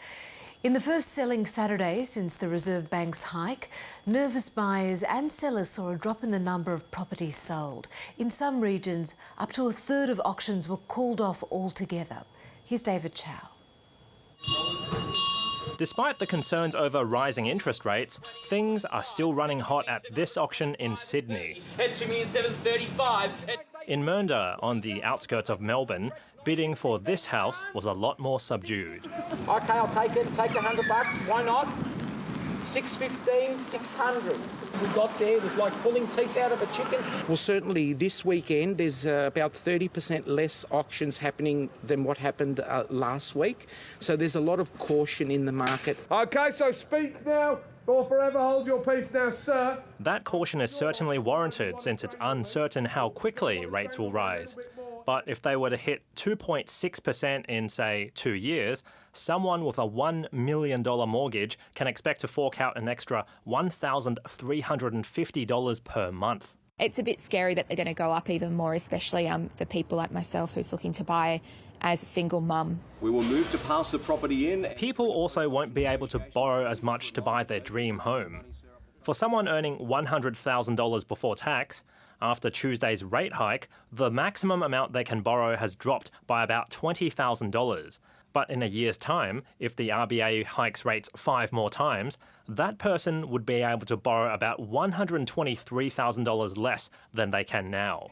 In the first selling Saturday since the Reserve Bank's hike, nervous buyers and sellers saw a drop in the number of properties sold. In some regions, up to a third of auctions were called off altogether. Here's David Chow. Despite the concerns over rising interest rates, things are still running hot at this auction in Sydney. Head to me at 7:35. In Mernda, on the outskirts of Melbourne, bidding for this house was a lot more subdued. Okay, I'll take it. Take $100. Why not? 615, 600. We got there. It was like pulling teeth out of a chicken. Well, certainly this weekend there's about 30% less auctions happening than what happened last week. So there's a lot of caution in the market. Okay, so speak now or forever hold your peace now, sir. That caution is certainly warranted since it's uncertain how quickly rates will rise. But if they were to hit 2.6% in, say, 2 years, someone with a $1 million mortgage can expect to fork out an extra $1,350 per month. It's a bit scary that they're going to go up even more, especially for people like myself who's looking to buy as a single mum. We will move to pass the property in. People also won't be able to borrow as much to buy their dream home. For someone earning $100,000 before tax, after Tuesday's rate hike, the maximum amount they can borrow has dropped by about $20,000. But in a year's time, if the RBA hikes rates 5 more times, that person would be able to borrow about $123,000 less than they can now.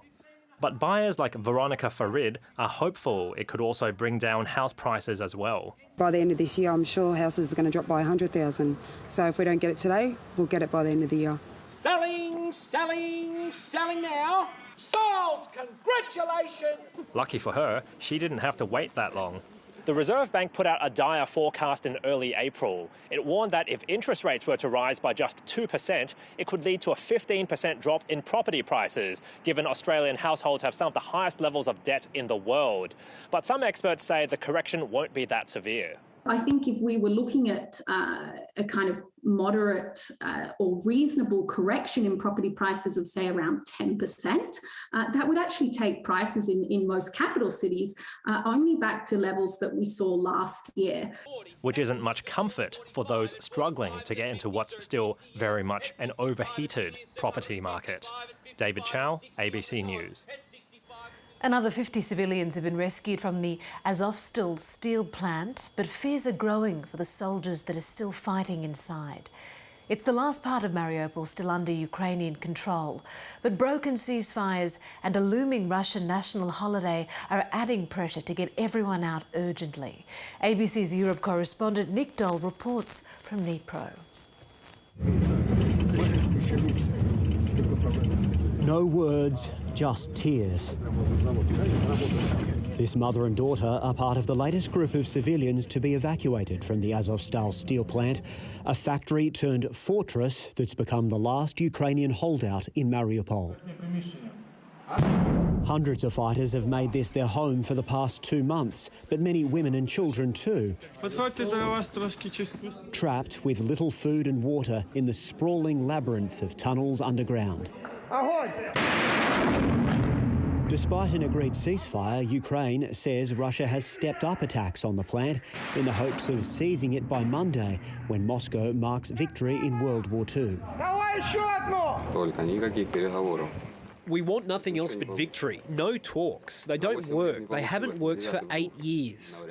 But buyers like Veronica Farid are hopeful it could also bring down house prices as well. By the end of this year, I'm sure houses are going to drop by 100,000. So if we don't get it today, we'll get it by the end of the year. Selling, selling, selling now. Sold! Congratulations! Lucky for her, she didn't have to wait that long. The Reserve Bank put out a dire forecast in early April. It warned that if interest rates were to rise by just 2%, it could lead to a 15% drop in property prices, given Australian households have some of the highest levels of debt in the world. But some experts say the correction won't be that severe. I think if we were looking at a kind of moderate or reasonable correction in property prices of, say, around 10%, that would actually take prices in most capital cities only back to levels that we saw last year. Which isn't much comfort for those struggling to get into what's still very much an overheated property market. David Chow, ABC News. Another 50 civilians have been rescued from the Azovstal steel plant, but fears are growing for the soldiers that are still fighting inside. It's the last part of Mariupol still under Ukrainian control, but broken ceasefires and a looming Russian national holiday are adding pressure to get everyone out urgently. ABC's Europe correspondent Nick Dole reports from Dnipro. No words, just tears. This mother and daughter are part of the latest group of civilians to be evacuated from the Azovstal steel plant, a factory turned fortress that's become the last Ukrainian holdout in Mariupol. Hundreds of fighters have made this their home for the past 2 months, but many women and children too. Trapped with little food and water in the sprawling labyrinth of tunnels underground. Despite an agreed ceasefire, Ukraine says Russia has stepped up attacks on the plant in the hopes of seizing it by Monday, when Moscow marks victory in World War II. We want nothing else but victory. No talks. They don't work. They haven't worked for 8 years.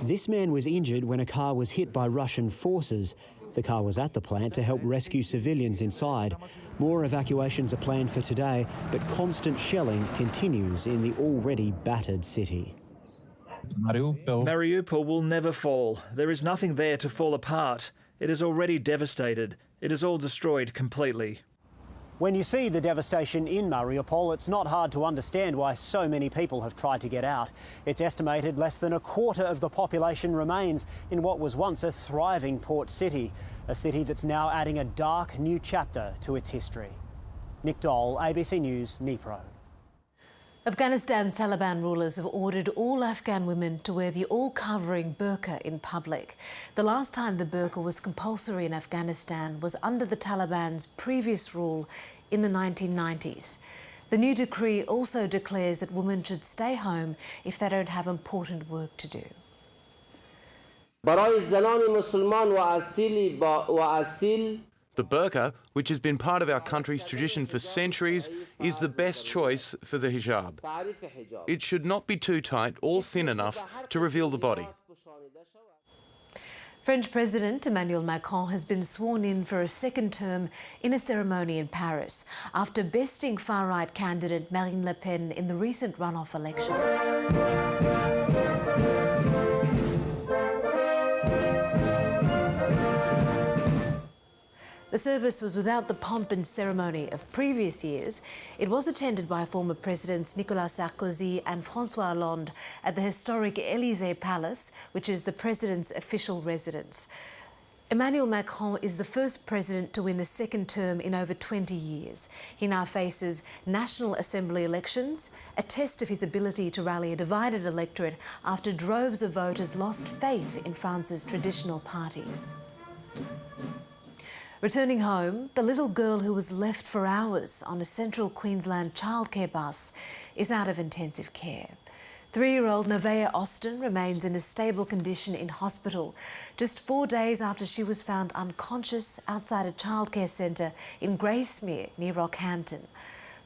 This man was injured when a car was hit by Russian forces. The car was at the plant to help rescue civilians inside. More evacuations are planned for today, but constant shelling continues in the already battered city. Mariupol will never fall. There is nothing there to fall apart. It is already devastated. It is all destroyed completely. When you see the devastation in Mariupol, it's not hard to understand why so many people have tried to get out. It's estimated less than a quarter of the population remains in what was once a thriving port city, a city that's now adding a dark new chapter to its history. Nick Dole, ABC News, Dnipro. Afghanistan's Taliban rulers have ordered all Afghan women to wear the all-covering burqa in public. The last time the burqa was compulsory in Afghanistan was under the Taliban's previous rule in the 1990s. The new decree also declares that women should stay home if they don't have important work to do. The burqa, which has been part of our country's tradition for centuries, is the best choice for the hijab. It should not be too tight or thin enough to reveal the body. French President Emmanuel Macron has been sworn in for a second term in a ceremony in Paris after besting far-right candidate Marine Le Pen in the recent runoff elections. The service was without the pomp and ceremony of previous years. It was attended by former Presidents Nicolas Sarkozy and François Hollande at the historic Élysée Palace, which is the President's official residence. Emmanuel Macron is the first president to win a second term in over 20 years. He now faces National Assembly elections, a test of his ability to rally a divided electorate after droves of voters lost faith in France's traditional parties. Returning home, the little girl who was left for hours on a central Queensland childcare bus is out of intensive care. 3-year-old Nevaeh Austin remains in a stable condition in hospital just 4 days after she was found unconscious outside a childcare centre in Gracemere near Rockhampton.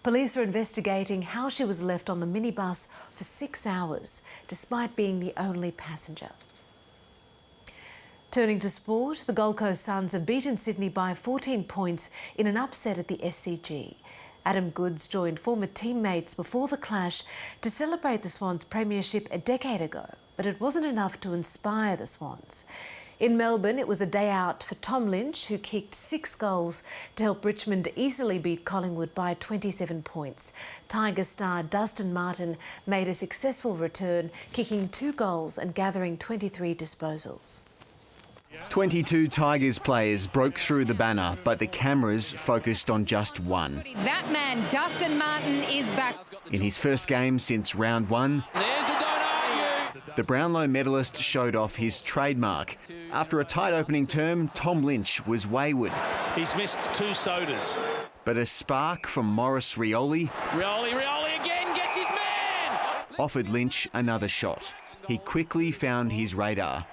Police are investigating how she was left on the minibus for 6 hours, despite being the only passenger. Turning to sport, the Gold Coast Suns have beaten Sydney by 14 points in an upset at the SCG. Adam Goodes joined former teammates before the clash to celebrate the Swans' premiership a decade ago, but it wasn't enough to inspire the Swans. In Melbourne, it was a day out for Tom Lynch, who kicked 6 goals to help Richmond easily beat Collingwood by 27 points. Tiger star Dustin Martin made a successful return, kicking 2 goals and gathering 23 disposals. 22 Tigers players broke through the banner, but the cameras focused on just one. That man, Dustin Martin, is back. In his first game since round 1, the Brownlow medalist showed off his trademark. After a tight opening term, Tom Lynch was wayward. He's missed 2 sodas. But a spark from Maurice Rioli again gets his man! Offered Lynch another shot. He quickly found his radar,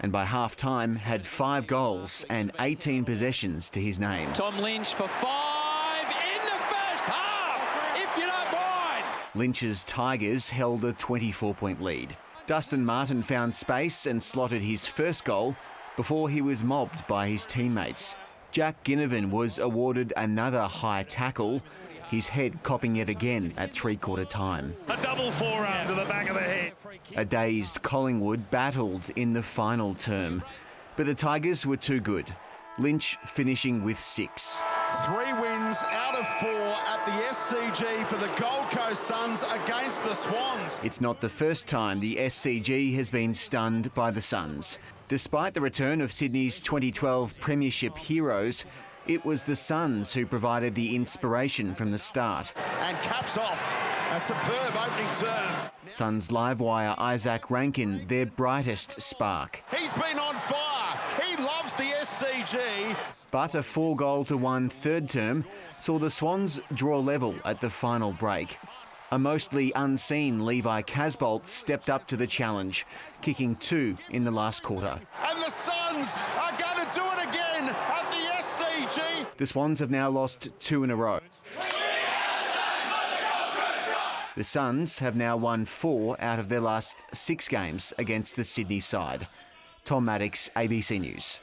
and by half-time had 5 goals and 18 possessions to his name. Tom Lynch for 5 in the first half, if you don't mind. Lynch's Tigers held a 24-point lead. Dustin Martin found space and slotted his first goal before he was mobbed by his teammates. Jack Ginnivan was awarded another high tackle, his head copping it again at three-quarter time. A double forearm to the back of the head. A dazed Collingwood battled in the final term, but the Tigers were too good. Lynch finishing with 6. 3 wins out of 4 at the SCG for the Gold Coast Suns against the Swans. It's not the first time the SCG has been stunned by the Suns. Despite the return of Sydney's 2012 Premiership heroes, it was the Suns who provided the inspiration from the start. And caps off a superb opening term. Suns livewire Isaac Rankin, their brightest spark. He's been on fire. He loves the SCG. But a 4-goal-to-1 third term saw the Swans draw level at the final break. A mostly unseen Levi Casbolt stepped up to the challenge, kicking 2 in the last quarter. And the Suns are going to do it again at the SCG. The Swans have now lost 2 in a row. The Suns have now won 4 out of their last 6 games against the Sydney side. Tom Maddox, ABC News.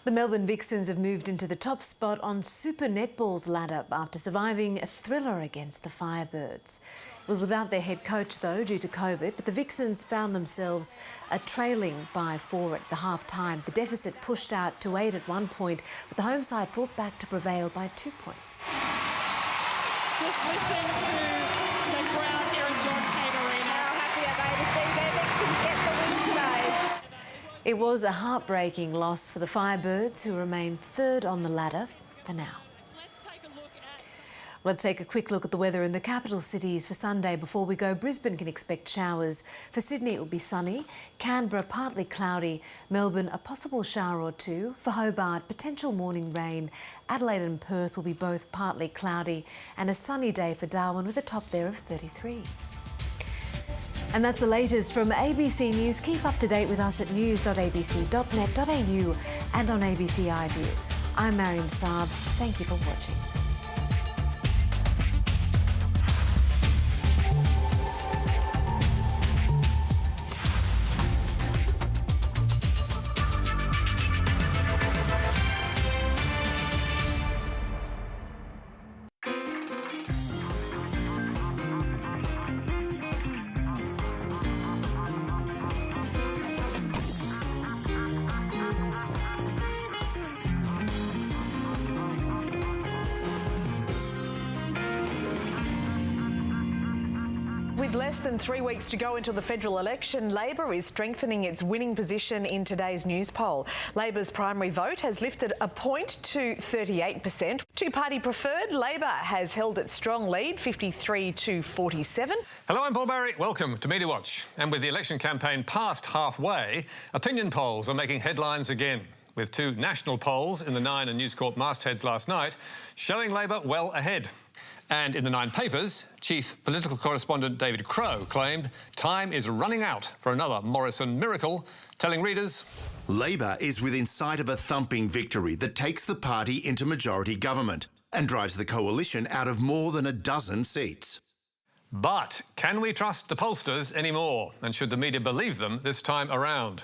The Melbourne Vixens have moved into the top spot on Super Netball's ladder after surviving a thriller against the Firebirds. It was without their head coach, though, due to COVID, but the Vixens found themselves trailing by 4 at the half-time. The deficit pushed out to 8 at one point, but the home side fought back to prevail by 2 points. Just listen to the crowd here at John Cain Arena. How happy are they to see their Vixens get the win today? It was a heartbreaking loss for the Firebirds, who remain 3rd on the ladder for now. Let's take a quick look at the weather in the capital cities for Sunday. Before we go, Brisbane can expect showers. For Sydney, it will be sunny. Canberra, partly cloudy. Melbourne, a possible shower or 2. For Hobart, potential morning rain. Adelaide and Perth will be both partly cloudy. And a sunny day for Darwin with a top there of 33. And that's the latest from ABC News. Keep up to date with us at news.abc.net.au and on ABC iView. I'm Mariam Saab. Thank you for watching. With less than 3 weeks to go until the federal election, Labor is strengthening its winning position in today's news poll. Labor's primary vote has lifted a point to 38%. Two-party preferred, Labor has held its strong lead, 53 to 47. Hello, I'm Paul Barry. Welcome to Media Watch. And with the election campaign past halfway, opinion polls are making headlines again, with 2 national polls in the Nine and News Corp mastheads last night showing Labor well ahead. And in the Nine papers, chief political correspondent David Crowe claimed time is running out for another Morrison miracle, telling readers, Labor is within sight of a thumping victory that takes the party into majority government and drives the coalition out of more than a dozen seats. But can we trust the pollsters anymore? And should the media believe them this time around?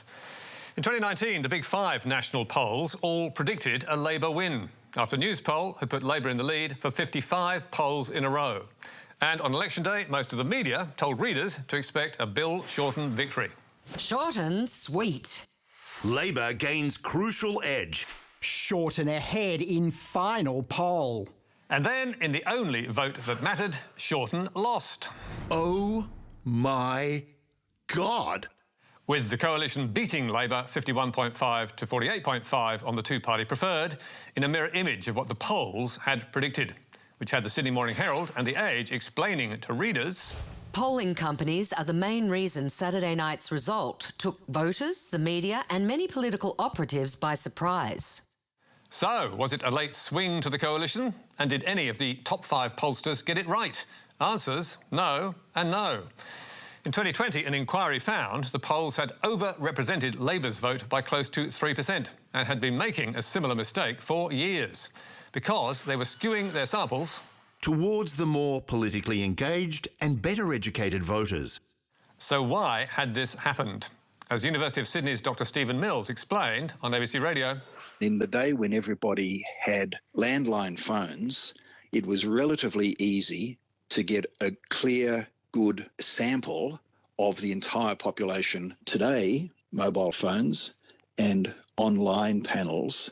In 2019, the Big 5 national polls all predicted a Labor win, after Newspoll had put Labor in the lead for 55 polls in a row. And on election day, most of the media told readers to expect a Bill Shorten victory. Short and sweet. Labor gains crucial edge. Shorten ahead in final poll. And then, in the only vote that mattered, Shorten lost. Oh my God. With the coalition beating Labor 51.5 to 48.5 on the two-party preferred, in a mirror image of what the polls had predicted, which had the Sydney Morning Herald and The Age explaining to readers. Polling companies are the main reason Saturday night's result took voters, the media and many political operatives by surprise. So, was it a late swing to the coalition? And did any of the top 5 pollsters get it right? Answers, no and no. In 2020, an inquiry found the polls had overrepresented Labor's vote by close to 3% and had been making a similar mistake for years because they were skewing their samples towards the more politically engaged and better educated voters. So why had this happened? As University of Sydney's Dr. Stephen Mills explained on ABC Radio, in the day when everybody had landline phones, it was relatively easy to get a clear, good sample of the entire population. Today, mobile phones and online panels,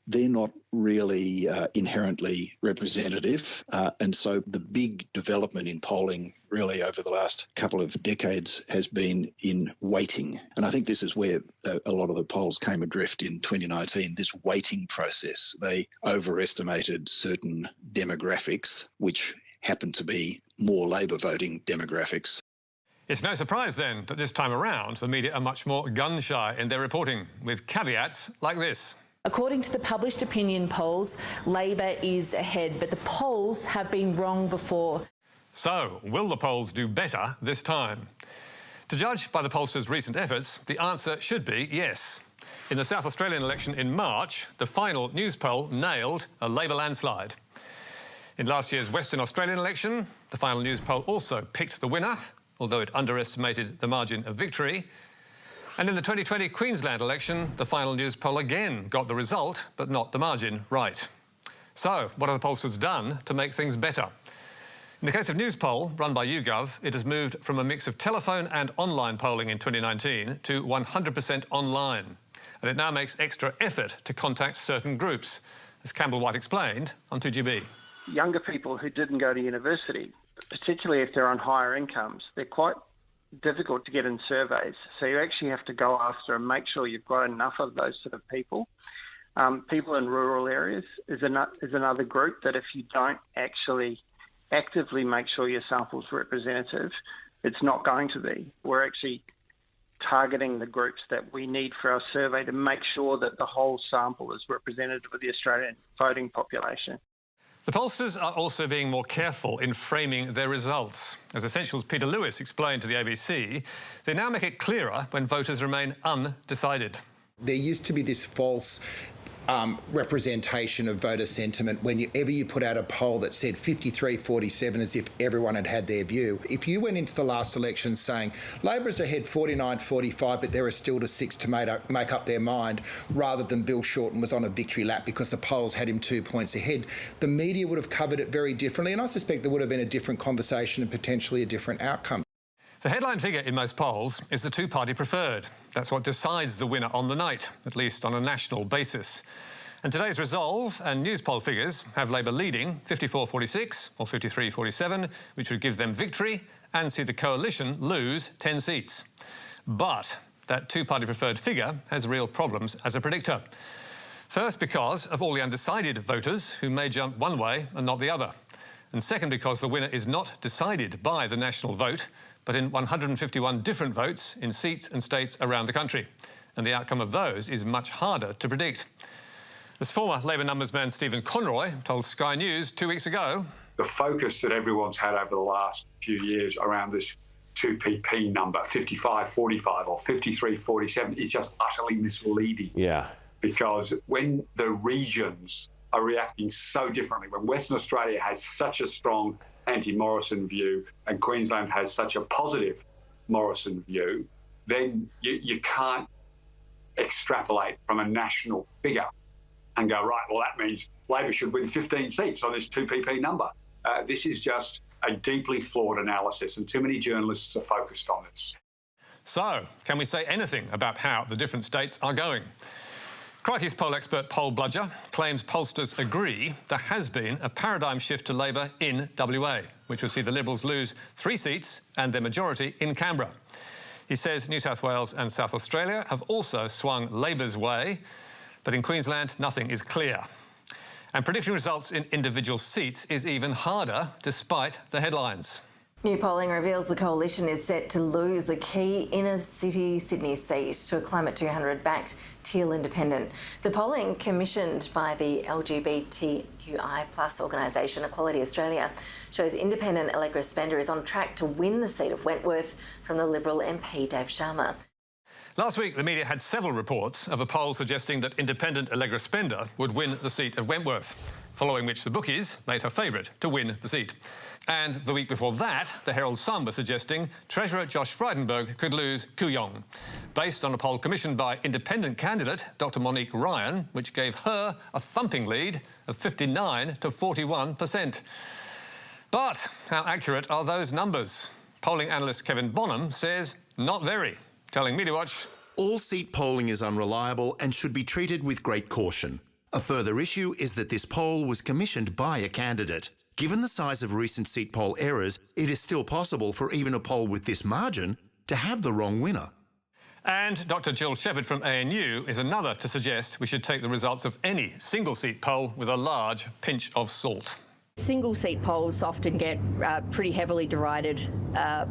they're not really inherently representative. And so the big development in polling really over the last couple of decades has been in weighting. And I think this is where a lot of the polls came adrift in 2019, this weighting process. They overestimated certain demographics, which happened to be more Labor voting demographics. It's no surprise then that this time around the media are much more gun-shy in their reporting, with caveats like this. According to the published opinion polls, Labor is ahead, but the polls have been wrong before. So, will the polls do better this time? To judge by the pollsters' recent efforts, the answer should be yes. In the South Australian election in March, the final news poll nailed a Labor landslide. In last year's Western Australian election, the final news poll also picked the winner, although it underestimated the margin of victory. And in the 2020 Queensland election, the final news poll again got the result, but not the margin right. So, what have the pollsters done to make things better? In the case of Newspoll, run by YouGov, it has moved from a mix of telephone and online polling in 2019 to 100% online. And it now makes extra effort to contact certain groups, as Campbell White explained on 2GB. Younger people who didn't go to university, particularly if they're on higher incomes, they're quite difficult to get in surveys. So you actually have to go after and make sure you've got enough of those sort of people. People in rural areas is another group that if you don't actually actively make sure your sample's representative, it's not going to be. We're actually targeting the groups that we need for our survey to make sure that the whole sample is representative of the Australian voting population. The pollsters are also being more careful in framing their results. As Essential's Peter Lewis explained to the ABC, they now make it clearer when voters remain undecided. There used to be this false representation of voter sentiment whenever you put out a poll that said 53-47 as if everyone had had their view. If you went into the last election saying Labor's ahead 49-45 but there are still to 6 to make up their mind, rather than Bill Shorten was on a victory lap because the polls had him 2 points ahead, the media would have covered it very differently, and I suspect there would have been a different conversation and potentially a different outcome. The headline figure in most polls is the two-party preferred. That's what decides the winner on the night, at least on a national basis. And today's Resolve and news poll figures have Labor leading 54-46 or 53-47, which would give them victory and see the coalition lose 10 seats. But that two-party preferred figure has real problems as a predictor. First, because of all the undecided voters who may jump one way and not the other. And second, because the winner is not decided by the national vote, but in 151 different votes in seats and states around the country. And the outcome of those is much harder to predict. As former Labor numbers man Stephen Conroy told Sky News 2 weeks ago, the focus that everyone's had over the last few years around this 2PP number, 55-45 or 53-47, is just utterly misleading. Yeah. Because when the regions are reacting so differently, when Western Australia has such a strong anti-Morrison view and Queensland has such a positive Morrison view, then you can't extrapolate from a national figure and go, right, well, that means Labor should win 15 seats on this 2PP number. This is just a deeply flawed analysis, and too many journalists are focused on this. So, can we say anything about how the different states are going? Crikey's poll expert Poll Bludger claims pollsters agree there has been a paradigm shift to Labor in WA, which will see the Liberals lose 3 seats and their majority in Canberra. He says New South Wales and South Australia have also swung Labor's way, but in Queensland nothing is clear. And predicting results in individual seats is even harder, despite the headlines. New polling reveals the coalition is set to lose a key inner-city Sydney seat to a Climate 200-backed Teal independent. The polling, commissioned by the LGBTQI+ organisation Equality Australia, shows independent Allegra Spender is on track to win the seat of Wentworth from the Liberal MP Dave Sharma. Last week, the media had several reports of a poll suggesting that independent Allegra Spender would win the seat of Wentworth, following which the bookies made her favourite to win the seat. And the week before that, the Herald Sun was suggesting Treasurer Josh Frydenberg could lose Kooyong, based on a poll commissioned by independent candidate Dr Monique Ryan, which gave her a thumping lead of 59 to 41%. But how accurate are those numbers? Polling analyst Kevin Bonham says not very, telling MediaWatch, all seat polling is unreliable and should be treated with great caution. A further issue is that this poll was commissioned by a candidate. Given the size of recent seat poll errors, it is still possible for even a poll with this margin to have the wrong winner. And Dr Jill Shepherd from ANU is another to suggest we should take the results of any single-seat poll with a large pinch of salt. Single-seat polls often get pretty heavily derided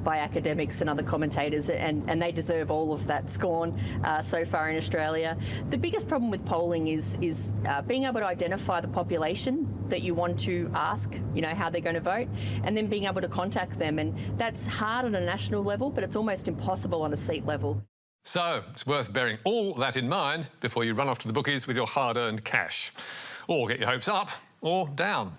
by academics and other commentators, and they deserve all of that scorn so far in Australia. The biggest problem with polling is being able to identify the population that you want to ask, how they're going to vote, and then being able to contact them. And that's hard on a national level, but it's almost impossible on a seat level. So it's worth bearing all that in mind before you run off to the bookies with your hard-earned cash. Or get your hopes up or down.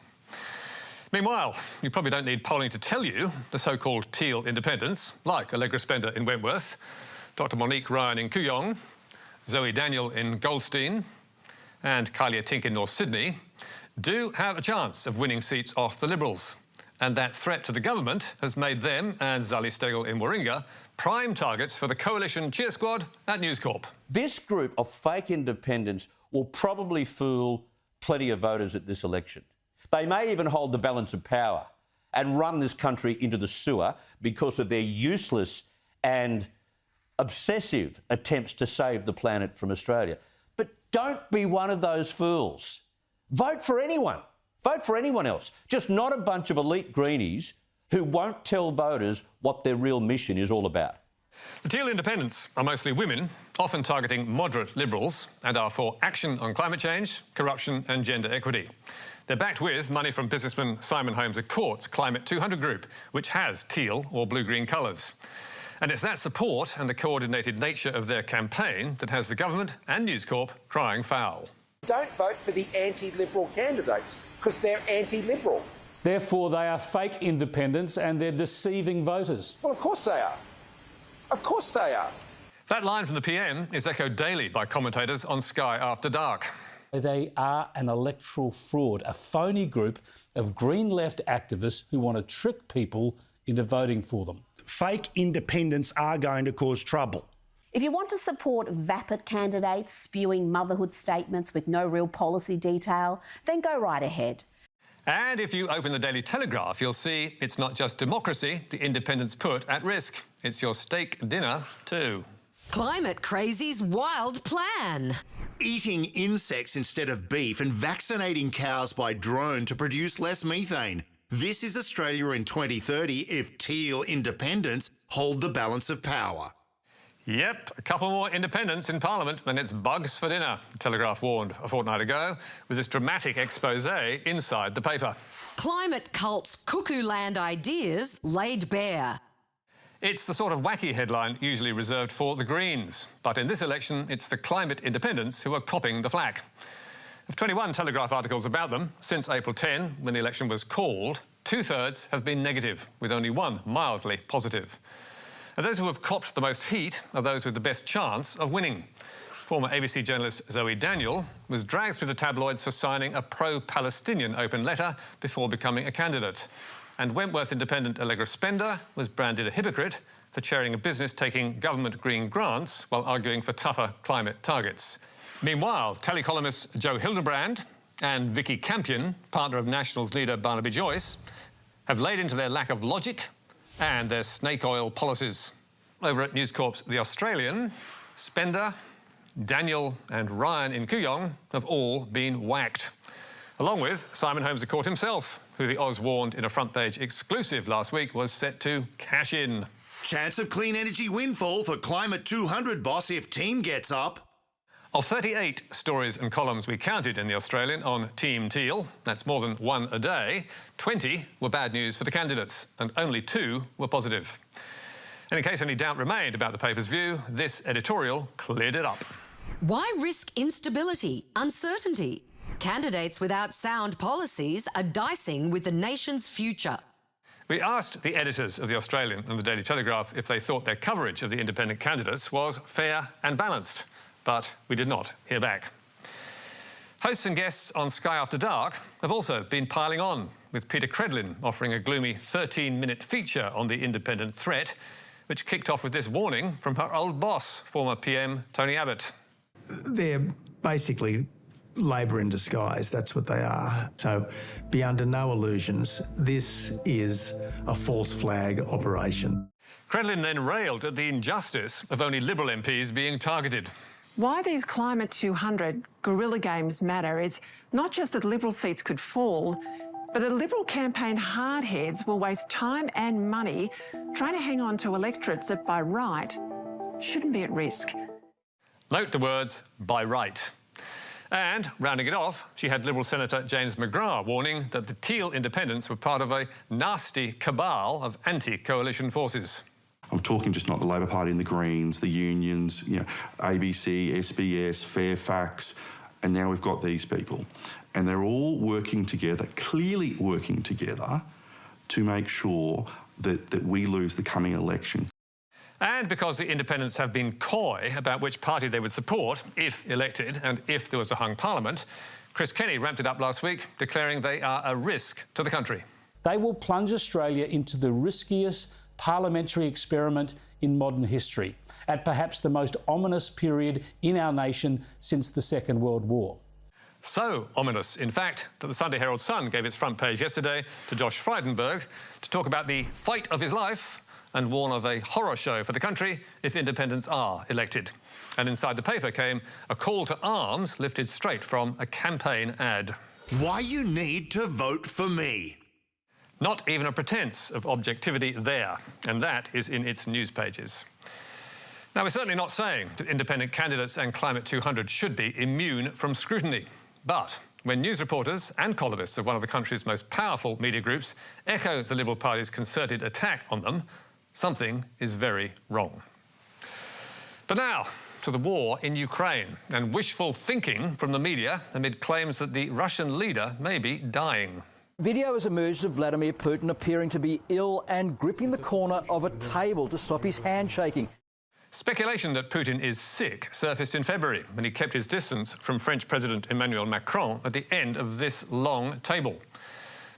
Meanwhile, you probably don't need polling to tell you the so-called teal independents, like Allegra Spender in Wentworth, Dr Monique Ryan in Kooyong, Zoe Daniel in Goldstein and Kylie Tink in North Sydney, do have a chance of winning seats off the Liberals. And that threat to the government has made them and Zali Steggall in Warringah prime targets for the coalition cheer squad at News Corp. This group of fake independents will probably fool plenty of voters at this election. They may even hold the balance of power and run this country into the sewer because of their useless and obsessive attempts to save the planet from Australia. But don't be one of those fools. Vote for anyone. Vote for anyone else. Just not a bunch of elite greenies who won't tell voters what their real mission is all about. The teal independents are mostly women, often targeting moderate Liberals, and are for action on climate change, corruption and gender equity. They're backed with money from businessman Simon Holmes à Court's Climate 200 group, which has teal or blue-green colours. And it's that support and the coordinated nature of their campaign that has the government and News Corp crying foul. Don't vote for the anti-Liberal candidates because they're anti-Liberal. Therefore, they are fake independents and they're deceiving voters. Well, of course they are. Of course they are. That line from the PM is echoed daily by commentators on Sky After Dark. They are an electoral fraud, a phony group of green left activists who want to trick people into voting for them. Fake independents are going to cause trouble. If you want to support vapid candidates spewing motherhood statements with no real policy detail, then go right ahead. And if you open the Daily Telegraph, you'll see it's not just democracy the independents put at risk. It's your steak dinner too. Climate crazy's wild plan. Eating insects instead of beef and vaccinating cows by drone to produce less methane. This is Australia in 2030 if teal independents hold the balance of power. Yep, a couple more independents in Parliament and it's bugs for dinner, the Telegraph warned a fortnight ago, with this dramatic expose inside the paper. Climate cults' cuckoo land ideas laid bare. It's the sort of wacky headline usually reserved for the Greens, but in this election it's the climate independents who are copping the flak. Of 21 Telegraph articles about them since April 10, when the election was called, 2/3 have been negative, with only one mildly positive. And those who have copped the most heat are those with the best chance of winning. Former ABC journalist Zoe Daniel was dragged through the tabloids for signing a pro-Palestinian open letter before becoming a candidate. And Wentworth independent Allegra Spender was branded a hypocrite for chairing a business taking government green grants while arguing for tougher climate targets. Meanwhile, telecolumnists Joe Hildebrand and Vicky Campion, partner of Nationals leader Barnaby Joyce, have laid into their lack of logic and their snake oil policies. Over at News Corp's The Australian, Spender, Daniel and Ryan in Kooyong have all been whacked, along with Simon Holmes à Court himself, who the Oz warned in a front-page exclusive last week was set to cash in. Chance of clean energy windfall for Climate 200 boss if team gets up. Of 38 stories and columns we counted in The Australian on Team Teal, that's more than one a day, 20 were bad news for the candidates and only 2 were positive. And in case any doubt remained about the paper's view, this editorial cleared it up. Why risk instability, uncertainty? Candidates without sound policies are dicing with the nation's future. We asked the editors of The Australian and the Daily Telegraph if they thought their coverage of the independent candidates was fair and balanced, but we did not hear back. Hosts and guests on Sky After Dark have also been piling on, with Peter Credlin offering a gloomy 13-minute feature on the independent threat, which kicked off with this warning from her old boss, former PM Tony Abbott. They're basically Labor in disguise, that's what they are. So be under no illusions, this is a false flag operation. Credlin then railed at the injustice of only Liberal MPs being targeted. Why these Climate 200 guerrilla games matter is not just that Liberal seats could fall, but that Liberal campaign hardheads will waste time and money trying to hang on to electorates that by right shouldn't be at risk. Note the words, by right. And, rounding it off, she had Liberal Senator James McGrath warning that the Teal independents were part of a nasty cabal of anti-coalition forces. I'm talking just not the Labor Party and the Greens, the unions, you know, ABC, SBS, Fairfax, and now we've got these people. And they're all working together, clearly working together, to make sure that we lose the coming election. And because the independents have been coy about which party they would support if elected and if there was a hung parliament, Chris Kenny ramped it up last week, declaring they are a risk to the country. They will plunge Australia into the riskiest parliamentary experiment in modern history, at perhaps the most ominous period in our nation since the Second World War. So ominous, in fact, that the Sunday Herald Sun gave its front page yesterday to Josh Frydenberg to talk about the fight of his life and warn of a horror show for the country if independents are elected. And inside the paper came a call to arms lifted straight from a campaign ad. Why you need to vote for me. Not even a pretence of objectivity there, and that is in its news pages. Now, we're certainly not saying that independent candidates and Climate 200 should be immune from scrutiny. But when news reporters and columnists of one of the country's most powerful media groups echo the Liberal Party's concerted attack on them, something is very wrong. But now, to the war in Ukraine and wishful thinking from the media amid claims that the Russian leader may be dying. Video has emerged of Vladimir Putin appearing to be ill and gripping the corner of a table to stop his handshaking. Speculation that Putin is sick surfaced in February when he kept his distance from French President Emmanuel Macron at the end of this long table.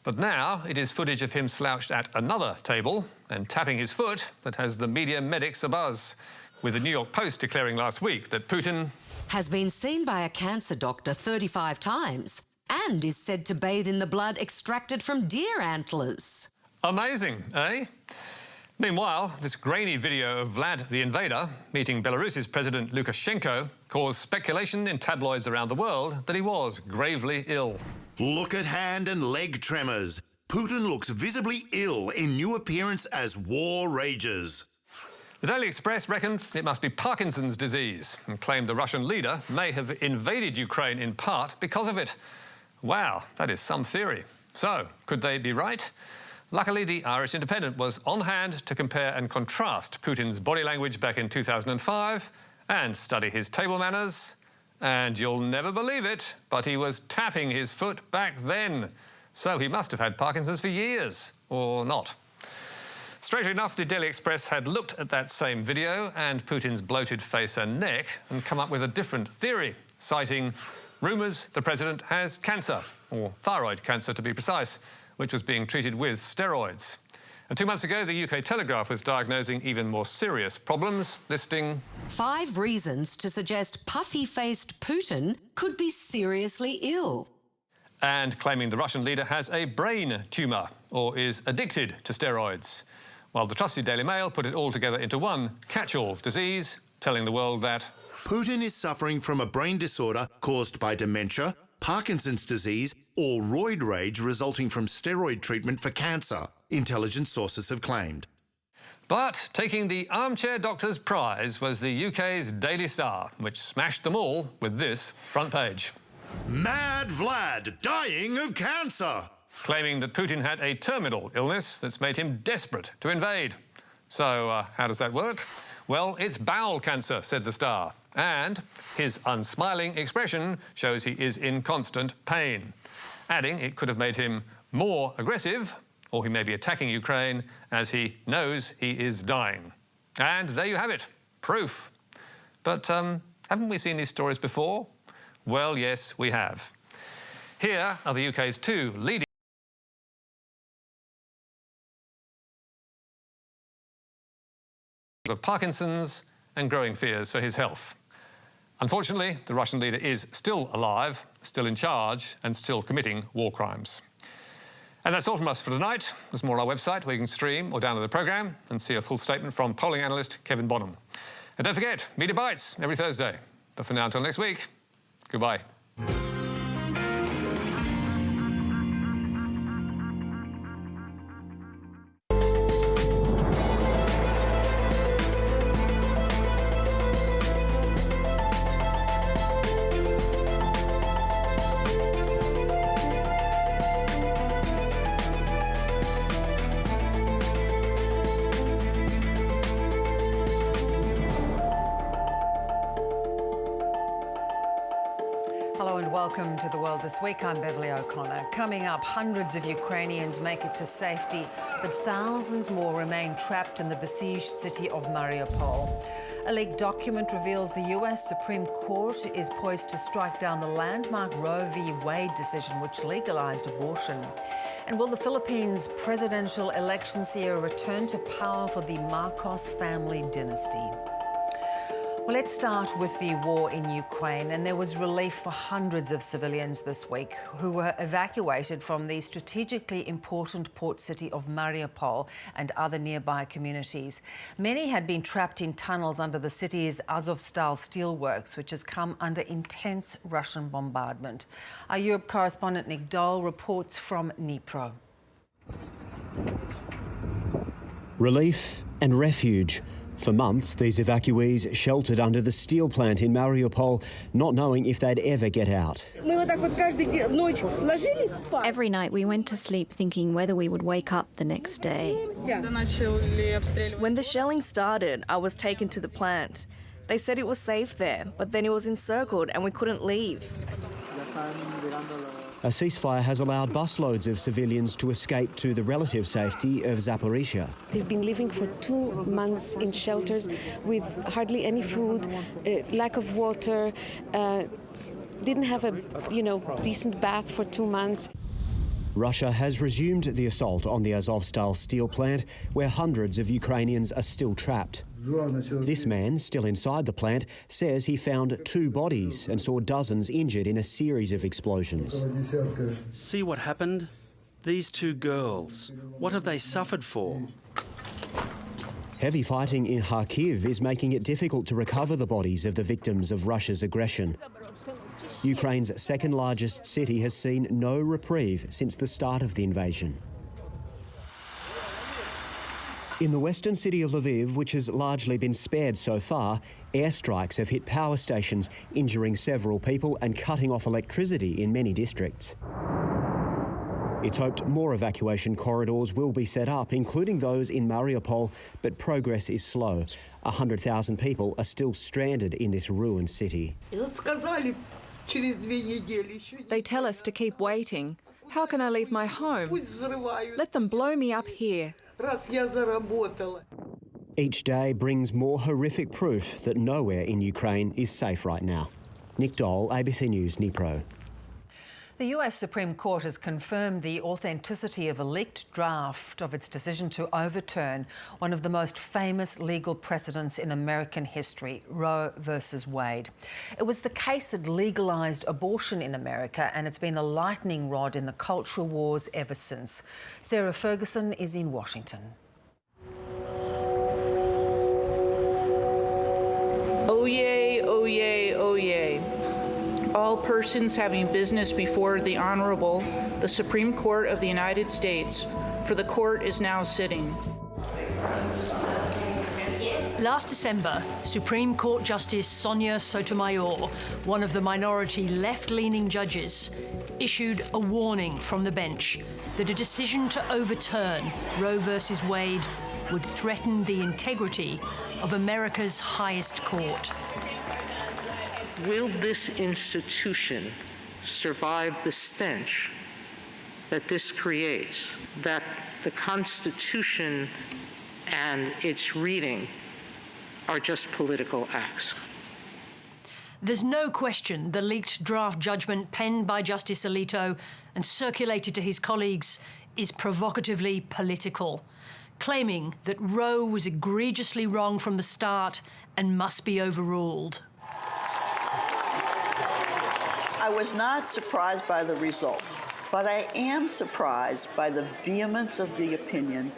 But now it is footage of him slouched at another table and tapping his foot that has the media medics abuzz, with the New York Post declaring last week that Putin has been seen by a cancer doctor 35 times and is said to bathe in the blood extracted from deer antlers. Amazing, eh? Meanwhile, this grainy video of Vlad the Invader meeting Belarus's President Lukashenko caused speculation in tabloids around the world that he was gravely ill. Look at hand and leg tremors. Putin looks visibly ill in new appearance as war rages. The Daily Express reckoned it must be Parkinson's disease and claimed the Russian leader may have invaded Ukraine in part because of it. Wow, that is some theory. So, could they be right? Luckily, the Irish Independent was on hand to compare and contrast Putin's body language back in 2005 and study his table manners. And you'll never believe it, but he was tapping his foot back then. So he must have had Parkinson's for years, or not. Strangely enough, the Daily Express had looked at that same video and Putin's bloated face and neck and come up with a different theory, citing rumours the president has cancer, or thyroid cancer to be precise, which was being treated with steroids. And 2 months ago, the UK Telegraph was diagnosing even more serious problems, listing 5 reasons to suggest puffy-faced Putin could be seriously ill. And claiming the Russian leader has a brain tumour or is addicted to steroids. While the trusty Daily Mail put it all together into one catch-all disease, telling the world that Putin is suffering from a brain disorder caused by dementia, Parkinson's disease, or roid rage resulting from steroid treatment for cancer, intelligence sources have claimed. But taking the armchair doctor's prize was the UK's Daily Star, which smashed them all with this front page. Mad Vlad dying of cancer! Claiming that Putin had a terminal illness that's made him desperate to invade. So how does that work? Well, it's bowel cancer, said the Star. And his unsmiling expression shows he is in constant pain. Adding it could have made him more aggressive, or he may be attacking Ukraine as he knows he is dying. And there you have it, proof. But haven't we seen these stories before? Well, yes, we have. Here are the UK's 2 leading of Parkinson's and growing fears for his health. Unfortunately, the Russian leader is still alive, still in charge, and still committing war crimes. And that's all from us for tonight. There's more on our website where you can stream or download the programme and see a full statement from polling analyst Kevin Bonham. And don't forget, Media Bites every Thursday. But for now, until next week, goodbye. Welcome to The World This Week. I'm Beverly O'Connor. Coming up, hundreds of Ukrainians make it to safety, but thousands more remain trapped in the besieged city of Mariupol. A leaked document reveals the US Supreme Court is poised to strike down the landmark Roe v. Wade decision which legalized abortion. And will the Philippines presidential election see a return to power for the Marcos family dynasty? Well, let's start with the war in Ukraine, and there was relief for hundreds of civilians this week who were evacuated from the strategically important port city of Mariupol and other nearby communities. Many had been trapped in tunnels under the city's Azovstal steelworks, which has come under intense Russian bombardment. Our Europe correspondent Nick Dole reports from Dnipro. Relief and refuge. For months, these evacuees sheltered under the steel plant in Mariupol, not knowing if they'd ever get out. Every night we went to sleep thinking whether we would wake up the next day. When the shelling started, I was taken to the plant. They said it was safe there, but then it was encircled and we couldn't leave. A ceasefire has allowed busloads of civilians to escape to the relative safety of Zaporizhia. They've been living for 2 months in shelters with hardly any food, lack of water, didn't have a, decent bath for 2 months. Russia has resumed the assault on the Azovstal steel plant, where hundreds of Ukrainians are still trapped. This man, still inside the plant, says he found 2 bodies and saw dozens injured in a series of explosions. See what happened? These 2 girls. What have they suffered for? Heavy fighting in Kharkiv is making it difficult to recover the bodies of the victims of Russia's aggression. Ukraine's second-largest city has seen no reprieve since the start of the invasion. In the western city of Lviv, which has largely been spared so far, airstrikes have hit power stations, injuring several people and cutting off electricity in many districts. It's hoped more evacuation corridors will be set up, including those in Mariupol, but progress is slow. 100,000 people are still stranded in this ruined city. They tell us to keep waiting. How can I leave my home? Let them blow me up here. Each day brings more horrific proof that nowhere in Ukraine is safe right now. Nick Dole, ABC News, Dnipro. The US Supreme Court has confirmed the authenticity of a leaked draft of its decision to overturn one of the most famous legal precedents in American history, Roe versus Wade. It was the case that legalised abortion in America, and it's been a lightning rod in the cultural wars ever since. Sarah Ferguson is in Washington. Oh yay, oh yay, oh yay. All persons having business before the Honorable, the Supreme Court of the United States, for the court is now sitting. Last December, Supreme Court Justice Sonia Sotomayor, one of the minority left-leaning judges, issued a warning from the bench that a decision to overturn Roe versus Wade would threaten the integrity of America's highest court. Will this institution survive the stench that this creates, that the Constitution and its reading are just political acts? There's no question the leaked draft judgment penned by Justice Alito and circulated to his colleagues is provocatively political, claiming that Roe was egregiously wrong from the start and must be overruled. I was not surprised by the result, but I am surprised by the vehemence of the opinion.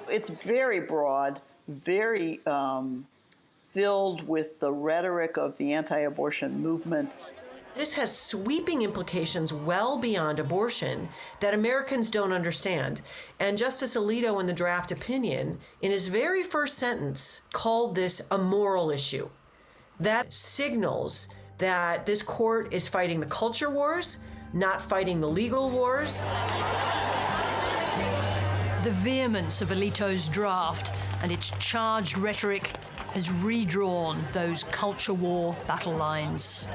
It's very broad, very filled with the rhetoric of the anti-abortion movement. This has sweeping implications well beyond abortion that Americans don't understand. And Justice Alito, in the draft opinion, in his very first sentence, called this a moral issue. That signals that this court is fighting the culture wars, not fighting the legal wars. The vehemence of Alito's draft and its charged rhetoric has redrawn those culture war battle lines.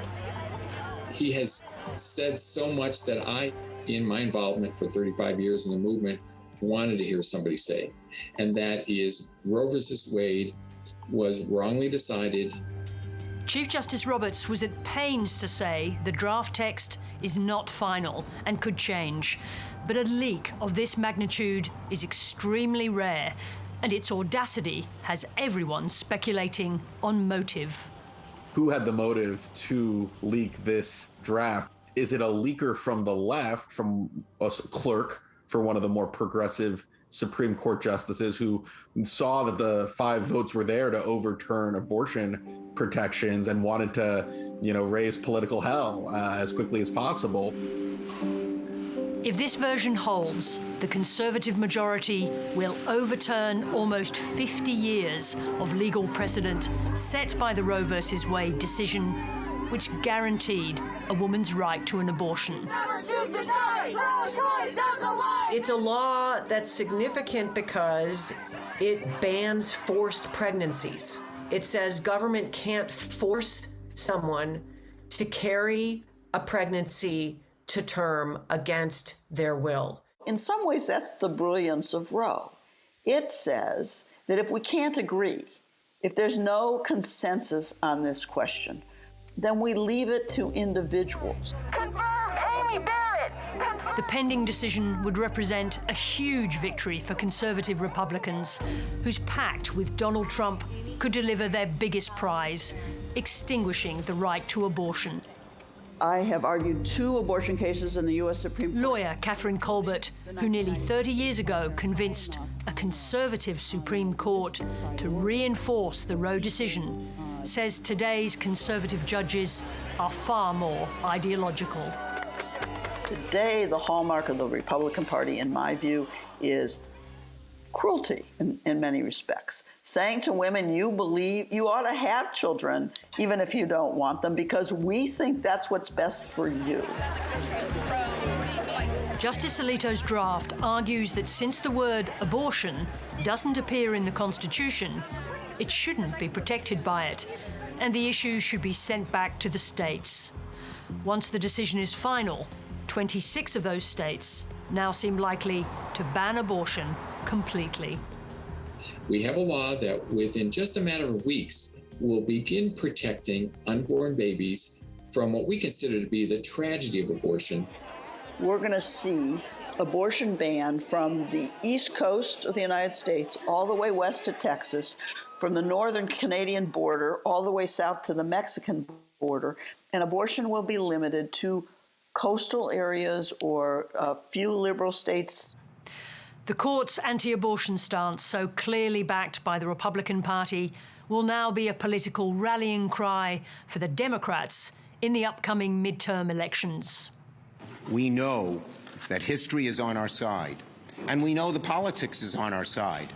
He has said so much that I, in my involvement for 35 years in the movement, wanted to hear somebody say. And that is Roe versus Wade was wrongly decided. Chief Justice Roberts was at pains to say the draft text is not final and could change. But a leak of this magnitude is extremely rare, and its audacity has everyone speculating on motive. Who had the motive to leak this draft? Is it a leaker from the left, from a clerk for one of the more progressive Supreme Court justices who saw that the 5 votes were there to overturn abortion protections and wanted to, raise political hell as quickly as possible? If this version holds, the Conservative majority will overturn almost 50 years of legal precedent set by the Roe v. Wade decision, which guaranteed a woman's right to an abortion. It's a law that's significant because it bans forced pregnancies. It says government can't force someone to carry a pregnancy to term against their will. In some ways, that's the brilliance of Roe. It says that if we can't agree, if there's no consensus on this question, then we leave it to individuals. The pending decision would represent a huge victory for conservative Republicans, whose pact with Donald Trump could deliver their biggest prize, extinguishing the right to abortion. I have argued 2 abortion cases in the U.S. Supreme Court. Lawyer Catherine Colbert, who nearly 30 years ago convinced a conservative Supreme Court to reinforce the Roe decision, says today's conservative judges are far more ideological. Today, the hallmark of the Republican Party, in my view, is cruelty in many respects. Saying to women, you believe you ought to have children, even if you don't want them, because we think that's what's best for you. Justice Alito's draft argues that since the word abortion doesn't appear in the Constitution, it shouldn't be protected by it, and the issue should be sent back to the states. Once the decision is final, 26 of those states now seem likely to ban abortion completely. We have a law that within just a matter of weeks will begin protecting unborn babies from what we consider to be the tragedy of abortion. We're going to see abortion banned from the east coast of the United States all the way west to Texas, from the northern Canadian border all the way south to the Mexican border, and abortion will be limited to coastal areas or a few liberal states. The court's anti-abortion stance, so clearly backed by the Republican Party, will now be a political rallying cry for the Democrats in the upcoming midterm elections. We know that history is on our side, and we know the politics is on our side.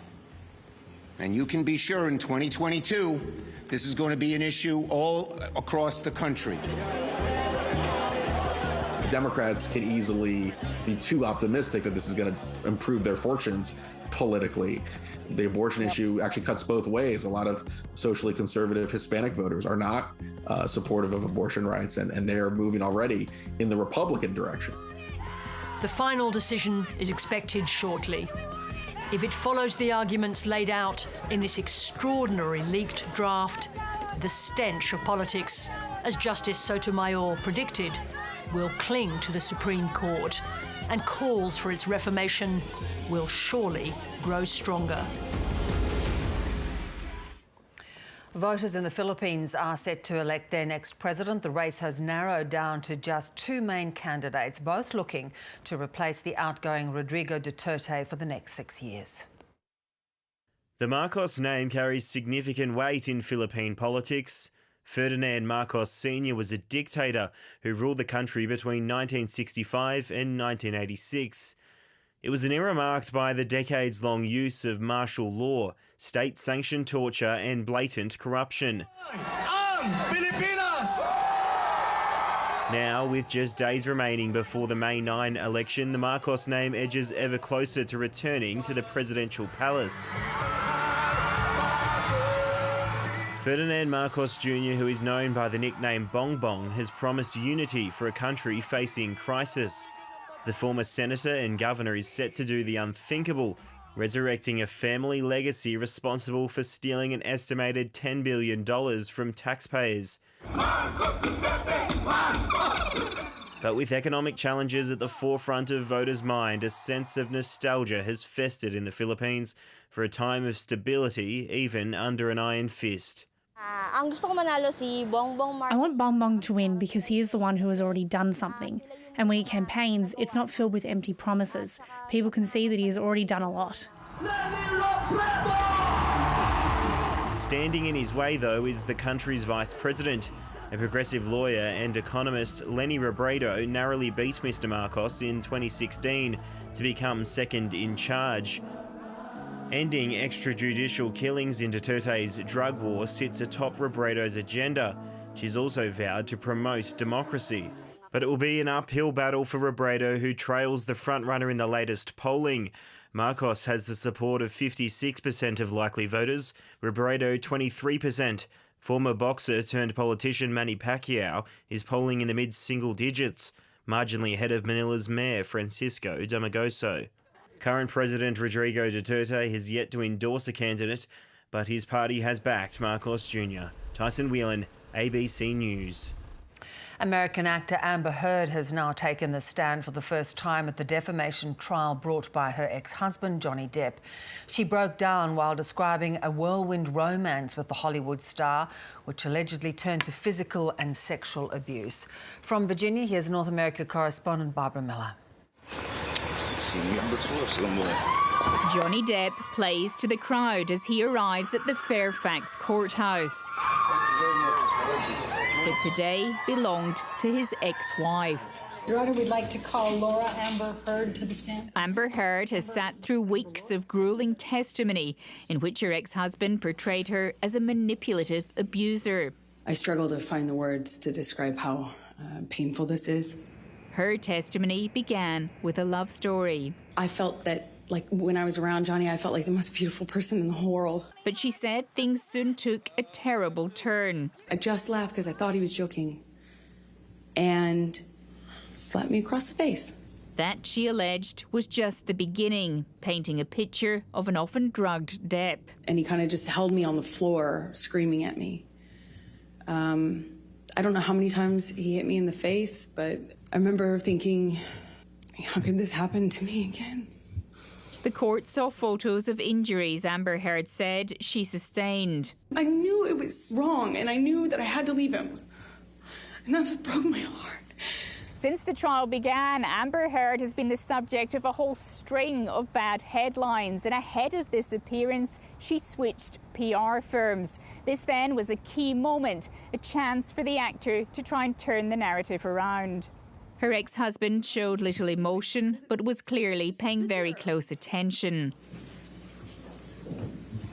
And you can be sure in 2022, this is going to be an issue all across the country. Democrats can easily be too optimistic that this is going to improve their fortunes politically. The abortion issue actually cuts both ways. A lot of socially conservative Hispanic voters are not supportive of abortion rights, and they're moving already in the Republican direction. The final decision is expected shortly. If it follows the arguments laid out in this extraordinary leaked draft, the stench of politics, as Justice Sotomayor predicted, will cling to the Supreme Court, and calls for its reformation will surely grow stronger. Voters in the Philippines are set to elect their next president. The race has narrowed down to just 2 main candidates, both looking to replace the outgoing Rodrigo Duterte for the next 6 years. The Marcos name carries significant weight in Philippine politics. Ferdinand Marcos Sr. was a dictator who ruled the country between 1965 and 1986. It was an era marked by the decades-long use of martial law, state-sanctioned torture and blatant corruption. Now, with just days remaining before the May 9 election, the Marcos name edges ever closer to returning to the presidential palace. Ferdinand Marcos Jr., who is known by the nickname Bong Bong, has promised unity for a country facing crisis. The former senator and governor is set to do the unthinkable, resurrecting a family legacy responsible for stealing an estimated $10 billion from taxpayers. But with economic challenges at the forefront of voters' mind, a sense of nostalgia has festered in the Philippines for a time of stability, even under an iron fist. I want Bong Bong to win because he is the one who has already done something. And when he campaigns, it's not filled with empty promises. People can see that he has already done a lot. Standing in his way, though, is the country's vice president. A progressive lawyer and economist, Lenny Robredo, narrowly beat Mr Marcos in 2016 to become second in charge. Ending extrajudicial killings in Duterte's drug war sits atop Robredo's agenda. She's also vowed to promote democracy. But it will be an uphill battle for Robredo, who trails the frontrunner in the latest polling. Marcos has the support of 56% of likely voters, Robredo 23%. Former boxer turned politician Manny Pacquiao is polling in the mid-single digits, marginally ahead of Manila's mayor Francisco Damagoso. Current President Rodrigo Duterte has yet to endorse a candidate, but his party has backed Marcos Jr. Tyson Whelan, ABC News. American actor Amber Heard has now taken the stand for the first time at the defamation trial brought by her ex-husband, Johnny Depp. She broke down while describing a whirlwind romance with the Hollywood star, which allegedly turned to physical and sexual abuse. From Virginia, here's North America correspondent Barbara Miller. Johnny Depp plays to the crowd as he arrives at the Fairfax courthouse. But today belonged to his ex-wife. Your Honor, we'd like to call Laura Amber Heard to the stand. Amber Heard has sat through weeks of gruelling testimony in which her ex-husband portrayed her as a manipulative abuser. I struggle to find the words to describe how painful this is. Her testimony began with a love story. I felt that, like, when I was around Johnny, I felt like the most beautiful person in the whole world. But she said things soon took a terrible turn. I just laughed because I thought he was joking and slapped me across the face. That, she alleged, was just the beginning, painting a picture of an often drugged Depp. And he kind of just held me on the floor, screaming at me. I don't know how many times he hit me in the face, but I remember thinking, how could this happen to me again? The court saw photos of injuries Amber Heard said she sustained. I knew it was wrong, and I knew that I had to leave him. And that's what broke my heart. Since the trial began, Amber Heard has been the subject of a whole string of bad headlines. And ahead of this appearance, she switched PR firms. This then was a key moment, a chance for the actor to try and turn the narrative around. Her ex-husband showed little emotion, but was clearly paying very close attention.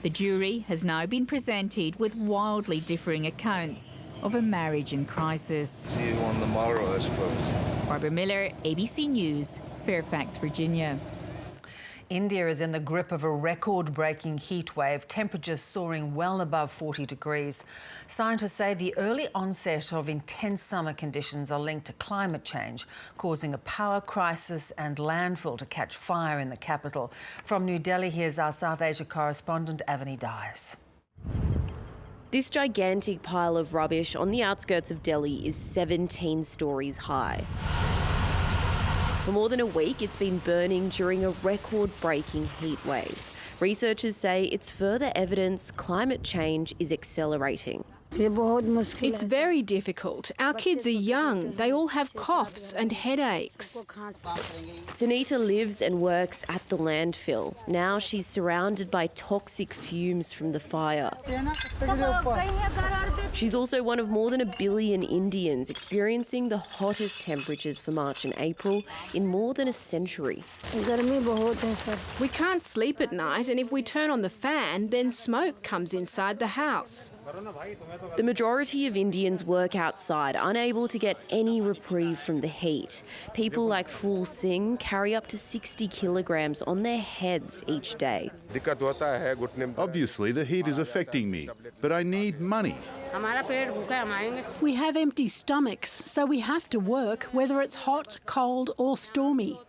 The jury has now been presented with wildly differing accounts of a marriage in crisis. See you on tomorrow, I suppose. Barbara Miller, ABC News, Fairfax, Virginia. India is in the grip of a record-breaking heat wave, temperatures soaring well above 40 degrees. Scientists say the early onset of intense summer conditions are linked to climate change, causing a power crisis and landfill to catch fire in the capital. From New Delhi, here's our South Asia correspondent, Avani Dias. This gigantic pile of rubbish on the outskirts of Delhi is 17 stories high. For more than a week, it's been burning during a record-breaking heat wave. Researchers say it's further evidence climate change is accelerating. It's very difficult. Our kids are young. They all have coughs and headaches. Sunita lives and works at the landfill. Now she's surrounded by toxic fumes from the fire. She's also one of more than 1 billion Indians experiencing the hottest temperatures for March and April in more than a century. We can't sleep at night, and if we turn on the fan, then smoke comes inside the house. The majority of Indians work outside, unable to get any reprieve from the heat. People like Fool Singh carry up to 60 kilograms on their heads each day. Obviously, the heat is affecting me, but I need money. We have empty stomachs, so we have to work, whether it's hot, cold or stormy.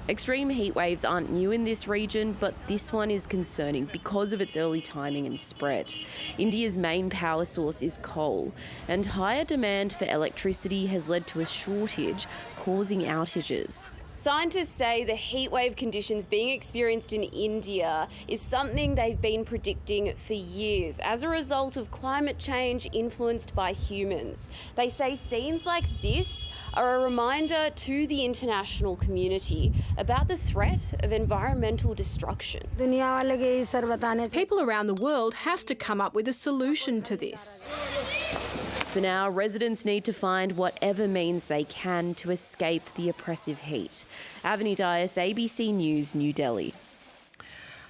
Extreme heat waves aren't new in this region, but this one is concerning because of its early timing and spread. India's main power source is coal, and higher demand for electricity has led to a shortage, causing outages. Scientists say the heatwave conditions being experienced in India is something they've been predicting for years as a result of climate change influenced by humans. They say scenes like this are a reminder to the international community about the threat of environmental destruction. People around the world have to come up with a solution to this. For now, residents need to find whatever means they can to escape the oppressive heat. Avani Dias, ABC News, New Delhi.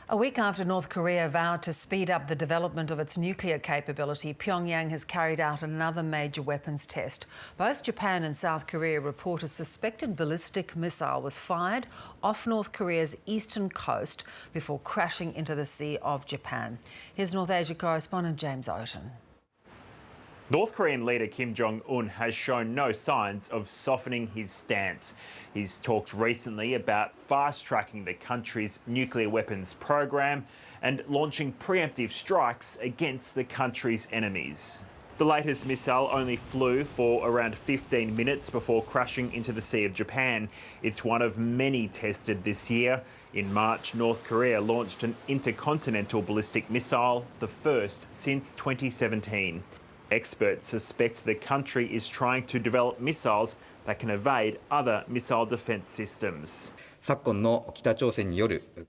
A week after North Korea vowed to speed up the development of its nuclear capability, Pyongyang has carried out another major weapons test. Both Japan and South Korea report a suspected ballistic missile was fired off North Korea's eastern coast before crashing into the Sea of Japan. Here's North Asia correspondent James Ocean. North Korean leader Kim Jong-un has shown no signs of softening his stance. He's talked recently about fast-tracking the country's nuclear weapons program and launching preemptive strikes against the country's enemies. The latest missile only flew for around 15 minutes before crashing into the Sea of Japan. It's one of many tested this year. In March, North Korea launched an intercontinental ballistic missile, the first since 2017. Experts suspect the country is trying to develop missiles that can evade other missile defence systems.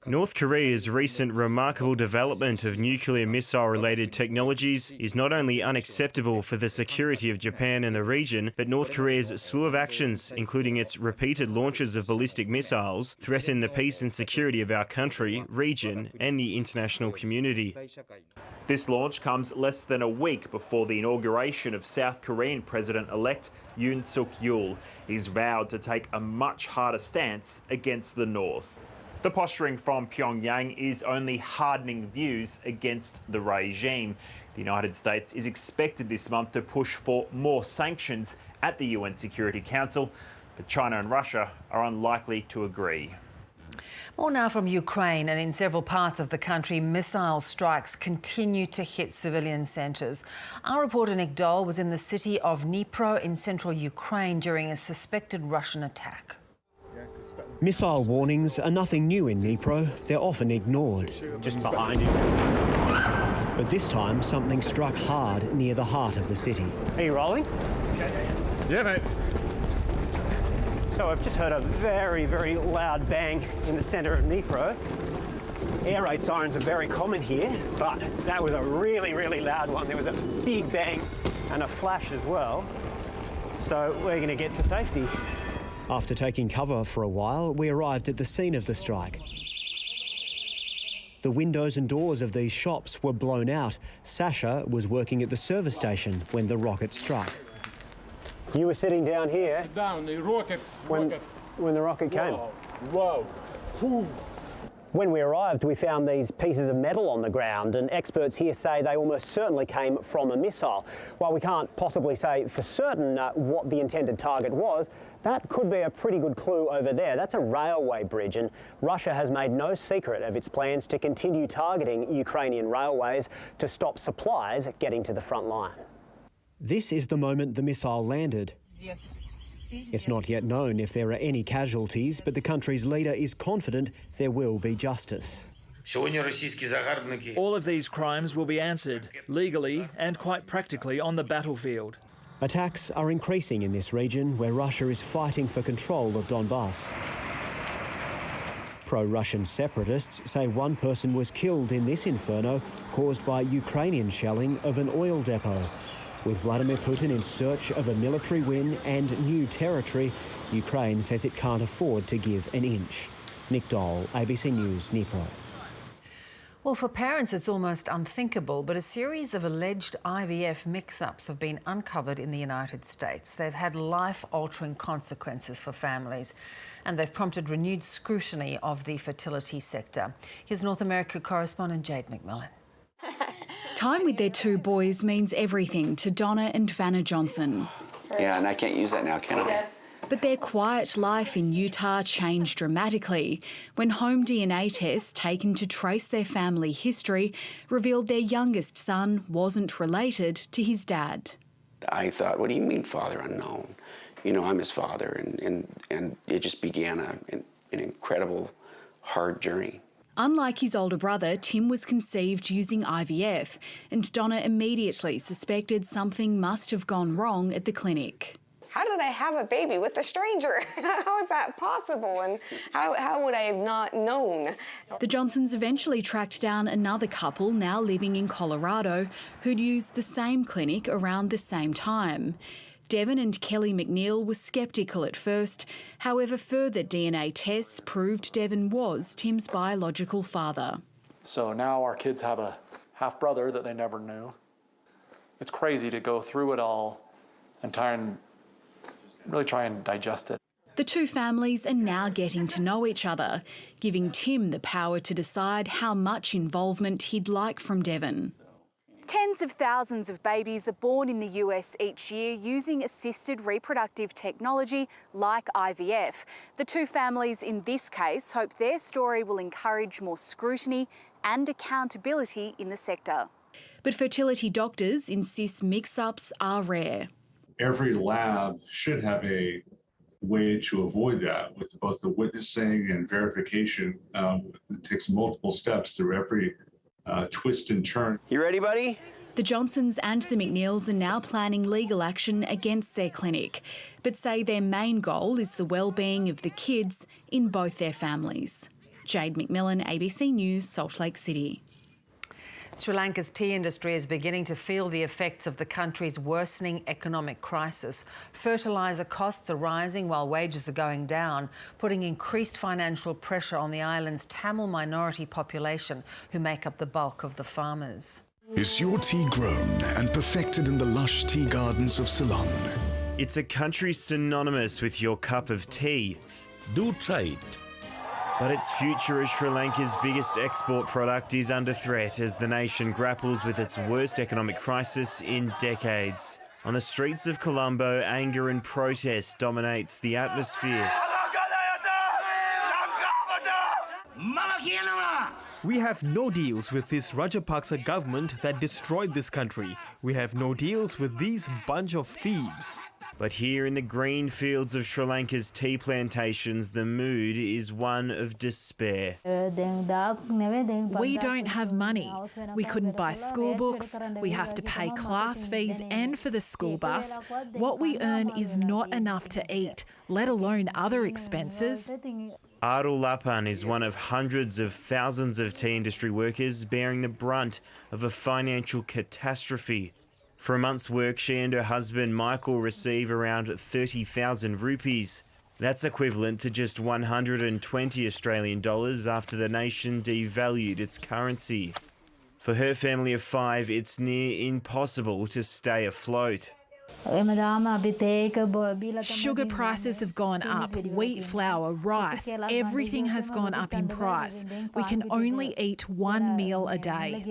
North Korea's recent remarkable development of nuclear missile-related technologies is not only unacceptable for the security of Japan and the region, but North Korea's slew of actions, including its repeated launches of ballistic missiles, threaten the peace and security of our country, region, and the international community. This launch comes less than a week before the inauguration of South Korean President-elect Yoon Suk-yeol. He's vowed to take a much harder stance against the North. The posturing from Pyongyang is only hardening views against the regime. The United States is expected this month to push for more sanctions at the UN Security Council, but China and Russia are unlikely to agree. More now from Ukraine, and in several parts of the country, missile strikes continue to hit civilian centres. Our reporter Nick Dole was in the city of Dnipro in central Ukraine during a suspected Russian attack. Missile warnings are nothing new in Dnipro. They're often ignored. Just behind you. But this time, something struck hard near the heart of the city. Are you rolling? Yeah, mate. So I've just heard a very, very loud bang in the centre of Dnipro. Air raid sirens are very common here, but that was a really, really loud one. There was a big bang and a flash as well. So we're going to get to safety. After taking cover for a while, we arrived at the scene of the strike. The windows and doors of these shops were blown out. Sasha was working at the service station when the rocket struck. You were sitting down here. Down, the rockets. When the rocket came. Wow. When we arrived, we found these pieces of metal on the ground, and experts here say they almost certainly came from a missile. While we can't possibly say for certain what the intended target was, that could be a pretty good clue over there. That's a railway bridge, and Russia has made no secret of its plans to continue targeting Ukrainian railways to stop supplies getting to the front line. This is the moment the missile landed. It's not yet known if there are any casualties, but the country's leader is confident there will be justice. All of these crimes will be answered legally and quite practically on the battlefield. Attacks are increasing in this region where Russia is fighting for control of Donbass. Pro-Russian separatists say one person was killed in this inferno caused by Ukrainian shelling of an oil depot. With Vladimir Putin in search of a military win and new territory, Ukraine says it can't afford to give an inch. Nick Dole, ABC News, Dnipro. Well, for parents, it's almost unthinkable, but a series of alleged IVF mix-ups have been uncovered in the United States. They've had life-altering consequences for families, and they've prompted renewed scrutiny of the fertility sector. Here's North America correspondent Jade McMillan. Time with their two boys means everything to Donna and Vanna Johnson. Yeah, and I can't use that now, can I? But their quiet life in Utah changed dramatically when home DNA tests taken to trace their family history revealed their youngest son wasn't related to his dad. I thought, what do you mean father unknown? You know, I'm his father, and it just began an incredible, hard journey. Unlike his older brother, Tim was conceived using IVF, and Donna immediately suspected something must have gone wrong at the clinic. How did I have a baby with a stranger? How is that possible? And how would I have not known? The Johnsons eventually tracked down another couple now living in Colorado who'd used the same clinic around the same time. Devon and Kelly McNeil were sceptical at first. However, further DNA tests proved Devon was Tim's biological father. So now our kids have a half-brother that they never knew. It's crazy to go through it all and really try and digest it. The two families are now getting to know each other, giving Tim the power to decide how much involvement he'd like from Devon. Tens of thousands of babies are born in the US each year using assisted reproductive technology like IVF. The two families in this case hope their story will encourage more scrutiny and accountability in the sector. But fertility doctors insist mix-ups are rare. Every lab should have a way to avoid that with both the witnessing and verification. It takes multiple steps through every twist and turn. You ready, buddy? The Johnsons and the McNeils are now planning legal action against their clinic, but say their main goal is the well-being of the kids in both their families. Jade McMillan, ABC News, Salt Lake City. Sri Lanka's tea industry is beginning to feel the effects of the country's worsening economic crisis. Fertiliser costs are rising while wages are going down, putting increased financial pressure on the island's Tamil minority population, who make up the bulk of the farmers. Is your tea grown and perfected in the lush tea gardens of Ceylon? It's a country synonymous with your cup of tea. Do try it. But its future as Sri Lanka's biggest export product is under threat as the nation grapples with its worst economic crisis in decades. On the streets of Colombo, anger and protest dominates the atmosphere. We have no deals with this Rajapaksa government that destroyed this country. We have no deals with these bunch of thieves. But here in the green fields of Sri Lanka's tea plantations, the mood is one of despair. We don't have money. We couldn't buy school books. We have to pay class fees and for the school bus. What we earn is not enough to eat, let alone other expenses. Arul Lapan is one of hundreds of thousands of tea industry workers bearing the brunt of a financial catastrophe. For a month's work, she and her husband Michael receive around 30,000 rupees. That's equivalent to just 120 Australian dollars after the nation devalued its currency. For her family of 5, it's near impossible to stay afloat. Sugar prices have gone up, wheat flour, rice, everything has gone up in price. We can only eat one meal a day.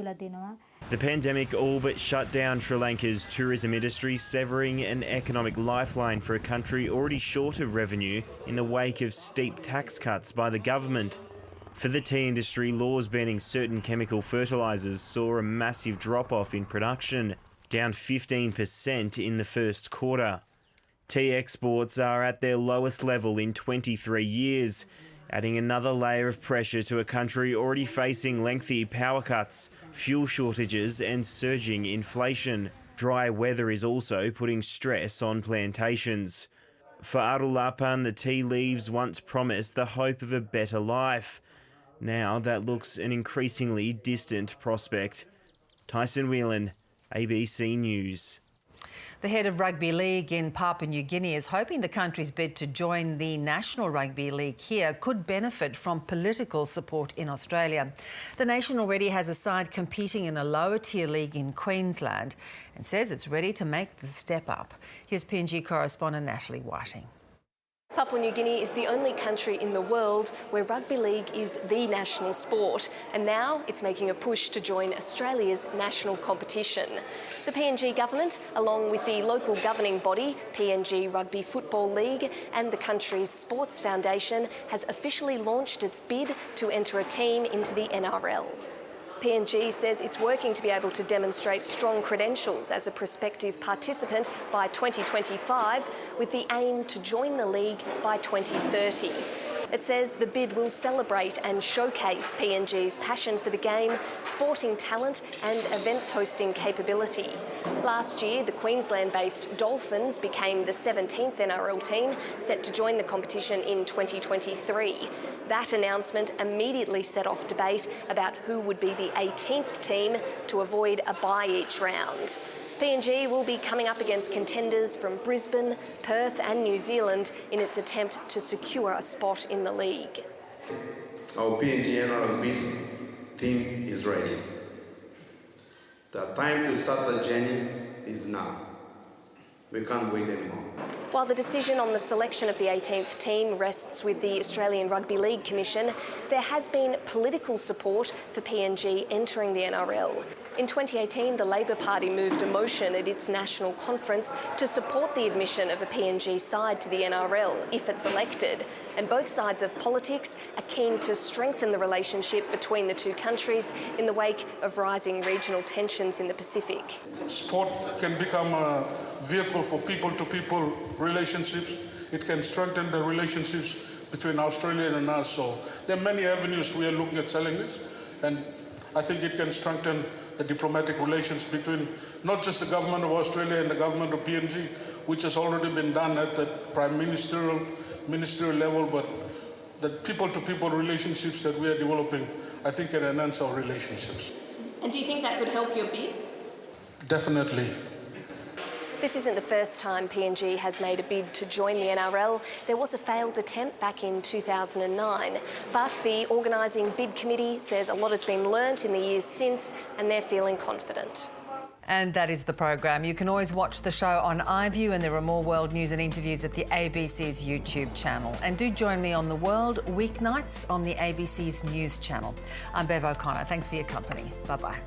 The pandemic all but shut down Sri Lanka's tourism industry, severing an economic lifeline for a country already short of revenue in the wake of steep tax cuts by the government. For the tea industry, laws banning certain chemical fertilisers saw a massive drop-off in production, down 15% in the first quarter. Tea exports are at their lowest level in 23 years, adding another layer of pressure to a country already facing lengthy power cuts, fuel shortages and surging inflation. Dry weather is also putting stress on plantations. For Arul Lapan, the tea leaves once promised the hope of a better life. Now that looks an increasingly distant prospect. Tyson Whelan, ABC News. The head of Rugby League in Papua New Guinea is hoping the country's bid to join the National Rugby League here could benefit from political support in Australia. The nation already has a side competing in a lower-tier league in Queensland and says it's ready to make the step up. Here's PNG correspondent Natalie Whiting. Papua New Guinea is the only country in the world where rugby league is the national sport, and now it's making a push to join Australia's national competition. The PNG government, along with the local governing body, PNG Rugby Football League, and the country's sports foundation, has officially launched its bid to enter a team into the NRL. PNG says it's working to be able to demonstrate strong credentials as a prospective participant by 2025, with the aim to join the league by 2030. It says the bid will celebrate and showcase PNG's passion for the game, sporting talent and events hosting capability. Last year, the Queensland-based Dolphins became the 17th NRL team, set to join the competition in 2023. That announcement immediately set off debate about who would be the 18th team to avoid a bye each round. PNG will be coming up against contenders from Brisbane, Perth and New Zealand in its attempt to secure a spot in the league. Our PNG NRL bid team is ready. The time to start the journey is now. We can't wait anymore. While the decision on the selection of the 18th team rests with the Australian Rugby League Commission, there has been political support for PNG entering the NRL. In 2018, the Labor Party moved a motion at its national conference to support the admission of a PNG side to the NRL if it's elected. And both sides of politics are keen to strengthen the relationship between the two countries in the wake of rising regional tensions in the Pacific. Sport can become a vehicle for people-to-people relationships. It can strengthen the relationships between Australia and us. So there are many avenues we are looking at selling this, and I think it can strengthen the diplomatic relations between not just the government of Australia and the government of PNG, which has already been done at the prime ministerial level, but the people-to-people relationships that we are developing, I think can enhance our relationships. And do you think that could help your bid? Definitely. This isn't the first time PNG has made a bid to join the NRL. There was a failed attempt back in 2009, but the organising bid committee says a lot has been learnt in the years since and they're feeling confident. And that is the program. You can always watch the show on iView, and there are more world news and interviews at the ABC's YouTube channel. And do join me on The World weeknights on the ABC's News channel. I'm Bev O'Connor. Thanks for your company. Bye-bye.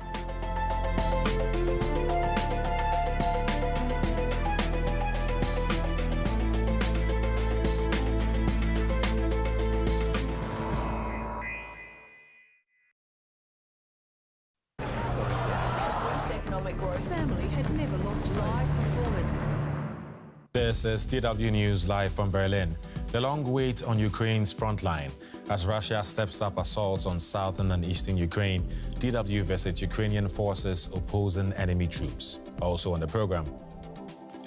This is DW News live from Berlin. The long wait on Ukraine's front line. As Russia steps up assaults on southern and eastern Ukraine, DW visits Ukrainian forces opposing enemy troops. Also on the program,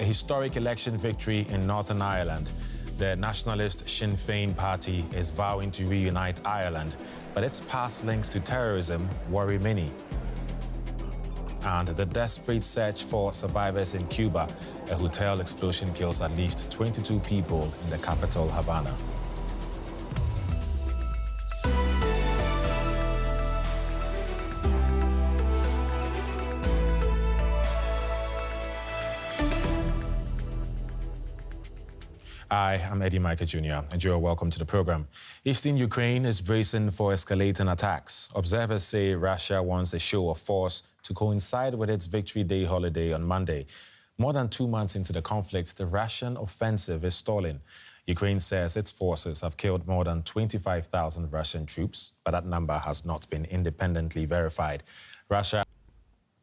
a historic election victory in Northern Ireland. The nationalist Sinn Féin party is vowing to reunite Ireland, but its past links to terrorism worry many. And the desperate search for survivors in Cuba. A hotel explosion kills at least 22 people in the capital, Havana. Hi, I'm Eddie Micah Jr., and you're welcome to the program. Eastern Ukraine is bracing for escalating attacks. Observers say Russia wants a show of force to coincide with its Victory Day holiday on Monday. More than 2 months into the conflict, the Russian offensive is stalling. Ukraine says its forces have killed more than 25,000 Russian troops, but that number has not been independently verified. Russia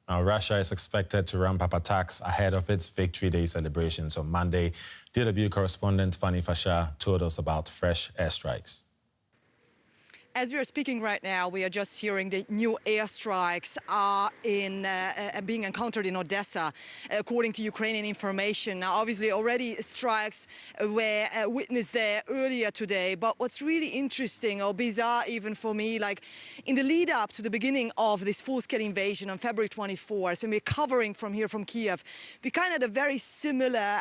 is expected to ramp up attacks ahead of its Victory Day celebrations on Monday. DW correspondent Fanny Fasha told us about fresh airstrikes. As we are speaking right now, we are just hearing the new airstrikes are being encountered in Odessa, according to Ukrainian information. Now, obviously, already strikes were witnessed there earlier today. But what's really interesting, or bizarre even for me, like in the lead up to the beginning of this full-scale invasion on February 24th, and we're covering from here from Kiev, we kind of had a very similar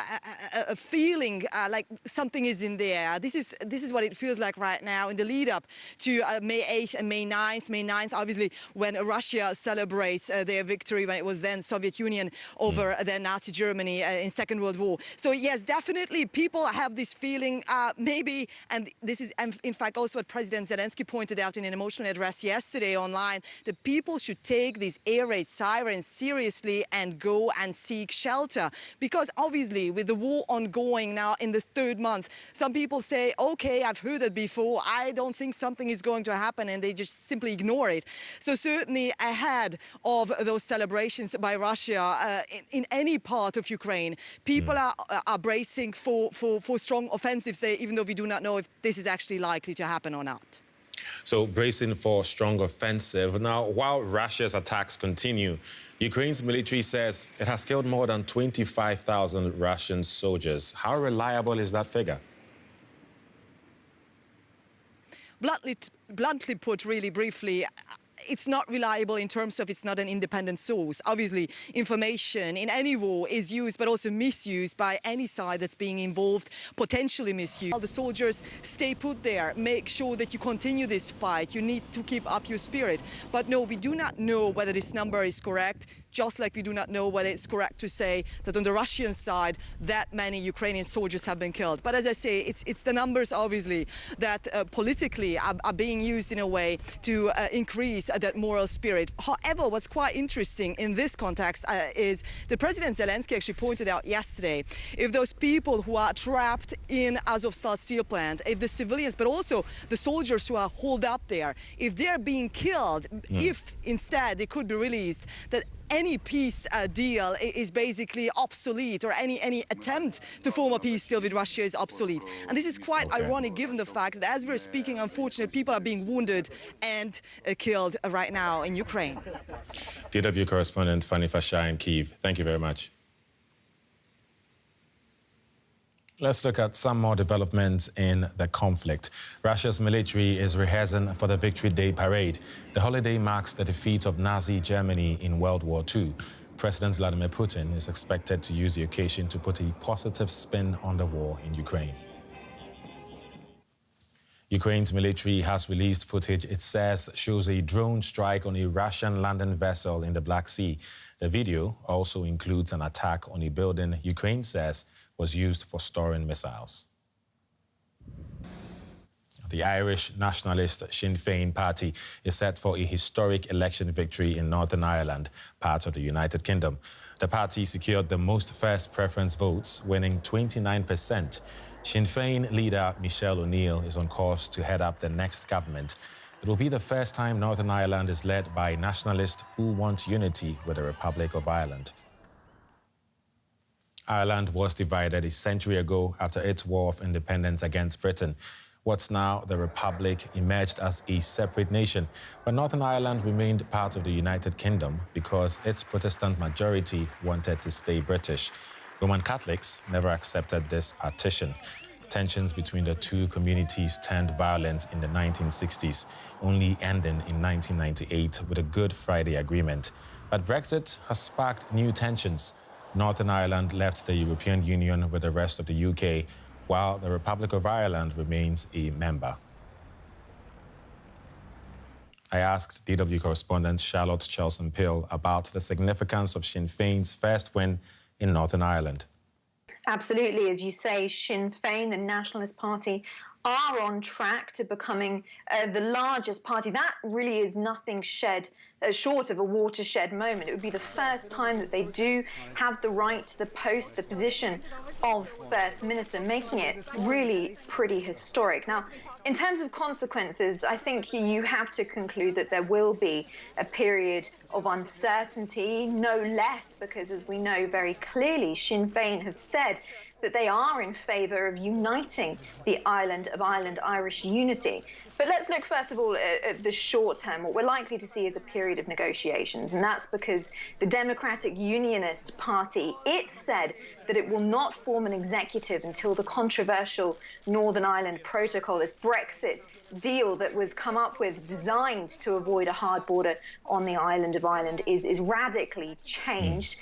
feeling, like something is in there. This is what it feels like right now in the lead up to May 8th and May 9th. May 9th, obviously, when Russia celebrates their victory, when it was then Soviet Union over then Nazi Germany in Second World War. So yes, definitely people have this feeling, maybe, and this is in fact also what President Zelensky pointed out in an emotional address yesterday online, that people should take these air raid sirens seriously and go and seek shelter. Because obviously, with the war ongoing now in the third month, some people say, okay, I've heard it before, I don't think something is going to happen, and they just simply ignore it. So certainly ahead of those celebrations by Russia in any part of Ukraine, people are bracing for strong offensives there, even though we do not know if this is actually likely to happen or not. So bracing for strong offensive. Now, while Russia's attacks continue, Ukraine's military says it has killed more than 25,000 Russian soldiers. How reliable is that figure? Bluntly put, really briefly, it's not reliable in terms of it's not an independent source. Obviously, information in any war is used, but also misused by any side that's being involved, potentially misused. The soldiers stay put there, make sure that you continue this fight. You need to keep up your spirit. But no, we do not know whether this number is correct, just like we do not know whether it's correct to say that on the Russian side that many Ukrainian soldiers have been killed. But as I say, it's the numbers, obviously, that politically are being used in a way to increase that moral spirit. However, what's quite interesting in this context is that President Zelensky actually pointed out yesterday, if those people who are trapped in Azovstal steel plant, if the civilians, but also the soldiers who are holed up there, if they're being killed, if instead they could be released, that any peace deal is basically obsolete, or any attempt to form a peace deal with Russia is obsolete. And this is quite ironic given the fact that as we're speaking, unfortunately, people are being wounded and killed right now in Ukraine. DW correspondent Fanny Fasha in Kyiv, thank you very much. Let's look at some more developments in the conflict. Russia's military is rehearsing for the Victory Day parade. The holiday marks the defeat of Nazi Germany in World War II. President Vladimir Putin is expected to use the occasion to put a positive spin on the war in Ukraine. Ukraine's military has released footage it says shows a drone strike on a Russian landing vessel in the Black Sea. The video also includes an attack on a building Ukraine says was used for storing missiles. The Irish nationalist Sinn Féin party is set for a historic election victory in Northern Ireland, part of the United Kingdom. The party secured the most first preference votes, winning 29%. Sinn Féin leader Michelle O'Neill is on course to head up the next government. It will be the first time Northern Ireland is led by nationalists who want unity with the Republic of Ireland. Ireland was divided a century ago after its war of independence against Britain. What's now the Republic emerged as a separate nation, but Northern Ireland remained part of the United Kingdom because its Protestant majority wanted to stay British. Roman Catholics never accepted this partition. Tensions between the two communities turned violent in the 1960s, only ending in 1998 with a Good Friday Agreement. But Brexit has sparked new tensions. Northern Ireland left the European Union with the rest of the UK, while the Republic of Ireland remains a member. I asked DW correspondent Charlotte Chelson-Pill about the significance of Sinn Féin's first win in Northern Ireland. Absolutely. As you say, Sinn Féin, the Nationalist Party, are on track to becoming the largest party. That really is nothing short of a watershed moment. It would be the first time that they do have the right to the post, the position of First Minister, making it really pretty historic. Now, in terms of consequences, I think you have to conclude that there will be a period of uncertainty, no less, because as we know very clearly, Sinn Féin have said that they are in favour of uniting the island of Ireland Irish unity. But let's look first of all at the short term. What we're likely to see is a period of negotiations, and that's because the Democratic Unionist Party, it said that it will not form an executive until the controversial Northern Ireland Protocol, this Brexit deal that was come up with, designed to avoid a hard border on the island of Ireland, is radically changed.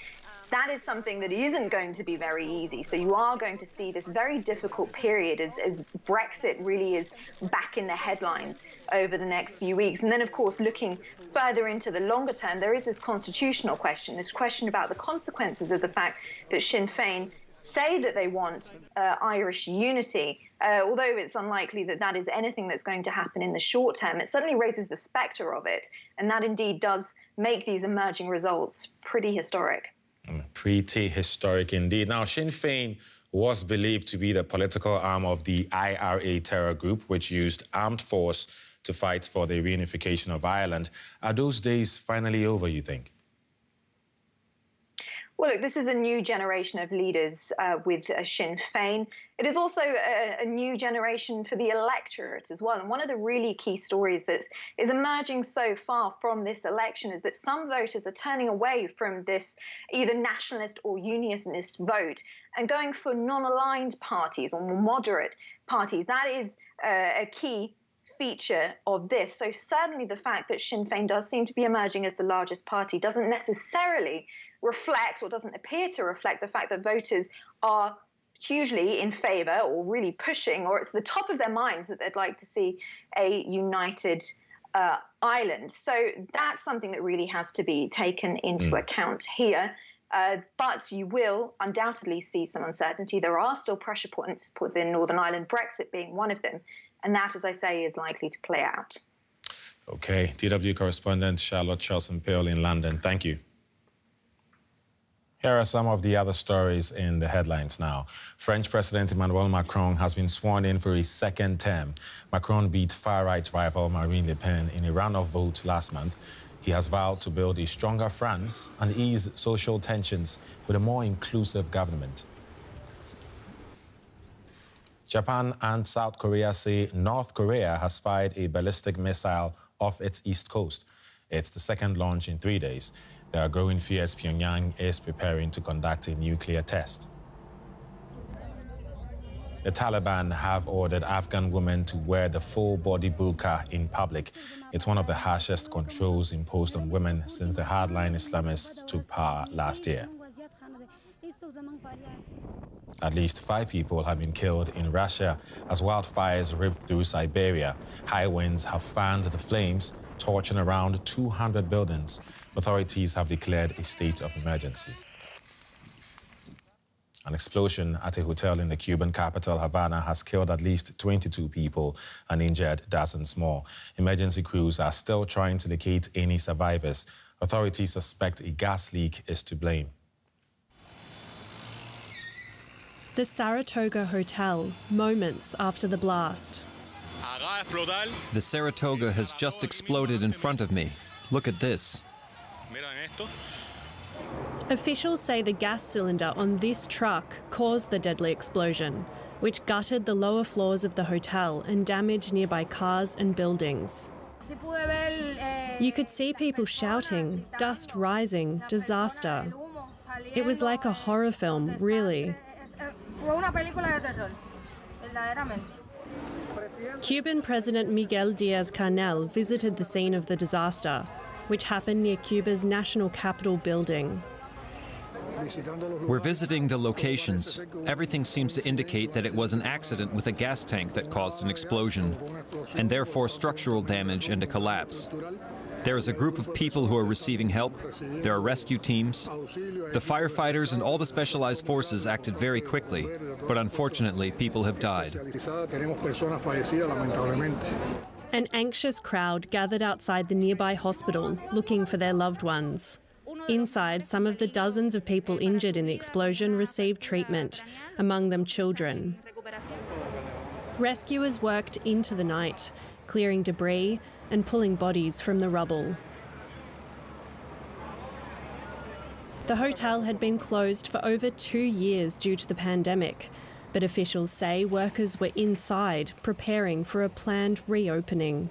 That is something that isn't going to be very easy. So you are going to see this very difficult period as Brexit really is back in the headlines over the next few weeks. And then, of course, looking further into the longer term, there is this constitutional question, this question about the consequences of the fact that Sinn Féin say that they want Irish unity, although it's unlikely that that is anything that's going to happen in the short term. It certainly raises the spectre of it, and that indeed does make these emerging results pretty historic. Pretty historic indeed. Now, Sinn Féin was believed to be the political arm of the IRA terror group, which used armed force to fight for the reunification of Ireland. Are those days finally over, you think? Well, look, this is a new generation of leaders with Sinn Féin. It is also a new generation for the electorate as well. And one of the really key stories that is emerging so far from this election is that some voters are turning away from this either nationalist or unionist vote and going for non-aligned parties or more moderate parties. That is a key feature of this. So certainly the fact that Sinn Féin does seem to be emerging as the largest party doesn't necessarily reflect, or doesn't appear to reflect, the fact that voters are hugely in favour or really pushing, or it's the top of their minds that they'd like to see a united Ireland. So that's something that really has to be taken into account here. But you will undoubtedly see some uncertainty. There are still pressure points within Northern Ireland, Brexit being one of them. And that, as I say, is likely to play out. Okay. DW correspondent Charlotte Chelson-Pale in London. Thank you. Here are some of the other stories in the headlines now. French President Emmanuel Macron has been sworn in for a second term. Macron beat far-right rival Marine Le Pen in a runoff vote last month. He has vowed to build a stronger France and ease social tensions with a more inclusive government. Japan and South Korea say North Korea has fired a ballistic missile off its east coast. It's the second launch in 3 days. There are growing fears Pyongyang is preparing to conduct a nuclear test. The Taliban have ordered Afghan women to wear the full-body burqa in public. It's one of the harshest controls imposed on women since the hardline Islamists took power last year. At least 5 people have been killed in Russia as wildfires ripped through Siberia. High winds have fanned the flames, torching around 200 buildings. Authorities have declared a state of emergency. An explosion at a hotel in the Cuban capital, Havana, has killed at least 22 people and injured dozens more. Emergency crews are still trying to locate any survivors. Authorities suspect a gas leak is to blame. The Saratoga Hotel, moments after the blast. The Saratoga has just exploded in front of me. Look at this. Officials say the gas cylinder on this truck caused the deadly explosion, which gutted the lower floors of the hotel and damaged nearby cars and buildings. You could see people shouting, dust rising, disaster. It was like a horror film, really. Cuban President Miguel Díaz-Canel visited the scene of the disaster, which happened near Cuba's national Capitol building. We're visiting the locations. Everything seems to indicate that it was an accident with a gas tank that caused an explosion, and therefore structural damage and a collapse. There is a group of people who are receiving help. There are rescue teams. The firefighters and all the specialized forces acted very quickly, but unfortunately, people have died. An anxious crowd gathered outside the nearby hospital looking for their loved ones. Inside, some of the dozens of people injured in the explosion received treatment, among them children. Rescuers worked into the night, clearing debris and pulling bodies from the rubble. The hotel had been closed for over 2 years due to the pandemic, but officials say workers were inside preparing for a planned reopening.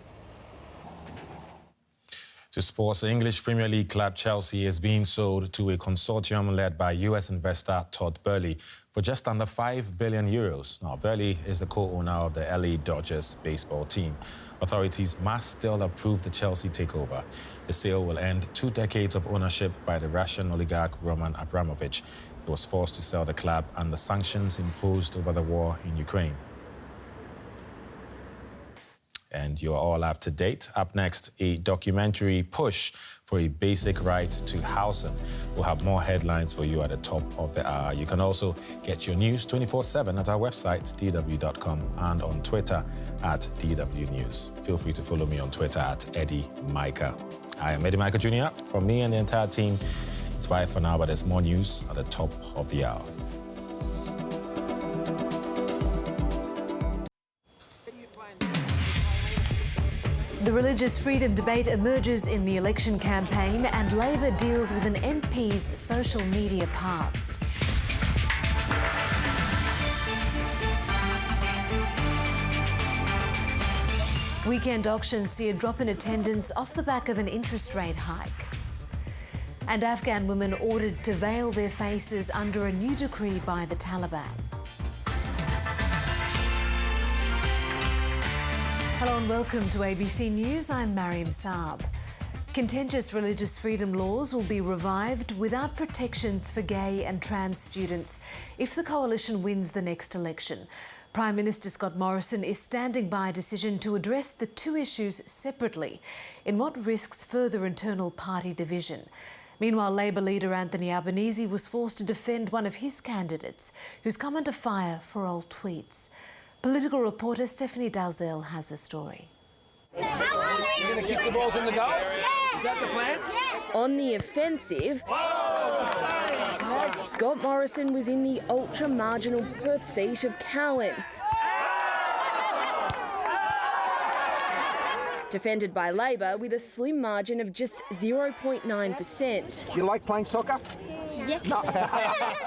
To sports, the English Premier League club Chelsea is being sold to a consortium led by US investor Todd Boehly for just under €5 billion. Now, Boehly is the co-owner of the LA Dodgers baseball team. Authorities must still approve the Chelsea takeover. The sale will end 2 decades of ownership by the Russian oligarch Roman Abramovich. He was forced to sell the club under sanctions imposed over the war in Ukraine. And you're all up to date. Up next, a documentary push for a basic right to housing. We'll have more headlines for you at the top of the hour. You can also get your news 24/7 at our website, dw.com, and on Twitter at DW News. Feel free to follow me on Twitter at Eddie Micah. I am Eddie Micah Jr. From me and the entire team, it's bye for now, but there's more news at the top of the hour. The religious freedom debate emerges in the election campaign, and Labor deals with an MP's social media past. Weekend auctions see a drop in attendance off the back of an interest rate hike. And Afghan women ordered to veil their faces under a new decree by the Taliban. Hello and welcome to ABC News. I'm Mariam Saab. Contentious religious freedom laws will be revived without protections for gay and trans students if the coalition wins the next election. Prime Minister Scott Morrison is standing by a decision to address the two issues separately in what risks further internal party division. Meanwhile, Labor leader Anthony Albanese was forced to defend one of his candidates who's come under fire for old tweets. Political reporter Stephanie Dalzell has the story. You're going to kick the balls in the goal? Is that the plan? On the offensive, Scott Morrison was in the ultra-marginal Perth seat of Cowan. Defended by Labor with a slim margin of just 0.9%. You like playing soccer? Yeah. No.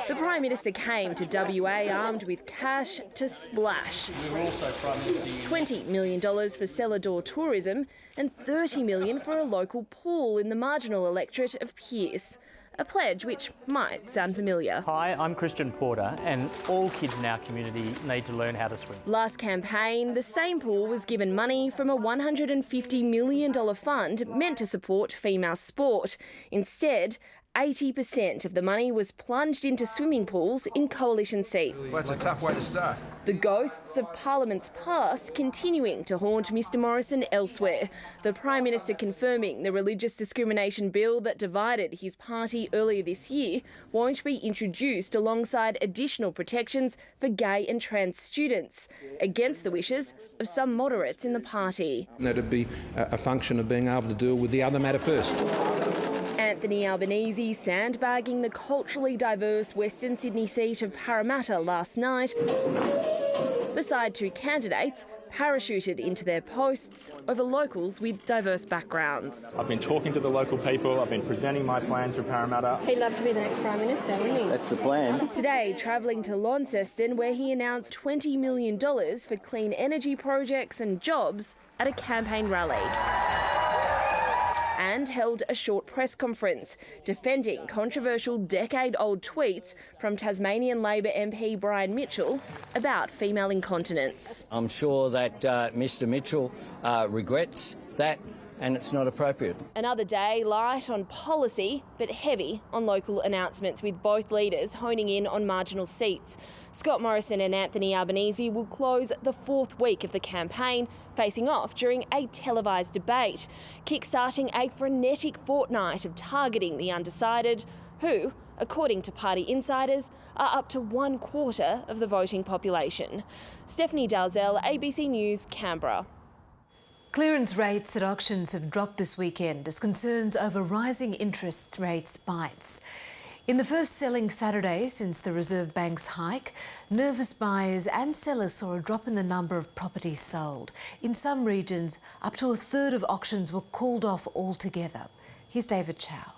The Prime Minister came to WA armed with cash to splash. $20 million for cellar door tourism and $30 million for a local pool in the marginal electorate of Pearce. A pledge which might sound familiar. Hi, I'm Christian Porter, and all kids in our community need to learn how to swim. Last campaign, the same pool was given money from a $150 million fund meant to support female sport. Instead, 80% of the money was plunged into swimming pools in coalition seats. Well, that's a tough way to start. The ghosts of Parliament's past continuing to haunt Mr Morrison elsewhere. The Prime Minister confirming the religious discrimination bill that divided his party earlier this year won't be introduced alongside additional protections for gay and trans students, against the wishes of some moderates in the party. That'd be a function of being able to deal with the other matter first. Anthony Albanese sandbagging the culturally diverse Western Sydney seat of Parramatta last night, beside two candidates parachuted into their posts over locals with diverse backgrounds. I've been talking to the local people, I've been presenting my plans for Parramatta. He'd love to be the next Prime Minister, wouldn't he? That's the plan. Today, travelling to Launceston, where he announced $20 million for clean energy projects and jobs at a campaign rally. And held a short press conference defending controversial decade-old tweets from Tasmanian Labor MP Brian Mitchell about female incontinence. I'm sure that Mr Mitchell regrets that, and it's not appropriate. Another day light on policy, but heavy on local announcements, with both leaders honing in on marginal seats. Scott Morrison and Anthony Albanese will close the fourth week of the campaign, facing off during a televised debate, kick-starting a frenetic fortnight of targeting the undecided, who, according to party insiders, are up to 1/4 of the voting population. Stephanie Dalzell, ABC News, Canberra. Clearance rates at auctions have dropped this weekend as concerns over rising interest rates bites. In the first selling Saturday since the Reserve Bank's hike, nervous buyers and sellers saw a drop in the number of properties sold. In some regions, up to a third of auctions were called off altogether. Here's David Chow.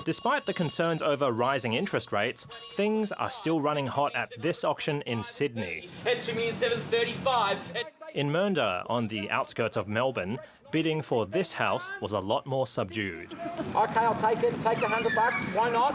Despite the concerns over rising interest rates, things are still running hot at this auction in Sydney. Head to me in 735. In Mernda, on the outskirts of Melbourne, bidding for this house was a lot more subdued. Okay, I'll take it. Take $100. Why not?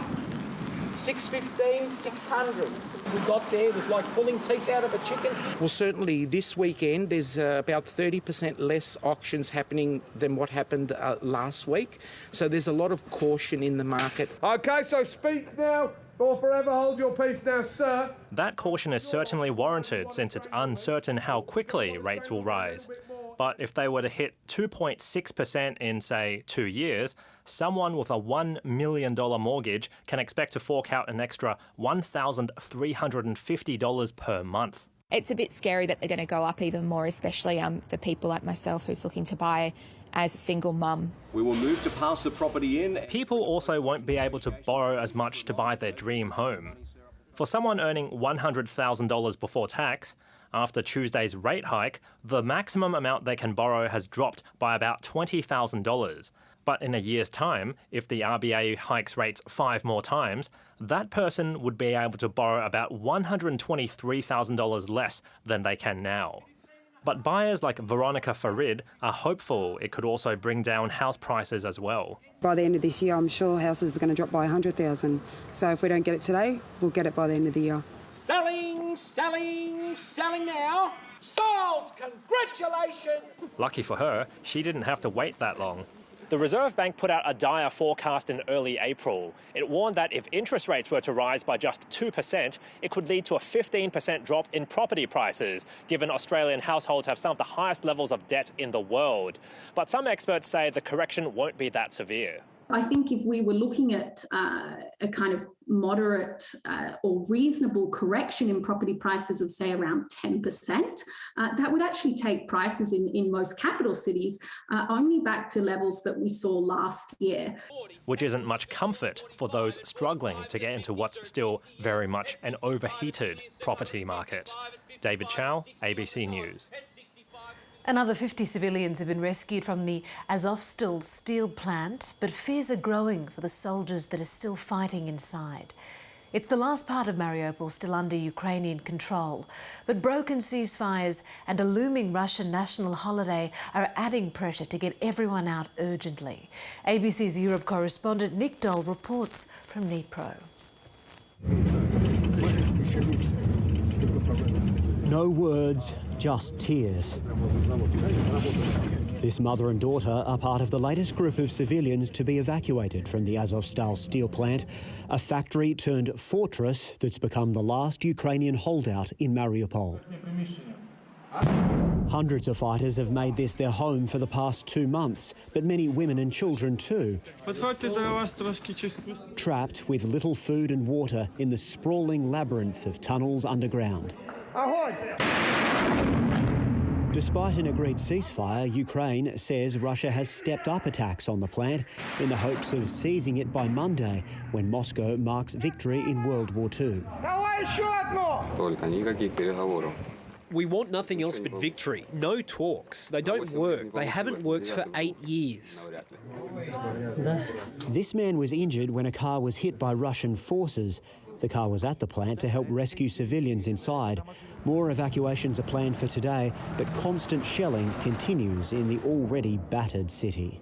615, 600. We got there, it was like pulling teeth out of a chicken. Well, certainly this weekend there's about 30% less auctions happening than what happened last week. So there's a lot of caution in the market. OK, so speak now or forever hold your peace now, sir. That caution is certainly warranted since it's uncertain how quickly rates will rise. But if they were to hit 2.6% in, say, 2 years, someone with a $1 million mortgage can expect to fork out an extra $1,350 per month. It's a bit scary that they're going to go up even more, especially for people like myself who's looking to buy as a single mum. We will move to pass the property in. People also won't be able to borrow as much to buy their dream home. For someone earning $100,000 before tax, after Tuesday's rate hike, the maximum amount they can borrow has dropped by about $20,000. But in a year's time, if the RBA hikes rates 5 more times, that person would be able to borrow about $123,000 less than they can now. But buyers like Veronica Farid are hopeful it could also bring down house prices as well. By the end of this year, I'm sure houses are going to drop by 100,000. So if we don't get it today, we'll get it by the end of the year. Selling, selling, selling now. Sold! Congratulations! Lucky for her, she didn't have to wait that long. The Reserve Bank put out a dire forecast in early April. It warned that if interest rates were to rise by just 2%, it could lead to a 15% drop in property prices, given Australian households have some of the highest levels of debt in the world. But some experts say the correction won't be that severe. I think if we were looking at a kind of moderate or reasonable correction in property prices of, say, around 10%, that would actually take prices in most capital cities only back to levels that we saw last year. Which isn't much comfort for those struggling to get into what's still very much an overheated property market. David Chow, ABC News. Another 50 civilians have been rescued from the Azovstal steel plant, but fears are growing for the soldiers that are still fighting inside. It's the last part of Mariupol still under Ukrainian control, but broken ceasefires and a looming Russian national holiday are adding pressure to get everyone out urgently. ABC's Europe correspondent Nick Dole reports from Dnipro. No words, just tears. This mother and daughter are part of the latest group of civilians to be evacuated from the Azovstal steel plant, a factory turned fortress that's become the last Ukrainian holdout in Mariupol. Hundreds of fighters have made this their home for the past 2 months, but many women and children too. Trapped with little food and water in the sprawling labyrinth of tunnels underground. Despite an agreed ceasefire, Ukraine says Russia has stepped up attacks on the plant in the hopes of seizing it by Monday, when Moscow marks victory in World War II. We want nothing else but victory. No talks. They don't work. They haven't worked for 8 years. This man was injured when a car was hit by Russian forces. The car was at the plant to help rescue civilians inside. More evacuations are planned for today, but constant shelling continues in the already battered city.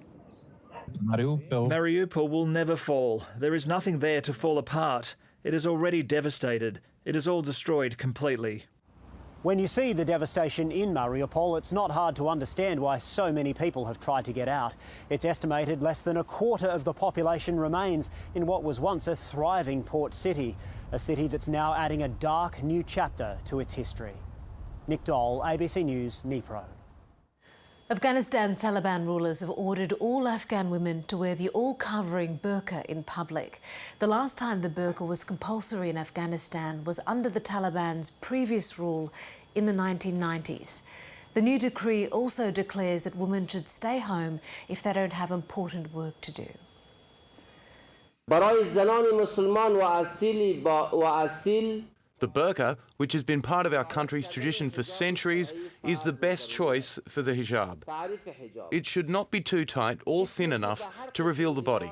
Mariupol will never fall. There is nothing there to fall apart. It is already devastated. It is all destroyed completely. When you see the devastation in Mariupol, it's not hard to understand why so many people have tried to get out. It's estimated less than a quarter of the population remains in what was once a thriving port city, a city that's now adding a dark new chapter to its history. Nick Dole, ABC News, Dnipro. Afghanistan's Taliban rulers have ordered all Afghan women to wear the all-covering burqa in public. The last time the burqa was compulsory in Afghanistan was under the Taliban's previous rule in the 1990s. The new decree also declares that women should stay home if they don't have important work to do. The burqa, which has been part of our country's tradition for centuries, is the best choice for the hijab. It should not be too tight or thin enough to reveal the body.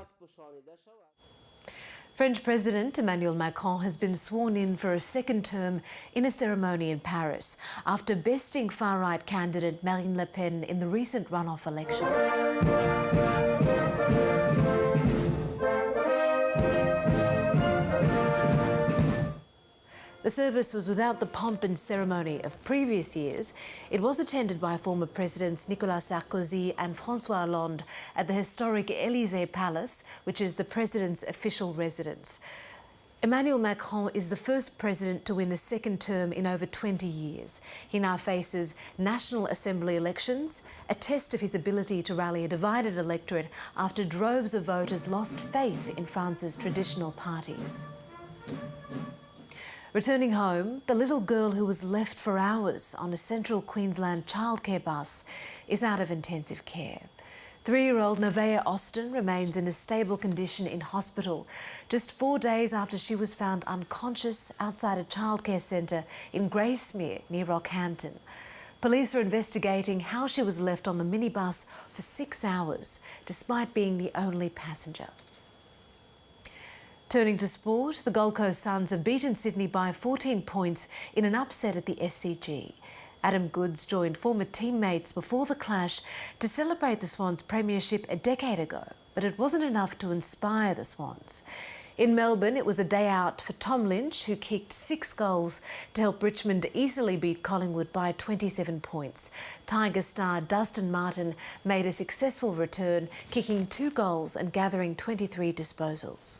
French President Emmanuel Macron has been sworn in for a second term in a ceremony in Paris after besting far-right candidate Marine Le Pen in the recent runoff elections. The service was without the pomp and ceremony of previous years. It was attended by former Presidents Nicolas Sarkozy and François Hollande at the historic Élysée Palace, which is the President's official residence. Emmanuel Macron is the first president to win a second term in over 20 years. He now faces National Assembly elections, a test of his ability to rally a divided electorate after droves of voters lost faith in France's traditional parties. Returning home, the little girl who was left for hours on a central Queensland childcare bus is out of intensive care. 3-year-old Nevaeh Austin remains in a stable condition in hospital just 4 days after she was found unconscious outside a childcare centre in Gracemere near Rockhampton. Police are investigating how she was left on the minibus for 6 hours, despite being the only passenger. Turning to sport, the Gold Coast Suns have beaten Sydney by 14 points in an upset at the SCG. Adam Goodes joined former teammates before the clash to celebrate the Swans' premiership a decade ago, but it wasn't enough to inspire the Swans. In Melbourne, it was a day out for Tom Lynch, who kicked 6 goals to help Richmond easily beat Collingwood by 27 points. Tiger star Dustin Martin made a successful return, kicking 2 goals and gathering 23 disposals.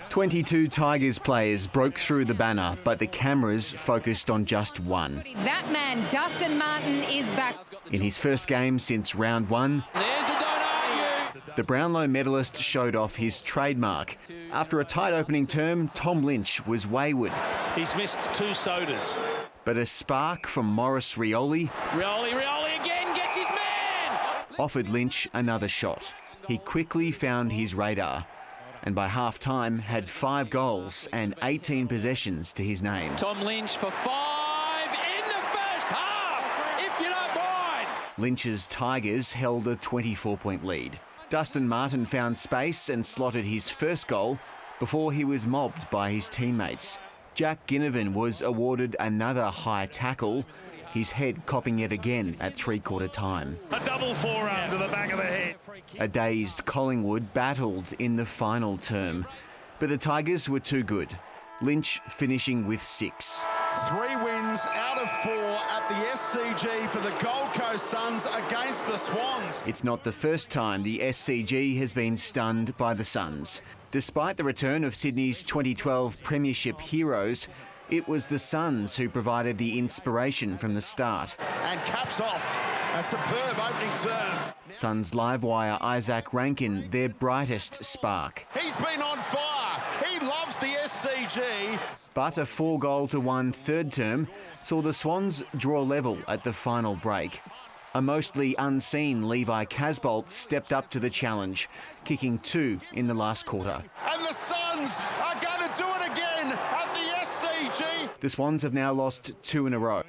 22 Tigers players broke through the banner, but the cameras focused on just one. That man, Dustin Martin, is back. In his first game since round 1, There's the don't argue. the Brownlow medalist showed off his trademark. After a tight opening term, Tom Lynch was wayward. He's missed 2 sodas. But a spark from Maurice Rioli Rioli again gets his man! offered Lynch another shot. He quickly found his radar, and by half-time had 5 goals and 18 possessions to his name. Tom Lynch for 5 in the first half, if you don't mind. Lynch's Tigers held a 24-point lead. Dustin Martin found space and slotted his first goal before he was mobbed by his teammates. Jack Ginnivan was awarded another high tackle, his head copping it again at three-quarter time. A double forearm to the back of the head. A dazed Collingwood battled in the final term, but the Tigers were too good. Lynch finishing with 6. 3 wins out of 4 at the SCG for the Gold Coast Suns against the Swans. It's not the first time the SCG has been stunned by the Suns. Despite the return of Sydney's 2012 Premiership heroes, it was the Suns who provided the inspiration from the start. And caps off a superb opening term. Suns livewire Isaac Rankin, their brightest spark. He's been on fire. He loves the SCG. But a 4-goal-to-1 third term saw the Swans draw level at the final break. A mostly unseen Levi Casbolt stepped up to the challenge, kicking 2 in the last quarter. And the Suns are going to do it again at the SCG. The Swans have now lost 2 in a row.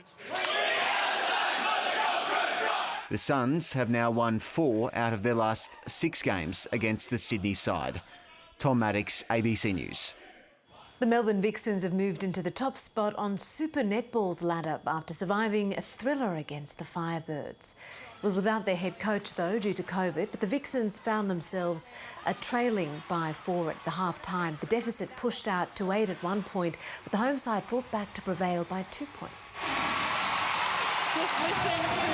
The Suns have now won 4 out of their last 6 games against the Sydney side. Tom Maddox, ABC News. The Melbourne Vixens have moved into the top spot on Super Netball's ladder after surviving a thriller against the Firebirds. It was without their head coach, though, due to COVID, but the Vixens found themselves trailing by 4 at the half-time. The deficit pushed out to 8 at one point, but the home side fought back to prevail by 2 points. Just listen to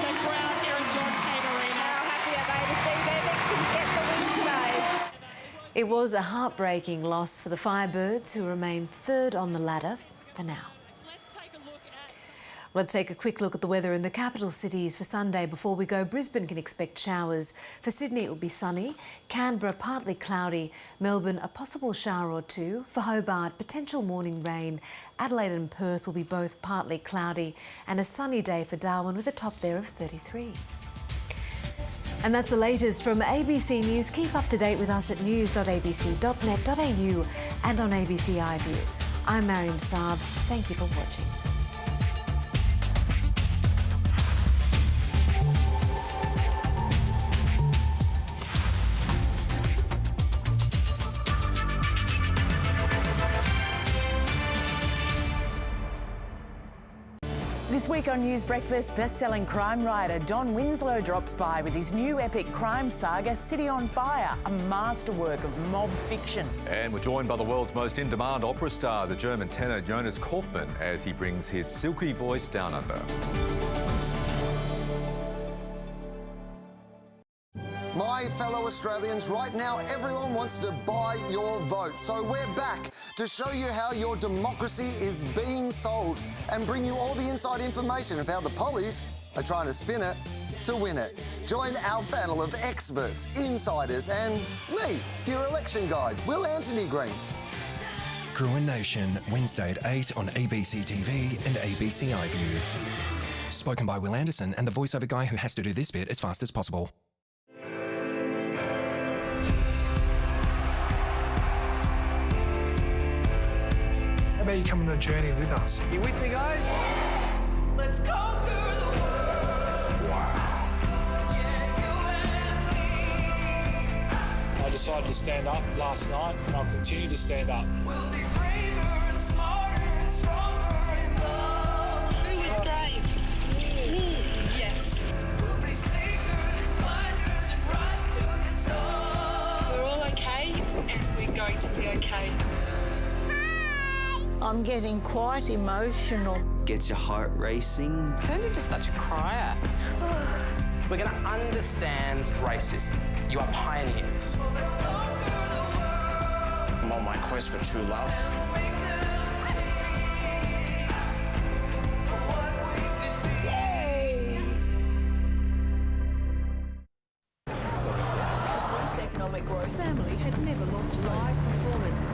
the crowd here at John Cain Arena. How happy are they to see their Vixens get the win today? It was a heartbreaking loss for the Firebirds, who remain 3rd on the ladder for now. Let's take a quick look at the weather in the capital cities for Sunday. Before we go, Brisbane can expect showers. For Sydney, it will be sunny. Canberra, partly cloudy. Melbourne, a possible shower or 2. For Hobart, potential morning rain. Adelaide and Perth will be both partly cloudy. And a sunny day for Darwin with a top there of 33. And that's the latest from ABC News. Keep up to date with us at news.abc.net.au and on ABC iView. I'm Mariam Saab. Thank you for watching. week on News Breakfast, best-selling crime writer Don Winslow drops by with his new epic crime saga, City on Fire, a masterwork of mob fiction. And we're joined by the world's most in-demand opera star, the German tenor Jonas Kaufmann, as he brings his silky voice down under. My fellow Australians, right now everyone wants to buy your vote. So we're back to show you how your democracy is being sold and bring you all the inside information of how the pollies are trying to spin it to win it. Join our panel of experts, insiders and me, your election guide, Will Anthony Green. Gruen Nation, Wednesday at 8 on ABC TV and ABC iView. Spoken by Will Anderson and the voiceover guy who has to do this bit as fast as possible. How about you come on a journey with us? You with me, guys? Let's conquer the world. Wow. I decided to stand up last night, and I'll continue to stand up. We'll be braver and smarter and stronger in love. Who is brave? Me. Yes. We'll be seekers and finders and rise to the top. We're all okay, and we're going to be okay. I'm getting quite emotional. Gets your heart racing. Turned into such a crier. We're going to understand racism. You are pioneers. I'm on my quest for true love. Post-economic growth family had never lost a live performance.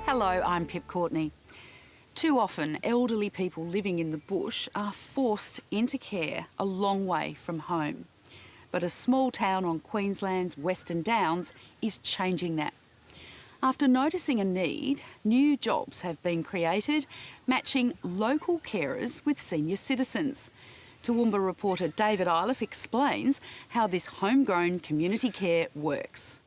Hello, I'm Pip Courtney. Too often, elderly people living in the bush are forced into care a long way from home. But a small town on Queensland's Western Downs is changing that. After noticing a need, new jobs have been created, matching local carers with senior citizens. Toowoomba reporter David Iliff explains how this homegrown community care works.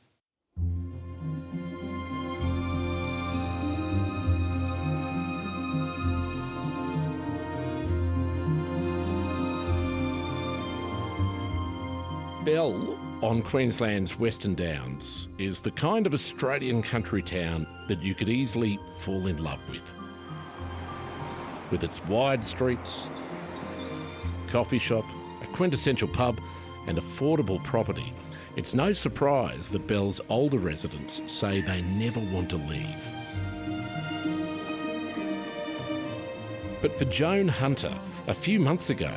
Bell on Queensland's Western Downs is the kind of Australian country town that you could easily fall in love with. With its wide streets, coffee shop, a quintessential pub and affordable property, it's no surprise that Bell's older residents say they never want to leave. But for Joan Hunter, a few months ago,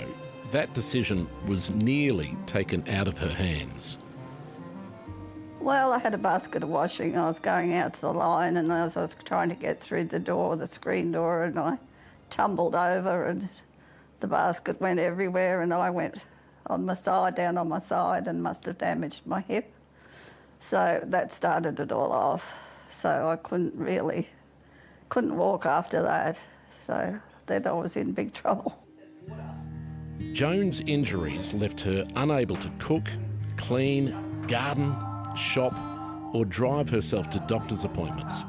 that decision was nearly taken out of her hands. Well, I had a basket of washing. I was going out to the line and I was trying to get through the door, the screen door, and I tumbled over and the basket went everywhere and I went on my side, down on my side, and must have damaged my hip. So that started it all off. So I couldn't walk after that. So then I was in big trouble. Joan's injuries left her unable to cook, clean, garden, shop, or drive herself to doctor's appointments.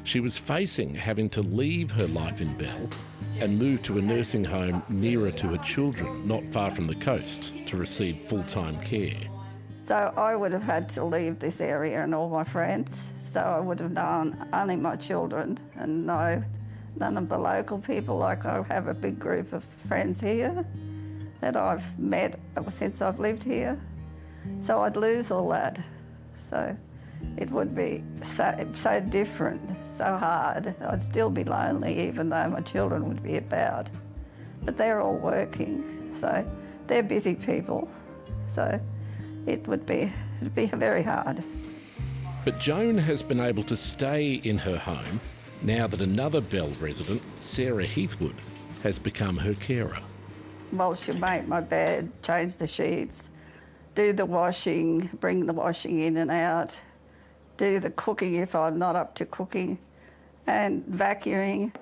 She was facing having to leave her life in Bell and move to a nursing home nearer to her children, not far from the coast, to receive full-time care. So I would have had to leave this area and all my friends. So I would have known only my children and no, none of the local people. Like I have a big group of friends here that I've met since I've lived here. So I'd lose all that. So it would be so different, so hard. I'd still be lonely even though my children would be about. But they're all working, so they're busy people. So it'd be very hard. But Joan has been able to stay in her home now that another Bell resident, Sarah Heathwood, has become her carer. Well, she'll make my bed, change the sheets, do the washing, bring the washing in and out, do the cooking if I'm not up to cooking, and vacuuming.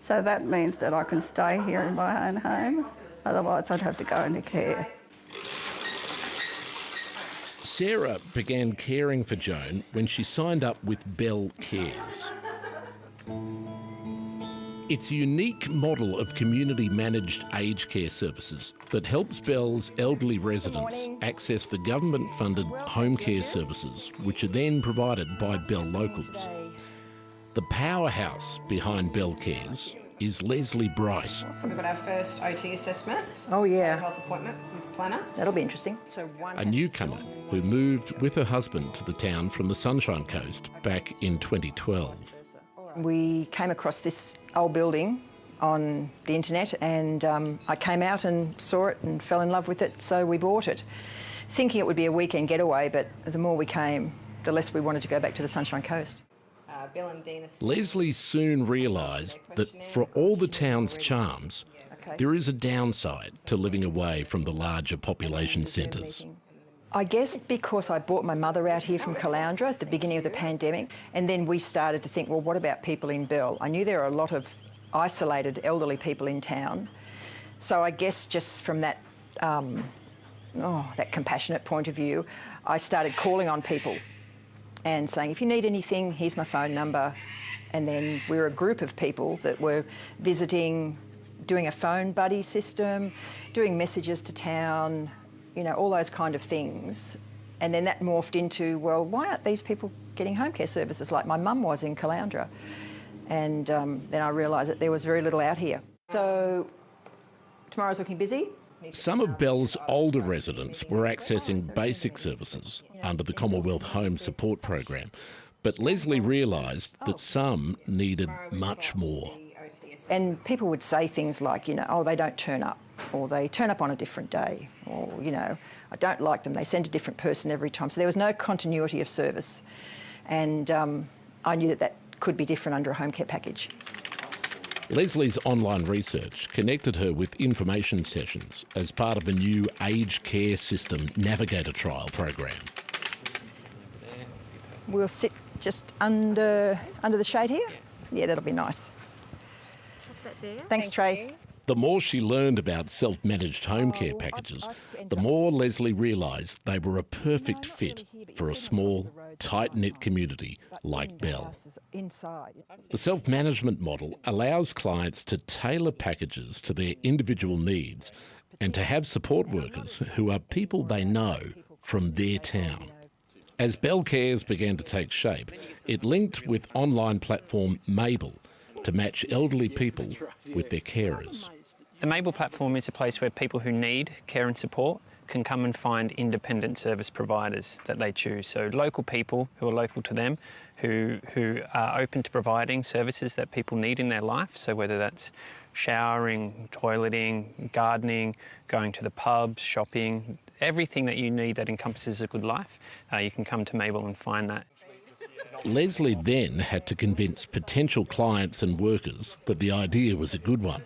So that means that I can stay here in my own home. Otherwise, I'd have to go into care. Sarah began caring for Joan when she signed up with Bell Cares. It's a unique model of community-managed aged care services that helps Bell's elderly residents access the government-funded home care services, which are then provided by Bell locals. The powerhouse behind Bell Cares is Leslie Bryce. So we've got our first OT assessment. Oh yeah. Health appointment with the planner. That'll be interesting. So A newcomer who moved with her husband to the town from the Sunshine Coast back in 2012. We came across this old building on the internet and I came out and saw it and fell in love with it, so we bought it, thinking it would be a weekend getaway, but the more we came, the less we wanted to go back to the Sunshine Coast. Bill and Dina. Leslie soon realised that for all the town's charms, there is a downside to living away from the larger population centres. I guess because I brought my mother out here from Caloundra at the beginning of the pandemic, and then we started to think, well, what about people in Bell? I knew there are a lot of isolated elderly people in town. So I guess just from that, that compassionate point of view, I started calling on people and saying, if you need anything, here's my phone number. And then we were a group of people that were visiting, doing a phone buddy system, doing messages to town, you know, all those kind of things. And then that morphed into, well, why aren't these people getting home care services like my mum was in Caloundra? And then I realised that there was very little out here. So tomorrow's looking busy. Some of Bell's older residents were accessing basic services under the Commonwealth Home Support Program, but Leslie realised that some needed much more. And people would say things like, you know, oh, they don't turn up, or they turn up on a different day, or, you know, I don't like them, they send a different person every time. So there was no continuity of service. And I knew that that could be different under a home care package. Leslie's online research connected her with information sessions as part of a new aged care system navigator trial program. We'll sit just under the shade here. Yeah, that'll be nice. Thanks, Trace. The more she learned about self-managed home care packages, the more Leslie realised they were a perfect fit for a small, tight-knit community like Bell. The self-management model allows clients to tailor packages to their individual needs and to have support workers who are people they know from their town. As Bell Cares began to take shape, it linked with online platform Mabel to match elderly people with their carers. The Mabel platform is a place where people who need care and support can come and find independent service providers that they choose. So local people who are local to them, who are open to providing services that people need in their life. So whether that's showering, toileting, gardening, going to the pubs, shopping, everything that you need that encompasses a good life, you can come to Mabel and find that. Leslie then had to convince potential clients and workers that the idea was a good one.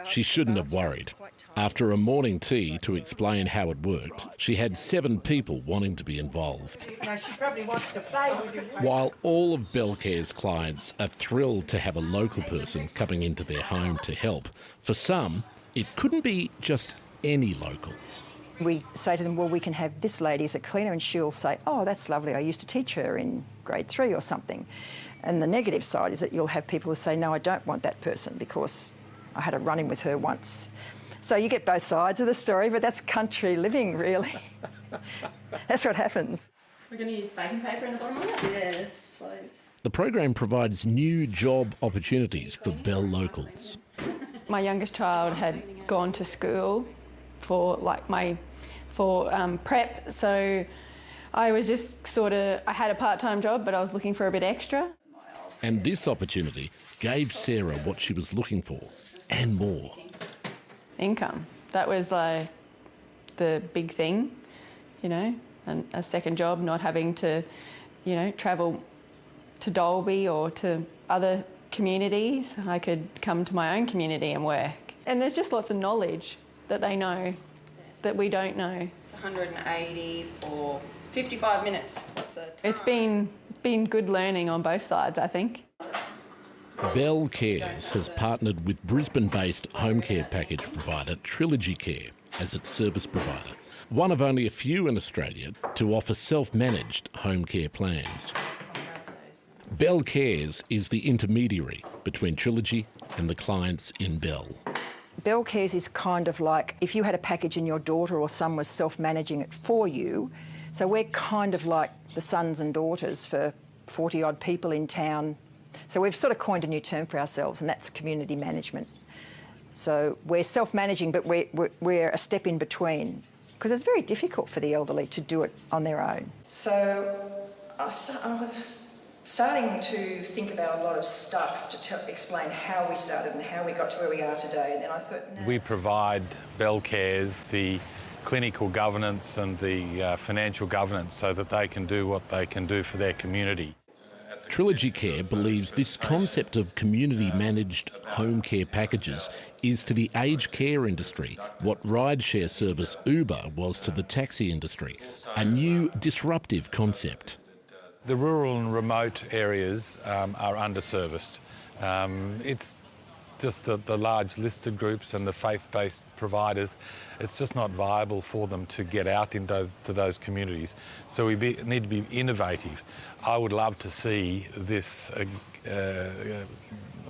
She shouldn't have worried. After a morning tea to explain how it worked, she had 7 people wanting to be involved. No, she probably wants to play with you. While all of Bell Care's clients are thrilled to have a local person coming into their home to help, for some, it couldn't be just any local. We say to them, well, we can have this lady as a cleaner, and she'll say, oh, that's lovely, I used to teach her in grade 3 or something. And the negative side is that you'll have people who say, no, I don't want that person because I had a run-in with her once. So you get both sides of the story, but that's country living, really. That's what happens. We're going to use baking paper in the bottom of it? Yes, please. The program provides new job opportunities for Bell locals. My youngest child had gone to school for prep, so I was just I had a part-time job, but I was looking for a bit extra. And this opportunity gave Sarah what she was looking for, and more. Income. That was like the big thing, you know, and a second job, not having to, you know, travel to Dalby or to other communities. I could come to my own community and work. And there's just lots of knowledge that they know that we don't know. It's 180 for 55 minutes. What's the time? It's been good learning on both sides, I think. Bell Cares has partnered with Brisbane-based home care package provider Trilogy Care as its service provider, one of only a few in Australia to offer self-managed home care plans. Bell Cares is the intermediary between Trilogy and the clients in Bell. Bell Cares is kind of like if you had a package and your daughter or son was self-managing it for you. So we're kind of like the sons and daughters for 40-odd people in town. So we've sort of coined a new term for ourselves, and that's community management. So we're self-managing, but we're a step in between, because it's very difficult for the elderly to do it on their own. So I was starting to think about a lot of stuff to explain how we started and how we got to where we are today. And then I thought, no. We provide Bell Cares the clinical governance and the financial governance so that they can do what they can do for their community. Trilogy Care believes this concept of community-managed home care packages is to the aged care industry what rideshare service Uber was to the taxi industry, a new disruptive concept. The rural and remote areas are underserviced. It's just the large listed groups and the faith-based providers, it's just not viable for them to get out into those communities. So we need to be innovative. I would love to see this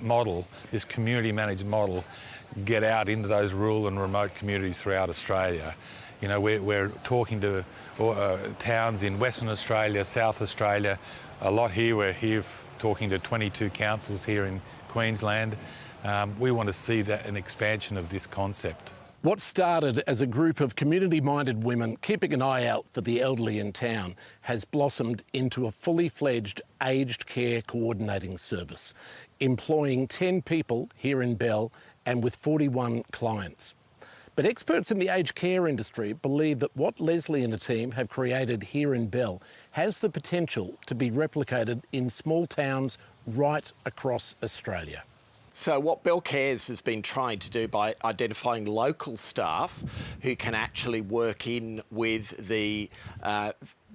model, this community-managed model, get out into those rural and remote communities throughout Australia. You know, we're talking to towns in Western Australia, South Australia, a lot here. We're here talking to 22 councils here in Queensland. We want to see an expansion of this concept. What started as a group of community-minded women keeping an eye out for the elderly in town has blossomed into a fully fledged aged care coordinating service, employing 10 people here in Bell and with 41 clients. But experts in the aged care industry believe that what Leslie and the team have created here in Bell has the potential to be replicated in small towns right across Australia. So what Bell Cares has been trying to do by identifying local staff who can actually work in with the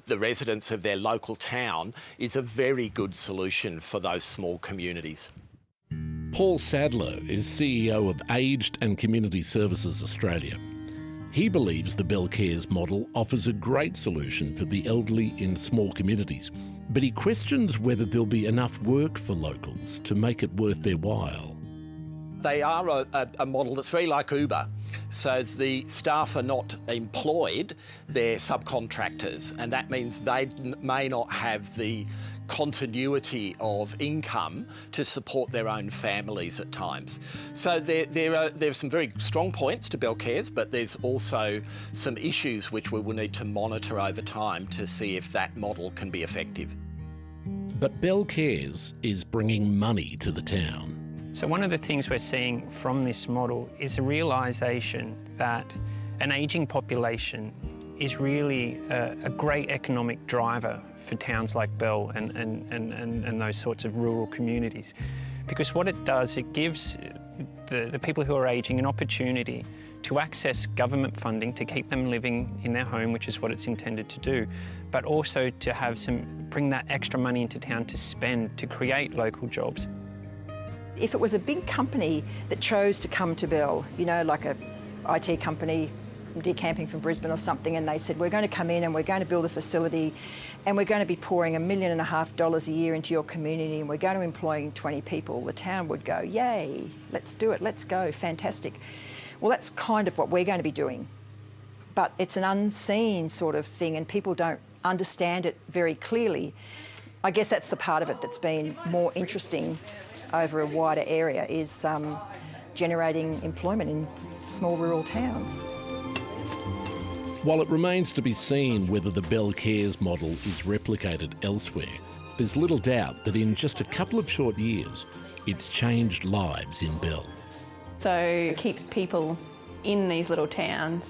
residents of their local town is a very good solution for those small communities. Paul Sadler is CEO of Aged and Community Services Australia. He believes the Bell Cares model offers a great solution for the elderly in small communities, but he questions whether there'll be enough work for locals to make it worth their while. They are a model that's very like Uber. So the staff are not employed, they're subcontractors, and that means they may not have the continuity of income to support their own families at times. So there are some very strong points to Bell Cares, but there's also some issues which we will need to monitor over time to see if that model can be effective. But Bell Cares is bringing money to the town. So one of the things we're seeing from this model is a realisation that an ageing population is really a great economic driver for towns like Bell and those sorts of rural communities. Because what it does, it gives the people who are ageing an opportunity to access government funding to keep them living in their home, which is what it's intended to do, but also to bring that extra money into town to spend, to create local jobs. If it was a big company that chose to come to Bell, you know, like a IT company decamping from Brisbane or something, and they said, we're going to come in and we're going to build a facility and we're going to be pouring $1.5 million a year into your community and we're going to employ 20 people, the town would go, yay, let's do it, let's go, fantastic. Well, that's kind of what we're going to be doing. But it's an unseen sort of thing and people don't understand it very clearly. I guess that's the part of it that's been more interesting over a wider area, is generating employment in small rural towns. While it remains to be seen whether the Bell Cares model is replicated elsewhere, there's little doubt that in just a couple of short years, it's changed lives in Bell. So it keeps people in these little towns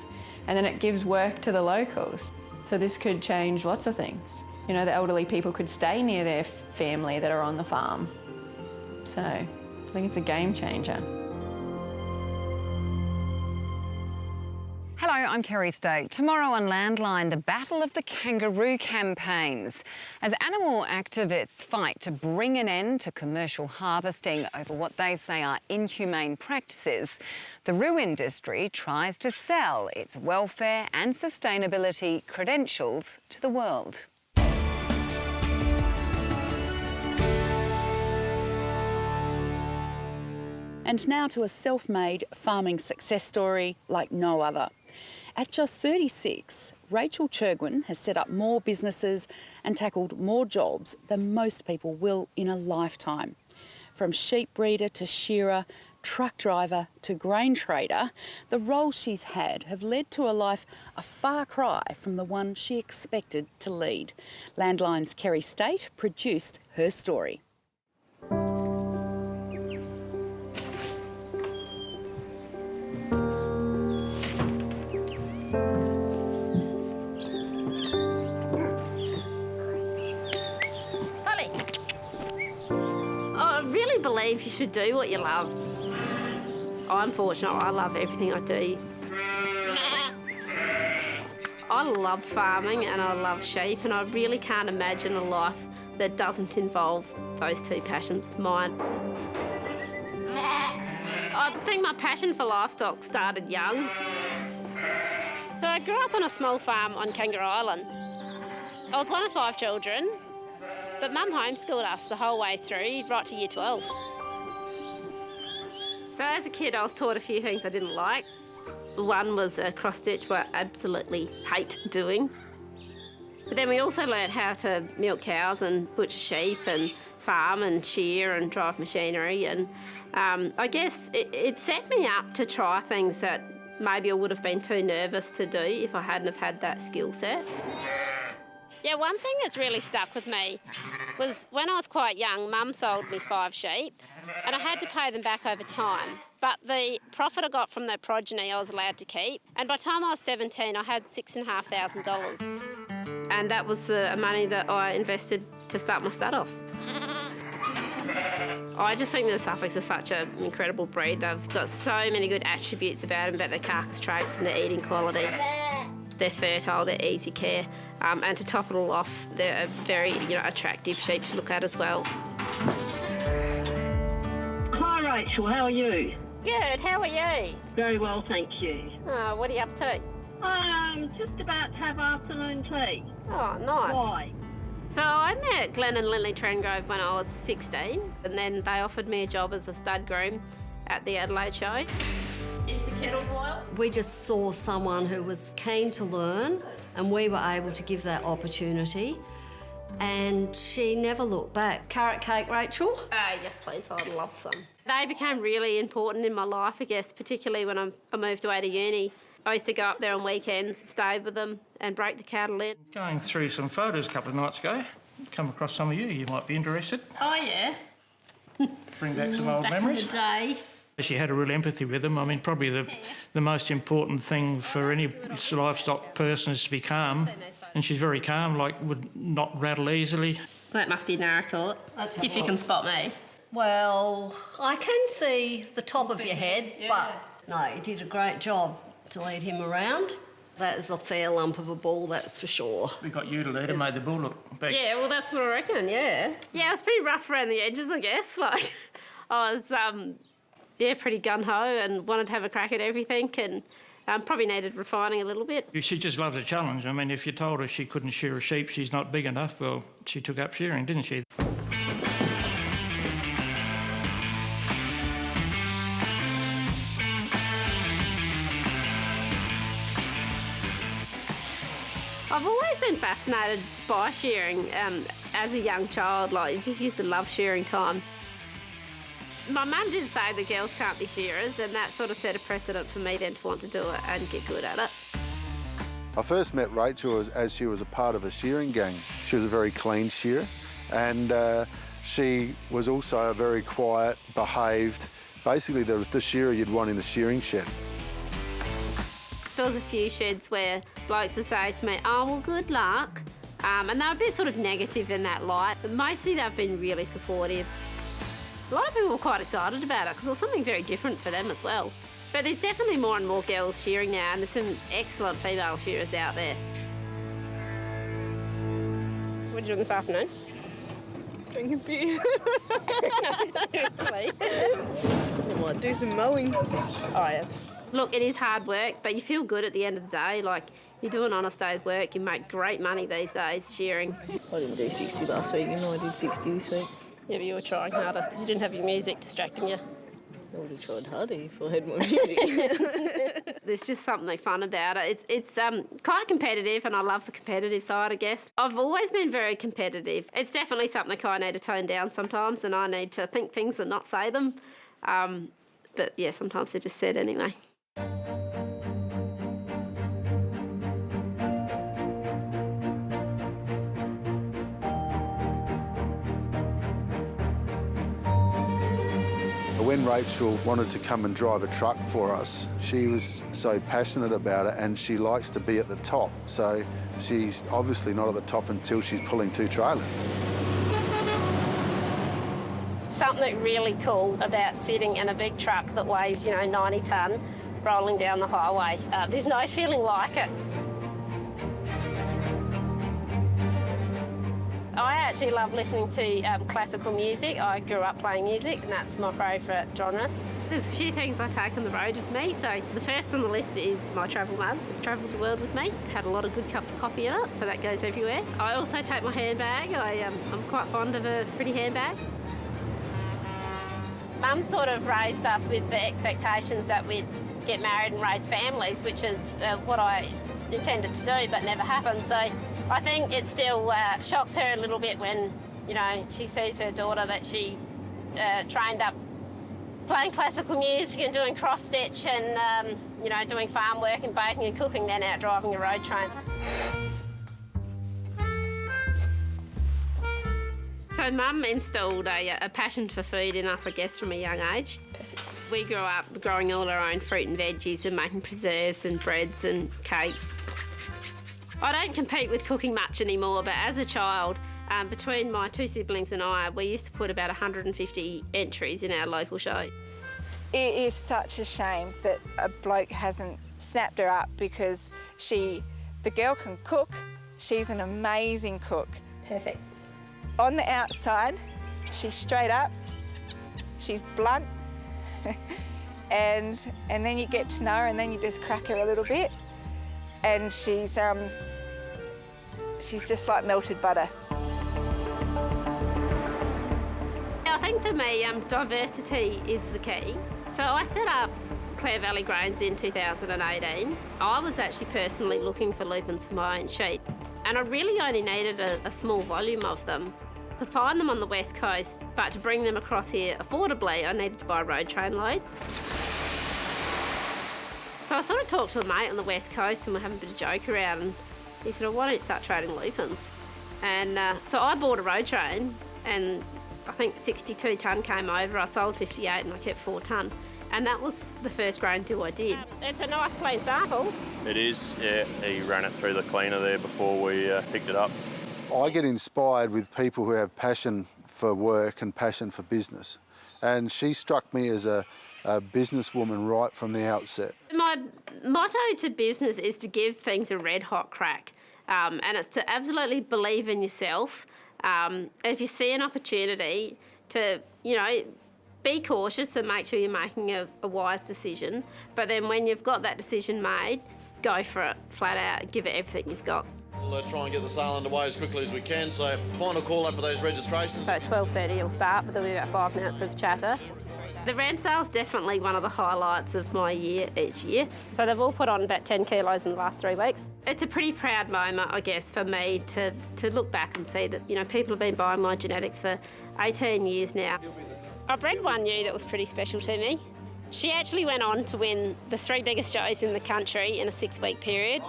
and then it gives work to the locals. So this could change lots of things. You know, the elderly people could stay near their family that are on the farm. So I think it's a game changer. Hello, I'm Kerry Stake. Tomorrow on Landline, the battle of the kangaroo campaigns. As animal activists fight to bring an end to commercial harvesting over what they say are inhumane practices, the roo industry tries to sell its welfare and sustainability credentials to the world. And now to a self-made farming success story like no other. At just 36, Rachel Churgwin has set up more businesses and tackled more jobs than most people will in a lifetime. From sheep breeder to shearer, truck driver to grain trader, the roles she's had have led to a life a far cry from the one she expected to lead. Landline's Kerry State produced her story. I believe you should do what you love. I'm fortunate, I love everything I do. I love farming and I love sheep, and I really can't imagine a life that doesn't involve those two passions of mine. I think my passion for livestock started young. So I grew up on a small farm on Kangaroo Island. I was one of 5 children, but Mum homeschooled us the whole way through, right to year 12. So as a kid, I was taught a few things I didn't like. One was a cross-stitch, what I absolutely hate doing. But then we also learned how to milk cows and butcher sheep and farm and shear and drive machinery. And I guess it set me up to try things that maybe I would have been too nervous to do if I hadn't have had that skill set. Yeah, one thing that's really stuck with me was when I was quite young, Mum sold me 5 sheep and I had to pay them back over time. But the profit I got from that progeny I was allowed to keep. And by the time I was 17, I had $6,500. And that was the money that I invested to start my stud off. I just think the Suffolks are such an incredible breed. They've got so many good attributes about them, about their carcass traits and their eating quality. They're fertile, they're easy care, and to top it all off, they're a very attractive sheep to look at as well. Hi Rachel, how are you? Good, how are you? Very well, thank you. Oh, what are you up to? Just about to have afternoon tea. Oh, nice. Why? So I met Glenn and Lily Trengrove when I was 16, and then they offered me a job as a stud groom at the Adelaide show. Is the kettle boiled? We just saw someone who was keen to learn, and we were able to give that opportunity. And she never looked back. Carrot cake, Rachel? Yes, please. I'd love some. They became really important in my life, I guess, particularly when I moved away to uni. I used to go up there on weekends, stay with them and break the cattle in. Going through some photos a couple of nights ago, come across some of you might be interested. Oh, yeah? Bring back some old memories. Back in the day. She had a real empathy with them. I mean, probably the most important thing for any livestock person is to be calm. And she's very calm, would not rattle easily. That must be Naracoorte, if you can spot me. Well, I can see the top of your head, but no, you did a great job to lead him around. That is a fair lump of a bull, that's for sure. We got you to lead him, made the bull look big. Yeah, well, that's what I reckon, yeah. Yeah, I was pretty rough around the edges, I guess. I was, pretty gung-ho and wanted to have a crack at everything and probably needed refining a little bit. She just loves a challenge. I mean, if you told her she couldn't shear a sheep, she's not big enough, well, she took up shearing, didn't she? I've always been fascinated by shearing as a young child. I just used to love shearing time. My mum did say the girls can't be shearers, and that sort of set a precedent for me then to want to do it and get good at it. I first met Rachel as she was a part of a shearing gang. She was a very clean shearer, and she was also a very quiet, behaved, basically the shearer you'd want in the shearing shed. There was a few sheds where blokes would say to me, oh, well, good luck. And they were a bit sort of negative in that light, but mostly they've been really supportive. A lot of people were quite excited about it because it was something very different for them as well. But there's definitely more and more girls shearing now, and there's some excellent female shearers out there. What are you doing this afternoon? Drinking beer. No, seriously. I might do some mowing. Oh, yeah. Look, it is hard work, but you feel good at the end of the day. Like, you do an honest day's work, you make great money these days shearing. I didn't do 60 last week, and I did 60 this week. Yeah, but you were trying harder because you didn't have your music distracting you. I would have tried harder if I had my music. There's just something fun about it. It's quite competitive, and I love the competitive side, I guess. I've always been very competitive. It's definitely something I need to tone down sometimes, and I need to think things and not say them. But yeah, sometimes they're just said anyway. When Rachel wanted to come and drive a truck for us, she was so passionate about it, and she likes to be at the top. So she's obviously not at the top until she's pulling 2 trailers. Something really cool about sitting in a big truck that weighs, 90 tonne, rolling down the highway. There's no feeling like it. I actually love listening to classical music. I grew up playing music, and that's my favourite genre. There's a few things I take on the road with me. So the first on the list is my travel mug. It's travelled the world with me. It's had a lot of good cups of coffee in it, so that goes everywhere. I also take my handbag. I'm quite fond of a pretty handbag. Mum sort of raised us with the expectations that we'd get married and raise families, which is what I intended to do, but never happened. So I think it still shocks her a little bit when, she sees her daughter that she trained up playing classical music and doing cross-stitch and, doing farm work and baking and cooking, then out driving a road train. So Mum instilled a passion for food in us, I guess, from a young age. We grew up growing all our own fruit and veggies and making preserves and breads and cakes. I don't compete with cooking much anymore, but as a child, between my 2 siblings and I, we used to put about 150 entries in our local show. It is such a shame that a bloke hasn't snapped her up, because the girl can cook. She's an amazing cook. Perfect. On the outside, she's straight up, she's blunt, and then you get to know her, and then you just crack her a little bit, and she's just like melted butter. I think for me, diversity is the key. So I set up Clare Valley Grains in 2018. I was actually personally looking for lupins for my own sheep, and I really only needed a small volume of them. I could find them on the West Coast, but to bring them across here affordably, I needed to buy a road train load. So I sort of talked to a mate on the West Coast, and we're having a bit of joke around, and he said, well, why don't you start trading lupins? And so I bought a road train, and I think 62 tonne came over. I sold 58 and I kept 4 tonne. And that was the first grain do I did. It's a nice clean sample. It is, yeah. He ran it through the cleaner there before we picked it up. I get inspired with people who have passion for work and passion for business. And she struck me as a businesswoman right from the outset. My motto to business is to give things a red hot crack. And it's to absolutely believe in yourself. If you see an opportunity to, be cautious and make sure you're making a wise decision. But then when you've got that decision made, go for it, flat out, give it everything you've got. We'll try and get the sale underway as quickly as we can, so final call up for those registrations. So at 12:30 it'll start, but there'll be about 5 minutes of chatter. The ram sale's definitely one of the highlights of my year each year. So they've all put on about 10 kilos in the last 3 weeks. It's a pretty proud moment, I guess, for me to look back and see that, people have been buying my genetics for 18 years now. I bred one ewe that was pretty special to me. She actually went on to win the 3 biggest shows in the country in a 6-week period.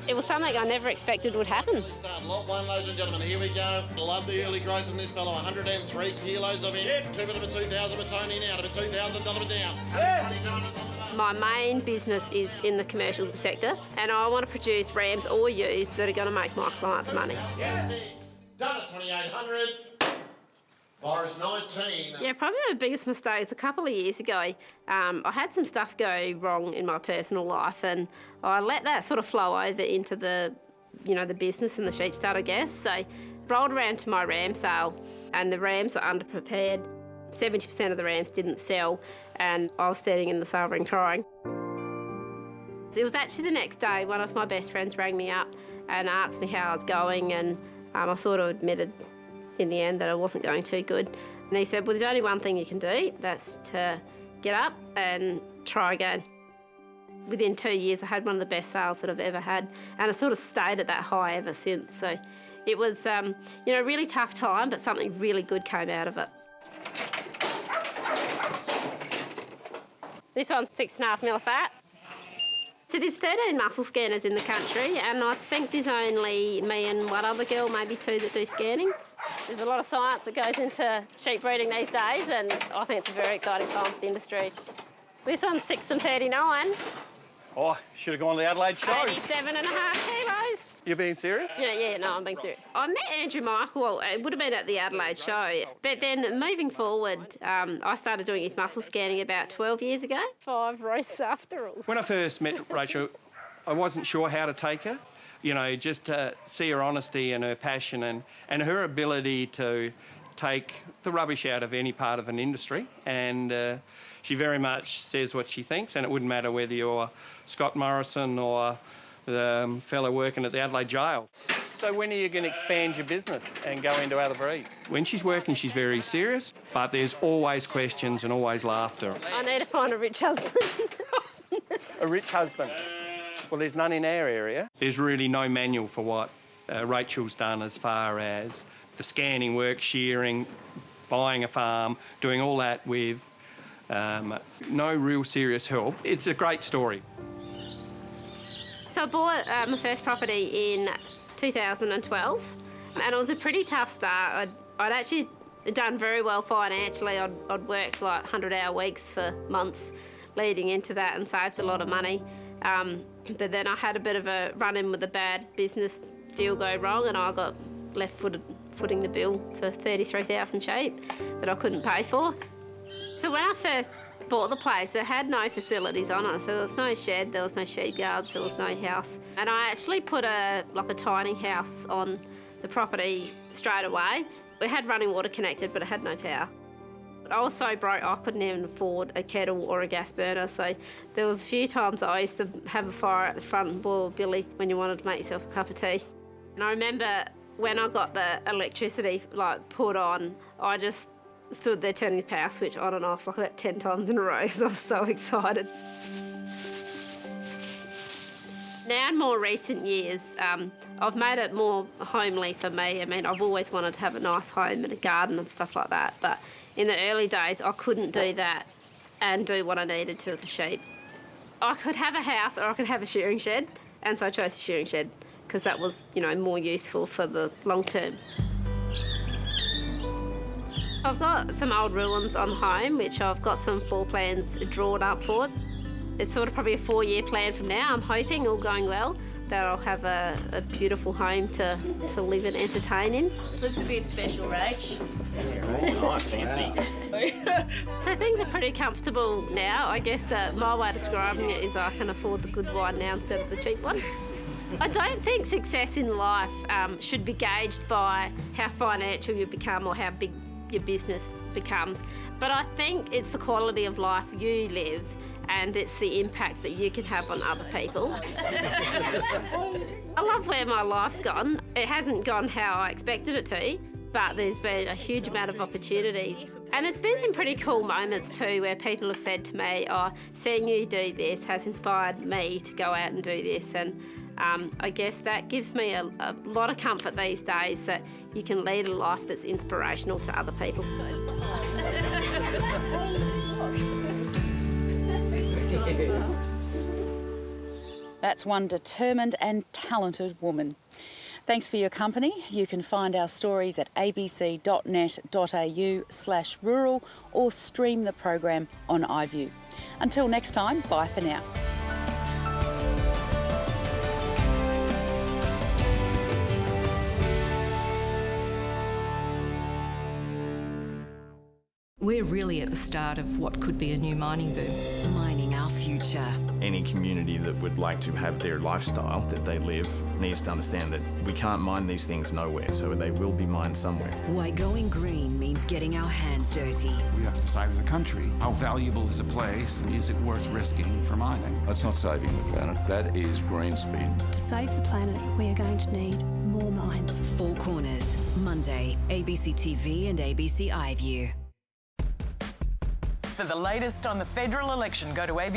It was something I never expected would happen. Lot 1, ladies and gentlemen, here we go. I love the early growth in this fellow. 103 kilos of him. 2 bit of a 2,000 for Tony now, to a $2,000 down. My main business is in the commercial sector, and I want to produce rams or ewes that are going to make my clients money. Done at 2,800. Virus 19. Yeah, probably my biggest mistake was a couple of years ago. I had some stuff go wrong in my personal life, and I let that sort of flow over into the business and the sheep stud, I guess. So rolled around to my ram sale, and the rams were underprepared. 70% of the rams didn't sell, and I was standing in the sale ring crying. It was actually the next day, one of my best friends rang me up and asked me how I was going, and I sort of admitted in the end that I wasn't going too good. And he said, well, there's only one thing you can do, that's to get up and try again. Within 2 years, I had one of the best sales that I've ever had, and I sort of stayed at that high ever since. So it was, a really tough time, but something really good came out of it. This one's 6.5 mil of fat. So there's 13 muscle scanners in the country, and I think there's only me and one other girl, maybe 2, that do scanning. There's a lot of science that goes into sheep breeding these days, and I think it's a very exciting time for the industry. This one's 6 and 39. Oh, should have gone to the Adelaide show. 87.5 kilos. You're being serious? Yeah, no, I'm being serious. I met Andrew Michael, well, it would have been at the Adelaide show, but then moving forward, I started doing his muscle scanning about 12 years ago. 5 roasts after all. When I first met Rachel, I wasn't sure how to take her. Just to see her honesty and her passion and her ability to take the rubbish out of any part of an industry. And she very much says what she thinks, and it wouldn't matter whether you're Scott Morrison or the fellow working at the Adelaide jail. So when are you going to expand your business and go into other breeds? When she's working, she's very serious, but there's always questions and always laughter. I need to find a rich husband. A rich husband? Well, there's none in our area. There's really no manual for what Rachel's done as far as the scanning work, shearing, buying a farm, doing all that with no real serious help. It's a great story. So I bought my first property in 2012, and it was a pretty tough start. I'd actually done very well financially. I'd worked like 100-hour weeks for months leading into that and saved a lot of money. But then I had a bit of a run-in with a bad business deal go wrong, and I got left footing the bill for 33,000 sheep that I couldn't pay for. So when I first bought the place, it had no facilities on it. So there was no shed, there was no sheep yards, there was no house. And I actually put a tiny house on the property straight away. It had running water connected, but it had no power. I was so broke I couldn't even afford a kettle or a gas burner, so there was a few times I used to have a fire at the front and boil billy when you wanted to make yourself a cup of tea. And I remember when I got the electricity put on, I just stood there turning the power switch on and off about 10 times in a row because I was so excited. Now in more recent years, I've made it more homely for me. I mean, I've always wanted to have a nice home and a garden and stuff like that, but in the early days, I couldn't do that and do what I needed to with the sheep. I could have a house or I could have a shearing shed, and so I chose the shearing shed because that was, more useful for the long term. I've got some old ruins on the home, which I've got some floor plans drawn up for. It's sort of probably a 4-year plan from now. I'm hoping, all going well, that I'll have a beautiful home to live and entertain in. It looks a bit special, Rach. Nice, fancy. So things are pretty comfortable now. I guess my way of describing it is I can afford the good wine now instead of the cheap one. I don't think success in life should be gauged by how financial you become or how big your business becomes, but I think it's the quality of life you live and it's the impact that you can have on other people. I love where my life's gone. It hasn't gone how I expected it to, but there's been a huge amount of opportunity. And there's been some pretty cool moments too where people have said to me, seeing you do this has inspired me to go out and do this. And I guess that gives me a lot of comfort these days that you can lead a life that's inspirational to other people. That's one determined and talented woman. Thanks for your company. You can find our stories at abc.net.au/rural or stream the program on iView. Until next time, bye for now. We're really at the start of what could be a new mining boom. Mining our future. Any community that would like to have their lifestyle that they live needs to understand that we can't mine these things nowhere, so they will be mined somewhere. Why going green means getting our hands dirty. We have to decide as a country, how valuable is a place and is it worth risking for mining? That's not saving the planet, that is green speed. To save the planet, we are going to need more mines. Four Corners, Monday, ABC TV and ABC iView. For the latest on the federal election, go to ABC.